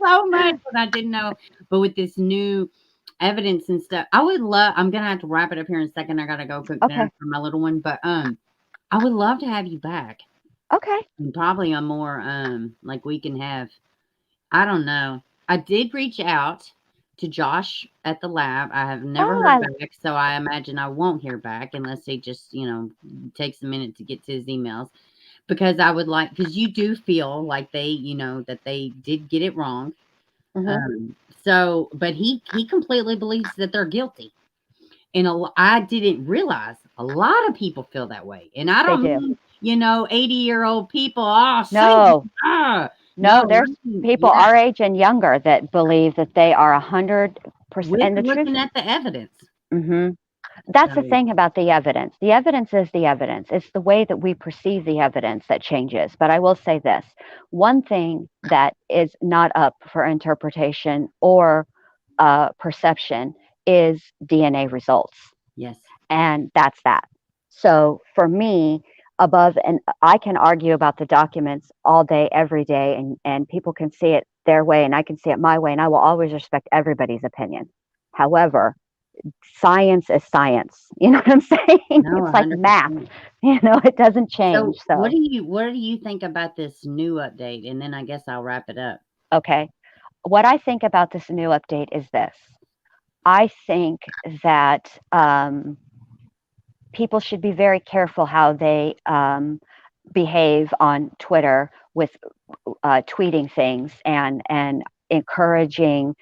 So much, but I didn't know. But with this new evidence and stuff, I'm going to have to wrap it up here in a second. I got to go cook dinner for my little one, but I would love to have you back. Okay. And probably a more, like we can have, I don't know. I did reach out to Josh at the lab. I have never heard back, so I imagine I won't hear back unless he just, takes a minute to get to his emails. Because because you do feel like they, that they did get it wrong. But he completely believes that they're guilty. And I didn't realize a lot of people feel that way. And I don't mean, 80-year-old people. No, there's people our age and younger that believe that they are 100%. Looking at the evidence. That's the So, thing about the evidence. The evidence is the evidence. It's the way that we perceive the evidence that changes. But I will say this, one thing that is not up for interpretation or perception is DNA results. yes. And that's that. So for me, above, and I can argue about the documents all day, every day, and people can see it their way and I can see it my way, and I will always respect everybody's opinion. However, science is science. You know what I'm saying? No, It's like math. 100%. It doesn't change. So what So, do you think about this new update? And then I guess I'll wrap it up. okay. What I think about this new update is this. I think that people should be very careful how they behave on Twitter with tweeting things and encouraging.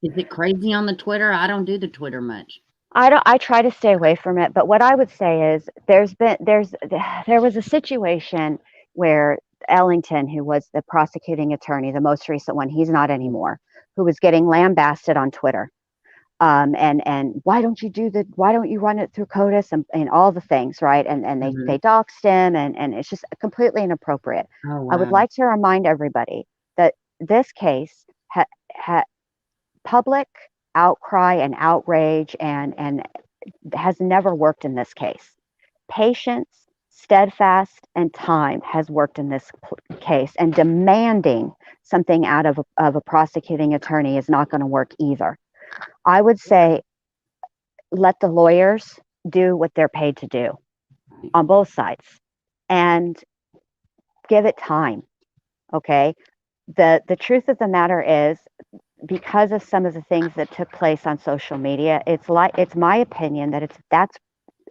Is it crazy on the Twitter? I don't do the Twitter much. I try to stay away from it, but what I would say is there was a situation where Ellington, who was the prosecuting attorney, the most recent one, he's not anymore, who was getting lambasted on Twitter. And why don't you run it through CODIS and all the things, right? And they doxed him and it's just completely inappropriate. Oh, I would wow. like to remind everybody that this case had public outcry and outrage and has never worked in this case. Patience, steadfast, and time has worked in this case, and demanding something out of a prosecuting attorney is not going to work either. I would say let the lawyers do what they're paid to do on both sides and give it time. Okay. The truth of the matter is, because of some of the things that took place on social media, it's my opinion that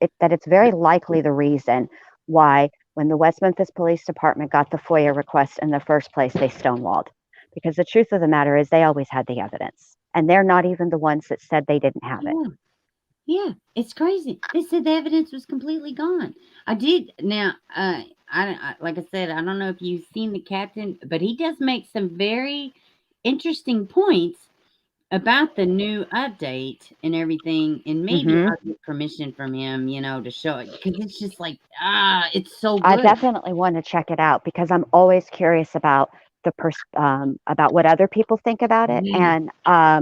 it's very likely the reason why when the West Memphis Police Department got the FOIA request in the first place, they stonewalled. Because the truth of the matter is they always had the evidence. And they're not even the ones that said they didn't have it. Yeah, it's crazy. They said the evidence was completely gone. I did. Now, I like I said, I don't know if you've seen the captain, but he does make some very interesting points about the new update and everything. And maybe I'll get permission from him, to show it, because it's just like, it's so good. I definitely want to check it out because I'm always curious about about what other people think about it. And I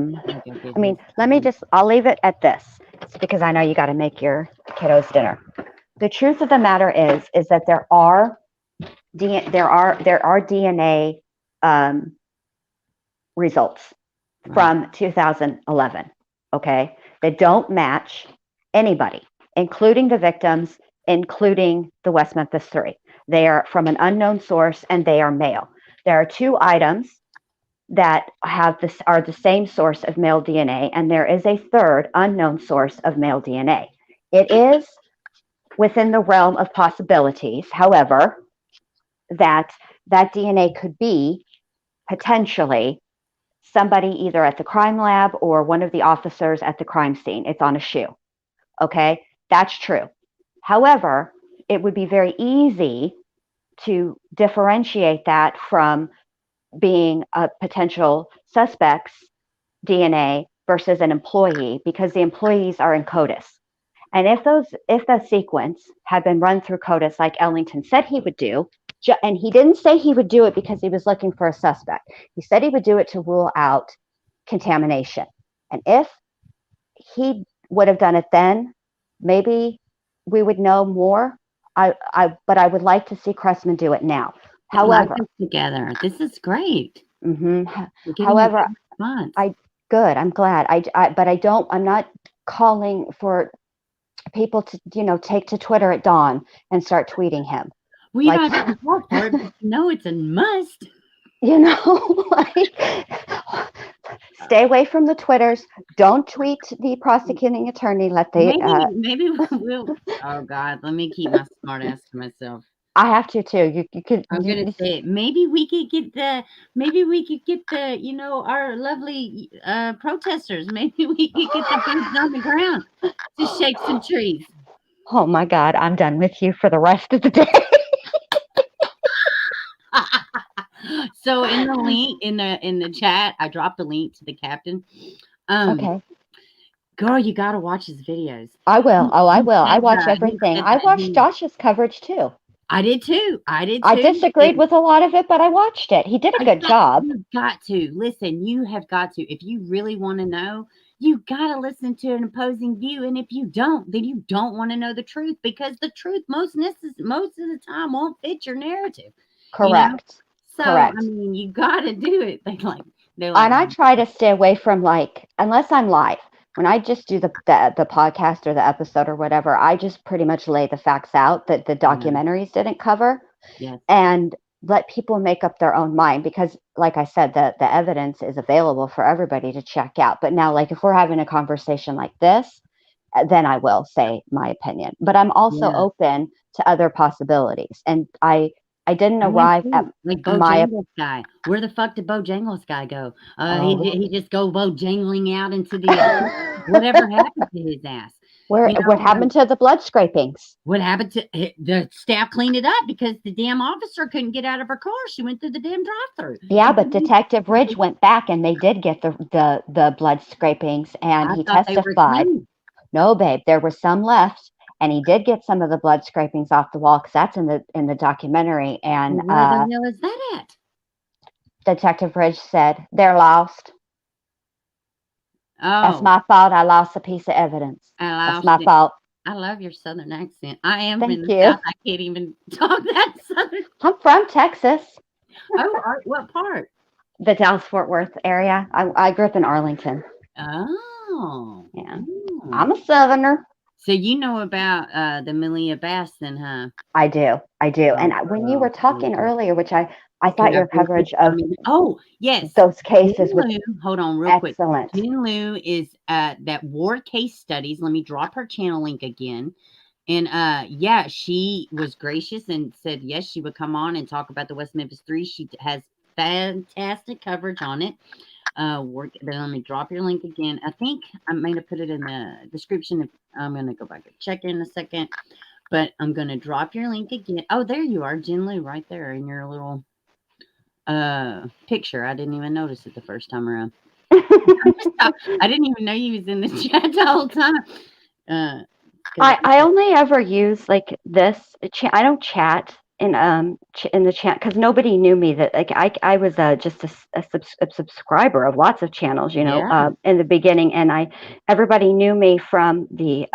mean, I'll leave it at this. It's because I know you got to make your kiddos dinner. The truth of the matter is that there are DNA results from 2011, okay, that don't match anybody, including the victims, including the West Memphis 3. They are from an unknown source and they are male. There are 2 items that are the same source of male DNA, and there is a third unknown source of male DNA. It is within the realm of possibilities, however, that DNA could be potentially somebody either at the crime lab or one of the officers at the crime scene. It's on a shoe. Okay, that's true. However, it would be very easy to differentiate that from being a potential suspect's DNA versus an employee, because the employees are in CODIS. And if the sequence had been run through CODIS like Ellington said he would do, and he didn't say he would do it because he was looking for a suspect. He said he would do it to rule out contamination. And if he would have done it then, maybe we would know more. But I would like to see Cressman do it now. However, together, this is great. However, I'm glad. I'm not calling for people to take to Twitter at dawn and start tweeting him. We don't have to work for it, but it's a must. Stay away from the Twitters. Don't tweet the prosecuting attorney. Maybe we'll. Oh God, let me keep my smart ass to myself. I have to too. You could. I'm gonna say it. Maybe we could get the. Our lovely protesters. Maybe we could get the boots on the ground to shake some trees. Oh my God, I'm done with you for the rest of the day. So in the link in the chat, I dropped a link to the captain. Okay. Girl, you got to watch his videos. I will. Oh, I will. I watch He everything. said I that watched Josh's coverage too. I did too. I I disagreed with a lot of it, but I watched it. He did a good job. You've got to. Listen, you have got to. If you really want to know, you got to listen to an opposing view. And if you don't, then you don't want to know the truth, because the truth most of the time won't fit your narrative. Correct. You know? So, Correct. I mean, you got to do it. They're like, And I try to stay away from, like, unless I'm live. When I just do the podcast or the episode or whatever, I just pretty much lay the facts out that the documentaries didn't cover, and let people make up their own mind, because, like I said, the evidence is available for everybody to check out. But now, like, if we're having a conversation like this, then I will say my opinion. But I'm also open to other possibilities, and I didn't arrive at like my Bojangles guy. Where the fuck did Bojangles guy go? He just go Bojangling out into the whatever happened to his ass. What happened to the blood scrapings? What happened to the staff? Cleaned it up because the damn officer couldn't get out of her car. She went through the damn drive-through. Yeah, but Detective Ridge went back and they did get the blood scrapings, and he testified. No, babe, there were some left, and he did get some of the blood scrapings off the wall, because that's in the documentary. And where the hell is that at? Detective Ridge said they're lost. Oh, that's my fault. I lost a piece of evidence. That's my fault. I love your Southern accent. I am Thank in the you. South. I can't even talk that Southern. I'm from Texas. Oh, what part? The Dallas-Fort Worth area. I grew up in Arlington. Oh, yeah. I'm a Southerner. So you know about the Maliyah Bass, then, huh? I do. And when you were talking earlier, which I thought your coverage of those cases was hold on real quick. Excellent. Jen Lou is that war case studies. Let me drop her channel link again. And yeah, she was gracious and said yes, she would come on and talk about the West Memphis 3. She has fantastic coverage on it. Let me drop your link again. I think I might have put it in the description. I'm going to go back and check in a second, but I'm going to drop your link again. Oh, there you are, Jen Lou, right there in your little picture. I didn't even notice it the first time around. I didn't even know you was in the chat the whole time. I only ever use like this. I don't chat in the chat because nobody knew me. That like I was just a subscriber of lots of channels, in the beginning, and everybody knew me from the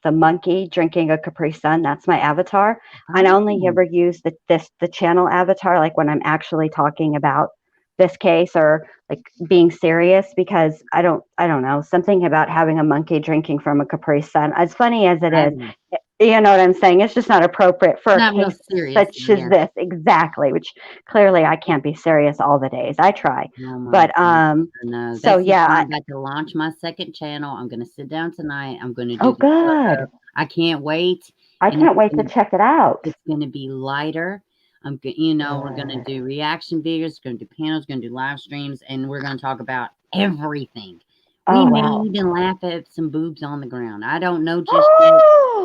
monkey drinking a Capri Sun. That's my avatar. I only ever use the channel avatar like when I'm actually talking about this case or like being serious, because I don't know, something about having a monkey drinking from a Capri Sun, as funny as it is, you know what I'm saying? It's just not appropriate for a case such as this. Exactly. Which clearly I can't be serious all the days. I try, but no, so yeah, I'm about to launch my second channel. I'm going to sit down tonight. I'm going to do. Oh, good. I can't wait. I can't wait to check it out. It's going to be lighter. We're going to do reaction videos, going to do panels, going to do live streams, and we're going to talk about everything. We may even laugh at some boobs on the ground. I don't know just yet.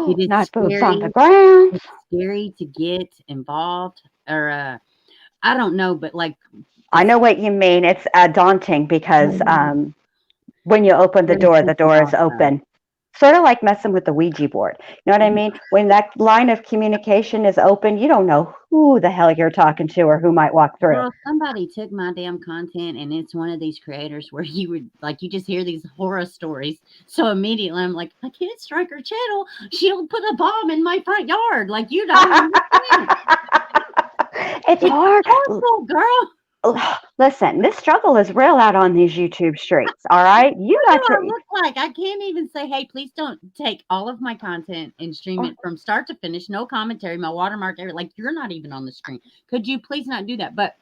It is not scary. Boobs on the ground. It's scary to get involved, or I don't know, but like I know what you mean. It's daunting because when you open the door is open. Sort of like messing with the Ouija board. You know what I mean? When that line of communication is open, you don't know who the hell you're talking to or who might walk through. Girl, somebody took my damn content, and it's one of these creators where you just hear these horror stories. So immediately I'm like, I can't strike her channel. She'll put a bomb in my front yard. Like, you don't understand. It's hard. Awful, girl. Listen, this struggle is real out on these YouTube streets. All right, you got to. What do I look like? I can't even say, hey, please don't take all of my content and stream it from start to finish. No commentary, my watermark area. Like, you're not even on the screen. Could you please not do that? But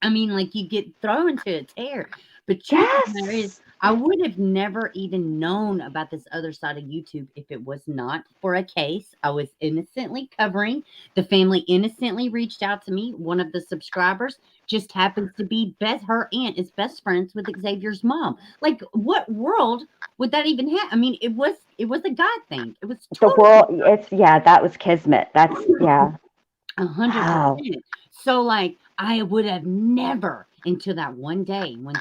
I mean, like, you get thrown to a tear. But there is, I would have never even known about this other side of YouTube if it was not for a case I was innocently covering. The family innocently reached out to me. One of the subscribers just happens to be her aunt is best friends with Xavier's mom. Like, what world would that even have? I mean, it was a God thing. It was the world. That was kismet. That's 100%. So like, I would have never until that one day when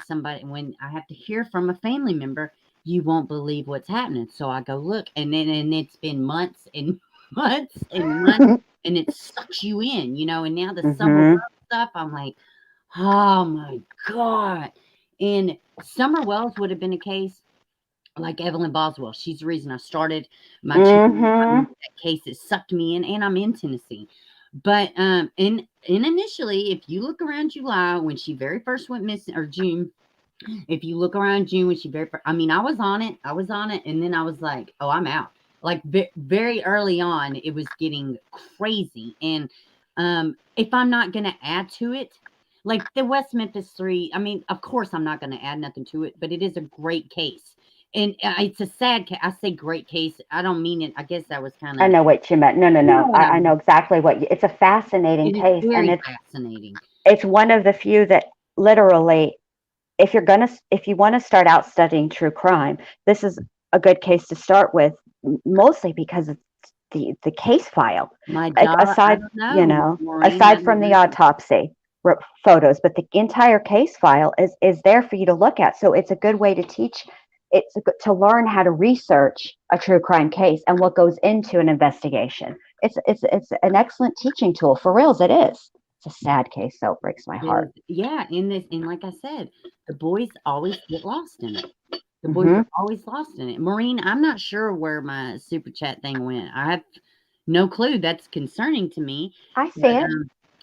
I have to hear from a family member, you won't believe what's happening. So I go look, and it's been months and months and months, and it sucks you in, you know. And now the Summer Wells stuff, I'm like, oh my God. And Summer Wells would have been a case like Evelyn Boswell. She's the reason I started my channel. That case, it sucked me in, and I'm in Tennessee. But and initially, if you look around July when she very first went missing, or June, if you look around June when she very first, I mean, I was on it, and then I was like, oh, I'm out. Like very early on, it was getting crazy. And if I'm not gonna add to it, like the West Memphis 3, I mean, of course I'm not gonna add nothing to it, but it is a great case. And it's a sad case. I say great case. I don't mean it. I guess that was kind of. I know what you meant. No. You know what I I know exactly what it's a fascinating It is case, very and it's fascinating. It's one of the few that literally, if you want to start out studying true crime, this is a good case to start with, mostly because it's the case file. My Like, job, I aside, don't know, Maureen, I aside don't from the know. autopsy photos, but the entire case file is there for you to look at. So it's a good way to teach. To learn how to research a true crime case and what goes into an investigation. It's an excellent teaching tool, for reals. It is. It's a sad case, so it breaks my heart. Yeah, and like I said, the boys always get lost in it. The boys are always lost in it. Maureen, I'm not sure where my super chat thing went. I have no clue. That's concerning to me. I see But, it.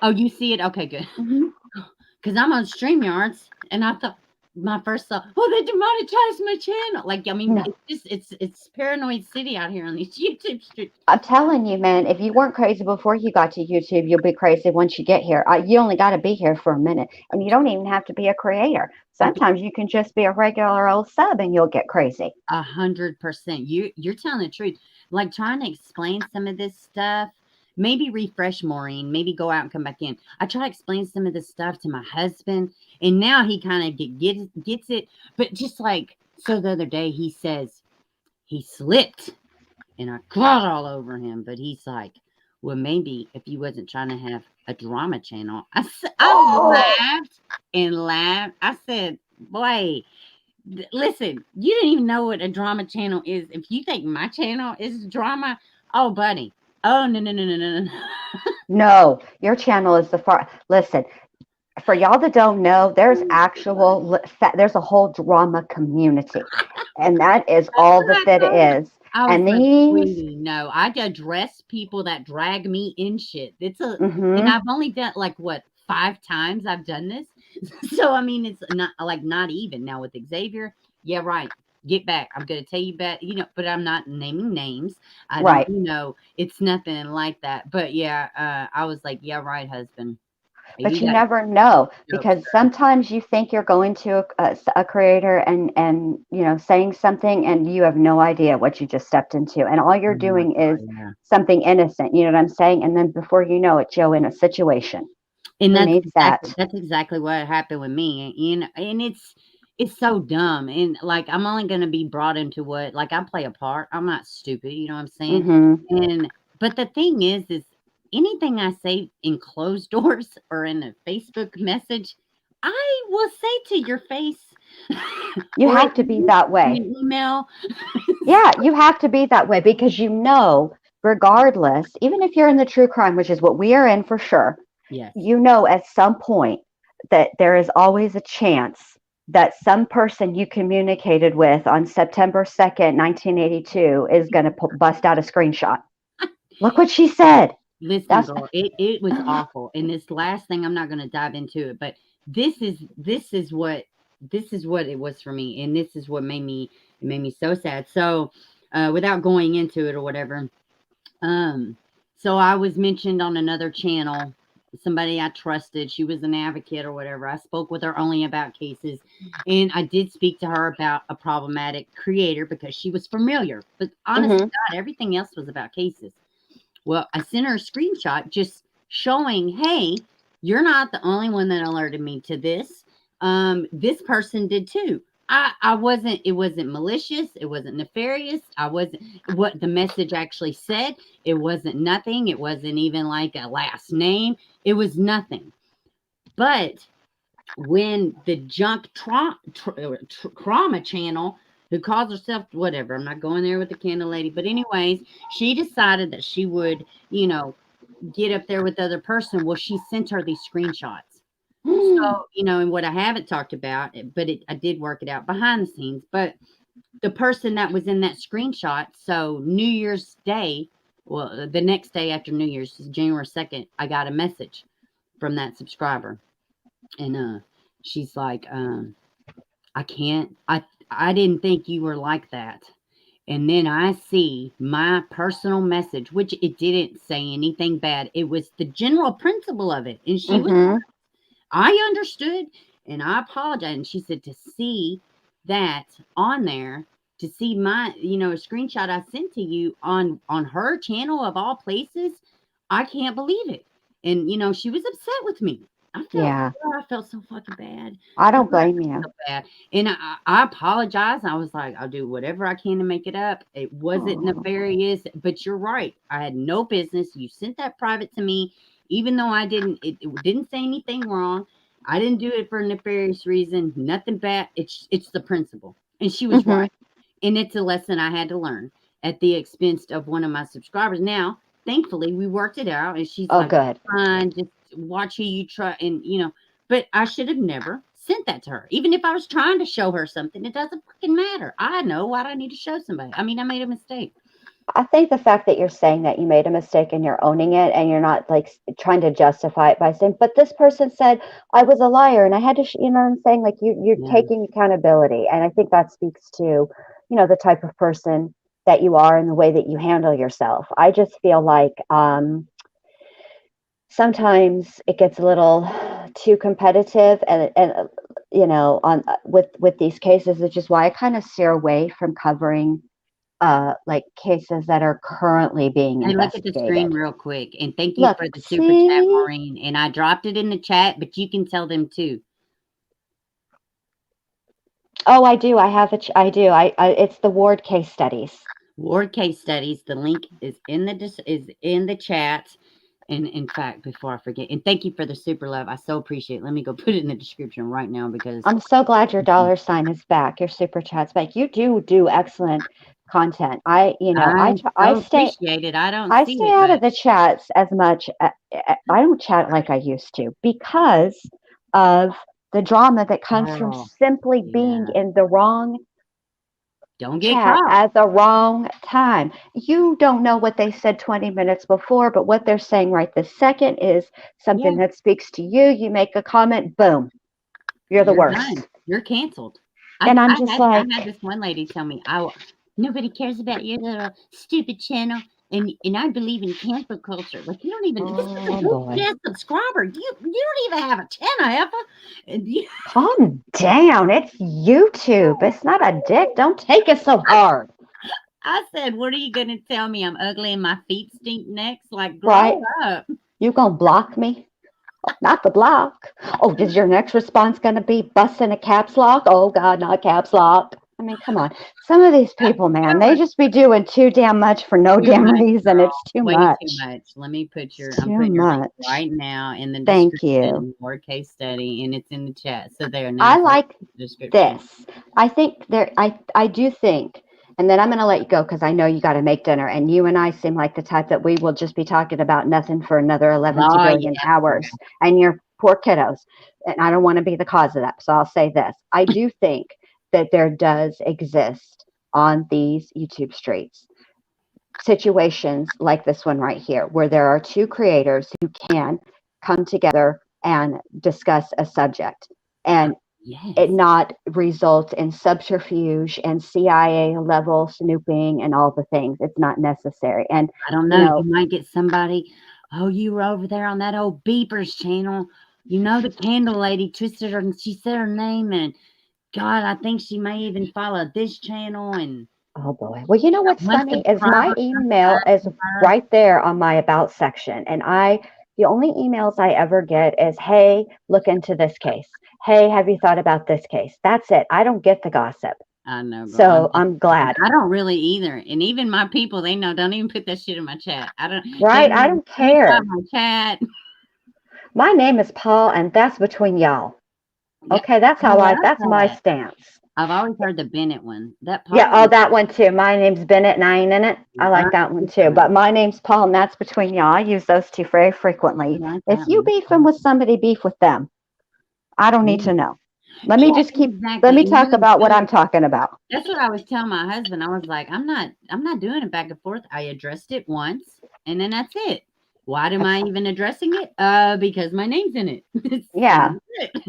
oh, you see it? Okay, good. Because I'm on StreamYards, and I thought my first thought, oh, they demonetized my channel. Like, I mean, it's paranoid city out here on these YouTube streets. I'm telling you, man, if you weren't crazy before you got to YouTube, you'll be crazy once you get here. You only got to be here for a minute, and you don't even have to be a creator. Sometimes you can just be a regular old sub, and you'll get crazy. 100%. You're telling the truth. Like, trying to explain some of this stuff. Maybe refresh, Maureen. Maybe go out and come back in. I try to explain some of this stuff to my husband, and now he kind of gets it. But just like, so the other day, he says he slipped, and I cried all over him. But he's like, well, maybe if you wasn't trying to have a drama channel. I laughed and laughed. I said, boy, listen, you didn't even know what a drama channel is. If you think my channel is drama, oh, buddy. Oh, no. No, your channel is listen, for y'all that don't know, there's there's a whole drama community, and that is all that is. And these, no, I address people that drag me in shit. And I've only done like 5 times I've done this. So I mean, it's not even now with Xavier. Yeah, right. Get back. I'm going to tell you back, but I'm not naming names. Right. It's nothing like that. But yeah, I was like, yeah, right, husband. But you never know, because sometimes you think you're going to a creator and saying something, and you have no idea what you just stepped into, and all you're doing is something innocent. You know what I'm saying? And then before you know it, you're in a situation. And that's exactly what happened with me. And it's so dumb. And like, I'm only going to be brought into I play a part. I'm not stupid. You know what I'm saying? But the thing is anything I say in closed doors or in a Facebook message, I will say to your face. You have to be that way. Email. Yeah, you have to be that way, because regardless, even if you're in the true crime, which is what we are in for sure, yes, at some point that there is always a chance that some person you communicated with on September 2nd, 1982 is going to bust out a screenshot. Look what she said. Listen, girl, it was awful. And this last thing, I'm not going to dive into it, but this is what it was for me, and this is what made me so sad. So, without going into it or whatever, so I was mentioned on another channel. Somebody I trusted. She was an advocate or whatever. I spoke with her only about cases, and I did speak to her about a problematic creator because she was familiar. But honestly, God, everything else was about cases. Well, I sent her a screenshot just showing, hey, you're not the only one that alerted me to this. This person did too. It wasn't malicious. It wasn't nefarious. What the message actually said. It wasn't nothing. It wasn't even like a last name. It was nothing. But when the junk trauma channel who calls herself whatever. I'm not going there with the candle lady. But anyways, she decided that she would, you know, get up there with the other person. Well, she sent her these screenshots. So, you know, and what I haven't talked about, but I did work it out behind the scenes. But the person that was in that screenshot, so New Year's Day, well, the next day after New Year's, January 2nd, I got a message from that subscriber. And she's like, I can't, I didn't think you were like that. And then I see my personal message, which it didn't say anything bad. It was the general principle of it. And she was, I understood, and I apologize. And she said to see that on there, to see my, you know, a screenshot I sent to you on her channel of all places, I can't believe it. And, you know, she was upset with me. I felt so fucking bad. I don't blame you. So bad. And I apologize. I was like, I'll do whatever I can to make it up. It wasn't nefarious, but you're right. I had no business. You sent that private to me, even though I didn't, it didn't say anything wrong. I didn't do it for a nefarious reason. Nothing bad. It's the principle. And she was right. And it's a lesson I had to learn at the expense of one of my subscribers. Now, thankfully, we worked it out. And she's like, good. fine, just watch who you try. And, you know, but I should have never sent that to her. Even if I was trying to show her something, it doesn't fucking matter. I know why do I need to show somebody. I mean, I made a mistake. I think the fact that you're saying that you made a mistake and you're owning it and you're not like trying to justify it by saying, but this person said I was a liar and I had to, you know what I'm saying? Like you're taking accountability. And I think that speaks to, you know, the type of person that you are and the way that you handle yourself. I just feel like sometimes it gets a little too competitive and you know, on with these cases, which is why I kind of steer away from covering like cases that are currently being Hey, look at investigated. the screen real quick. And thank you for the super chat, Maureen. And I dropped it in the chat, but you can tell them too. Oh, I do. I have I do. It's the Ward case studies. Ward case studies. The link is in the chat. And in fact, before I forget, and thank you for the super love. I so appreciate it. Let me go put it in the description right now because I'm so glad your dollar sign is back. Your super chat's back. You do excellent content. I appreciate it. I stay out of the chats as much. I don't chat like I used to because of the drama that comes from simply being in the wrong don't get chat caught at the wrong time. You don't know what they said 20 minutes before, but what they're saying right this second is something that speaks to you. You make a comment, boom, you're the worst. Done. You're canceled. And I'm just like, I had this one lady tell me, nobody cares about your little stupid channel. And I believe in cancel culture. Like you don't even this is a subscriber. You don't even have a 10 ever. Calm down. It's YouTube. It's not a dick. Don't take it so hard. I said, what are you gonna tell me? I'm ugly and my feet stink next? Like grow up. You gonna block me? Not the block. Oh, is your next response gonna be busting a caps lock? Oh God, not caps lock. I mean, come on. Some of these people, man, they just be doing too damn much for no damn reason. Girl. It's too much. Too much. Let me put your I'm putting your link right now in the description. Thank you. More case study, and it's in the chat. So there. I like this. I think I do think, and then I'm going to let you go because I know you got to make dinner, and you and I seem like the type that we will just be talking about nothing for another 11 billion hours, and your poor kiddos. And I don't want to be the cause of that. So I'll say this: I do think that there does exist on these YouTube streets situations like this one right here, where there are two creators who can come together and discuss a subject and it not result in subterfuge and CIA level snooping and all the things. It's not necessary. And I don't know, you might get somebody, oh, you were over there on that old Beepers channel. You know, the candle lady twisted her and she said her name and God, I think she may even follow this channel. And oh boy. Well, you know what's funny is my email is right there on my about section. And the only emails I ever get is, hey, look into this case. Hey, have you thought about this case? That's it. I don't get the gossip. I know. So I'm glad. I don't really either. And even my people, they know, don't even put that shit in my chat. I don't. Right. I don't care. My chat. My name is Paul and that's between y'all. Okay, that's how that's my stance. I've always heard the Bennett one. That Yeah, Paul oh, that one too. My name's Bennett and I ain't in it. I like that one too. But my name's Paul and that's between y'all. I use those two very frequently. If you beefing with somebody, beef with them. I don't need to know. Let me just keep, let me talk about what I'm talking about. That's what I was telling my husband. I was like, I'm not doing it back and forth. I addressed it once and then that's it. Why am I even addressing it? Because my name's in it. Yeah.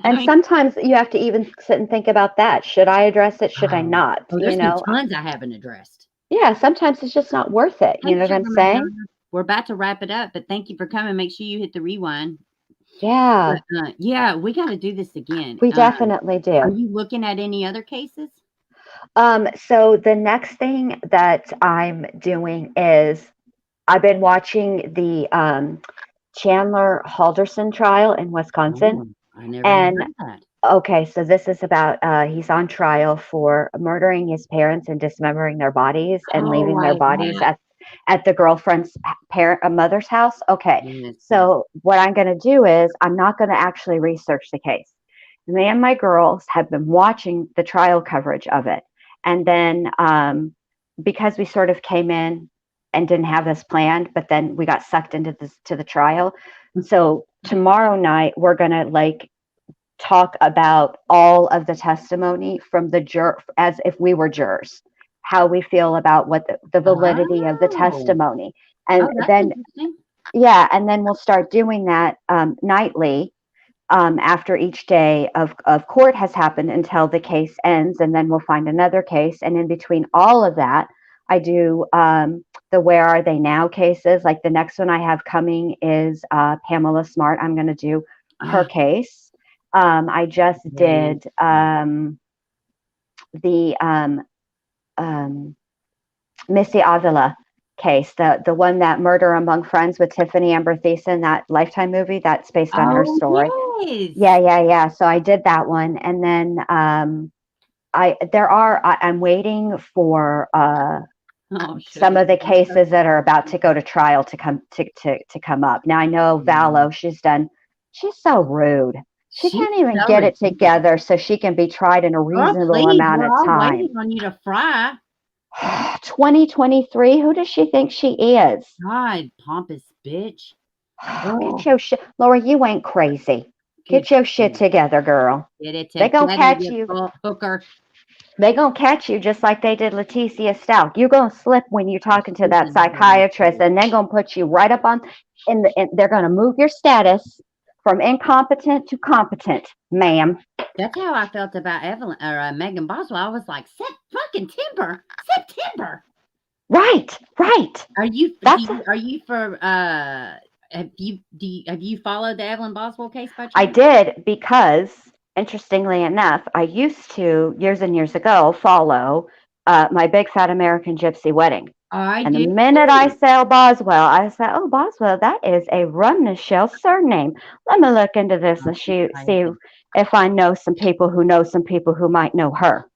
And sometimes you have to even sit and think about that. Should I address it? Should I not? Oh, there's You know? tons I haven't addressed. Yeah, sometimes it's just not worth it. You know what I'm saying? We're about to wrap it up, but thank you for coming. Make sure you hit the rewind. Yeah. But, yeah, we got to do this again. We definitely do. Are you looking at any other cases? So the next thing that I'm doing is I've been watching the Chandler Halderson trial in Wisconsin. Oh, I never And heard that. okay, so this is about he's on trial for murdering his parents and dismembering their bodies and leaving their bodies at the girlfriend's mother's house. Okay, so what I'm going to do is I'm not going to actually research the case. Me and my girls have been watching the trial coverage of it, and then because we sort of came in and didn't have this planned, but then we got sucked into the trial. So tomorrow night we're gonna like talk about all of the testimony from the juror as if we were jurors, how we feel about what the validity of the testimony, and then yeah, and then we'll start doing that nightly after each day of court has happened until the case ends, and then we'll find another case, and in between all of that I do the Where Are They Now cases. Like the next one I have coming is Pamela Smart. I'm going to do her case. I just did the Missy Avila case, the one that Murder Among Friends with Tiffany Amber Thiessen, that Lifetime movie that's based on her story. Yes. Yeah. So I did that one, and then I'm waiting for some of the cases that are about to go to trial to come up. Now I know Valo, she's so rude. She can't even get it together so she can be tried in a reasonable amount of time. We're waiting on you to fry. 2023. Who does she think she is? God, pompous bitch. Get your shit, Laura. You ain't crazy. Get your shit together, girl. They gonna catch you. Hooker. They gonna catch you just like they did Leticia Stout. You're gonna slip when you're talking to that psychiatrist, and they're gonna put you right up on. They're gonna move your status from incompetent to competent, ma'am. That's how I felt about Evelyn or Megan Boswell. I was like, September. Right. Are you for have you followed the Evelyn Boswell case by chance? I did, because interestingly enough, I used to years and years ago follow My Big Fat American Gypsy Wedding. And the minute I saw Boswell, I said, "Oh, Boswell, that is a Rumnichelle surname. Let me look into this and see if I know some people who know some people who might know her."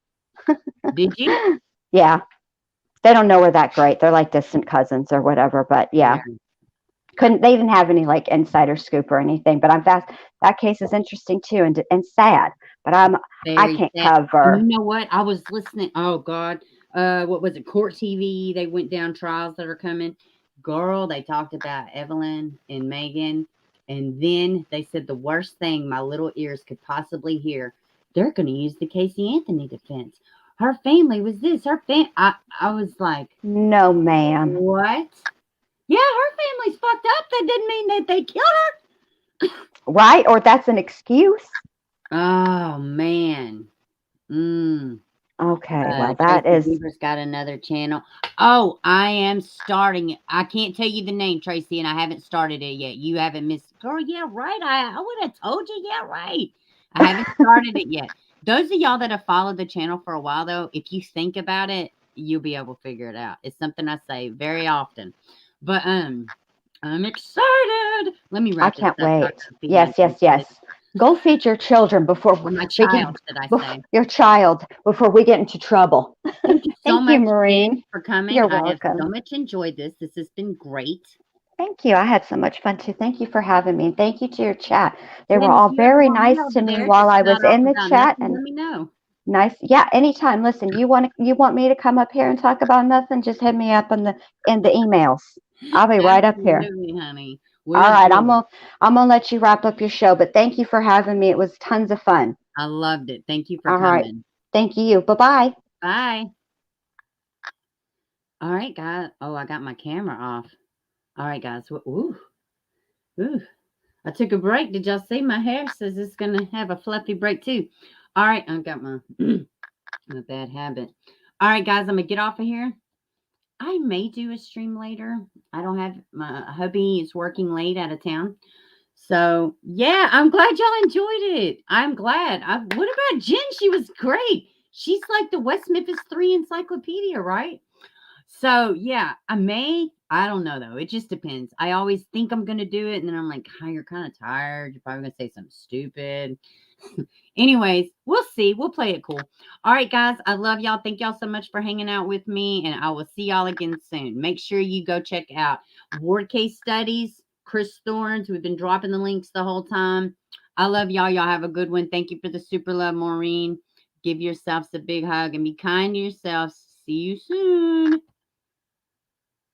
Did you? Yeah. They don't know her that great. They're like distant cousins or whatever, but yeah. They didn't have any like insider scoop or anything, but I'm fast. That case is interesting too and sad, but I can't cover. And you know what? I was listening. Oh God. What was it? Court TV. They went down trials that are coming. Girl, they talked about Evelyn and Megan. And then they said the worst thing my little ears could possibly hear. They're going to use the Casey Anthony defense. Her family was this. I was like, no, ma'am. What? Yeah, her family's fucked up. That didn't mean that they killed her. Right? Or that's an excuse. Oh, man. Okay, well, that is. Beaver's got another channel. Oh, I am starting it. I can't tell you the name, Tracy, and I haven't started it yet. You haven't missed. Girl, yeah, right. I would have told you. Yeah, right. I haven't started it yet. Those of y'all that have followed the channel for a while, though, if you think about it, you'll be able to figure it out. It's something I say very often. But I'm excited. Let me wrap I can't this up. wait. Yes. Go feed your children before my child, should I say? Your child before we get into trouble. Thank you so much, Maureen, for coming. You're I welcome. have so much enjoyed this. This has been great. Thank you. I had so much fun too. Thank you for having me. Thank you to your chat. They were all very nice to me while I was in the chat. And let me know. Nice. Yeah, anytime. Listen, you want me to come up here and talk about nothing? Just hit me up in the emails. I'll be right up here. Absolutely, honey. All right, I'm do. gonna let you wrap up your show, but thank you for having me. It was tons of fun. I loved it. Thank you for All right. coming. Thank you. Bye-bye. Bye. All right, guys. Oh, I got my camera off. All right, guys. Ooh. I took a break. Did y'all see my hair says it's going to have a fluffy break too? All right. I got my bad habit. All right, guys. I'm going to get off of here. I may do a stream later. I don't have my hubby is working late out of town. So, yeah, I'm glad y'all enjoyed it. I'm glad. What about Jen? She was great. She's like the West Memphis 3 encyclopedia, right? So, yeah, I don't know, though. It just depends. I always think I'm going to do it, and then I'm like, oh, you're kind of tired. You're probably going to say something stupid. Anyways, we'll see. We'll play it cool. All right, guys. I love y'all. Thank y'all so much for hanging out with me, and I will see y'all again soon. Make sure you go check out Ward Case Studies, Chris Thorns. We've been dropping the links the whole time. I love y'all. Y'all have a good one. Thank you for the super love, Maureen. Give yourselves a big hug and be kind to yourselves. See you soon.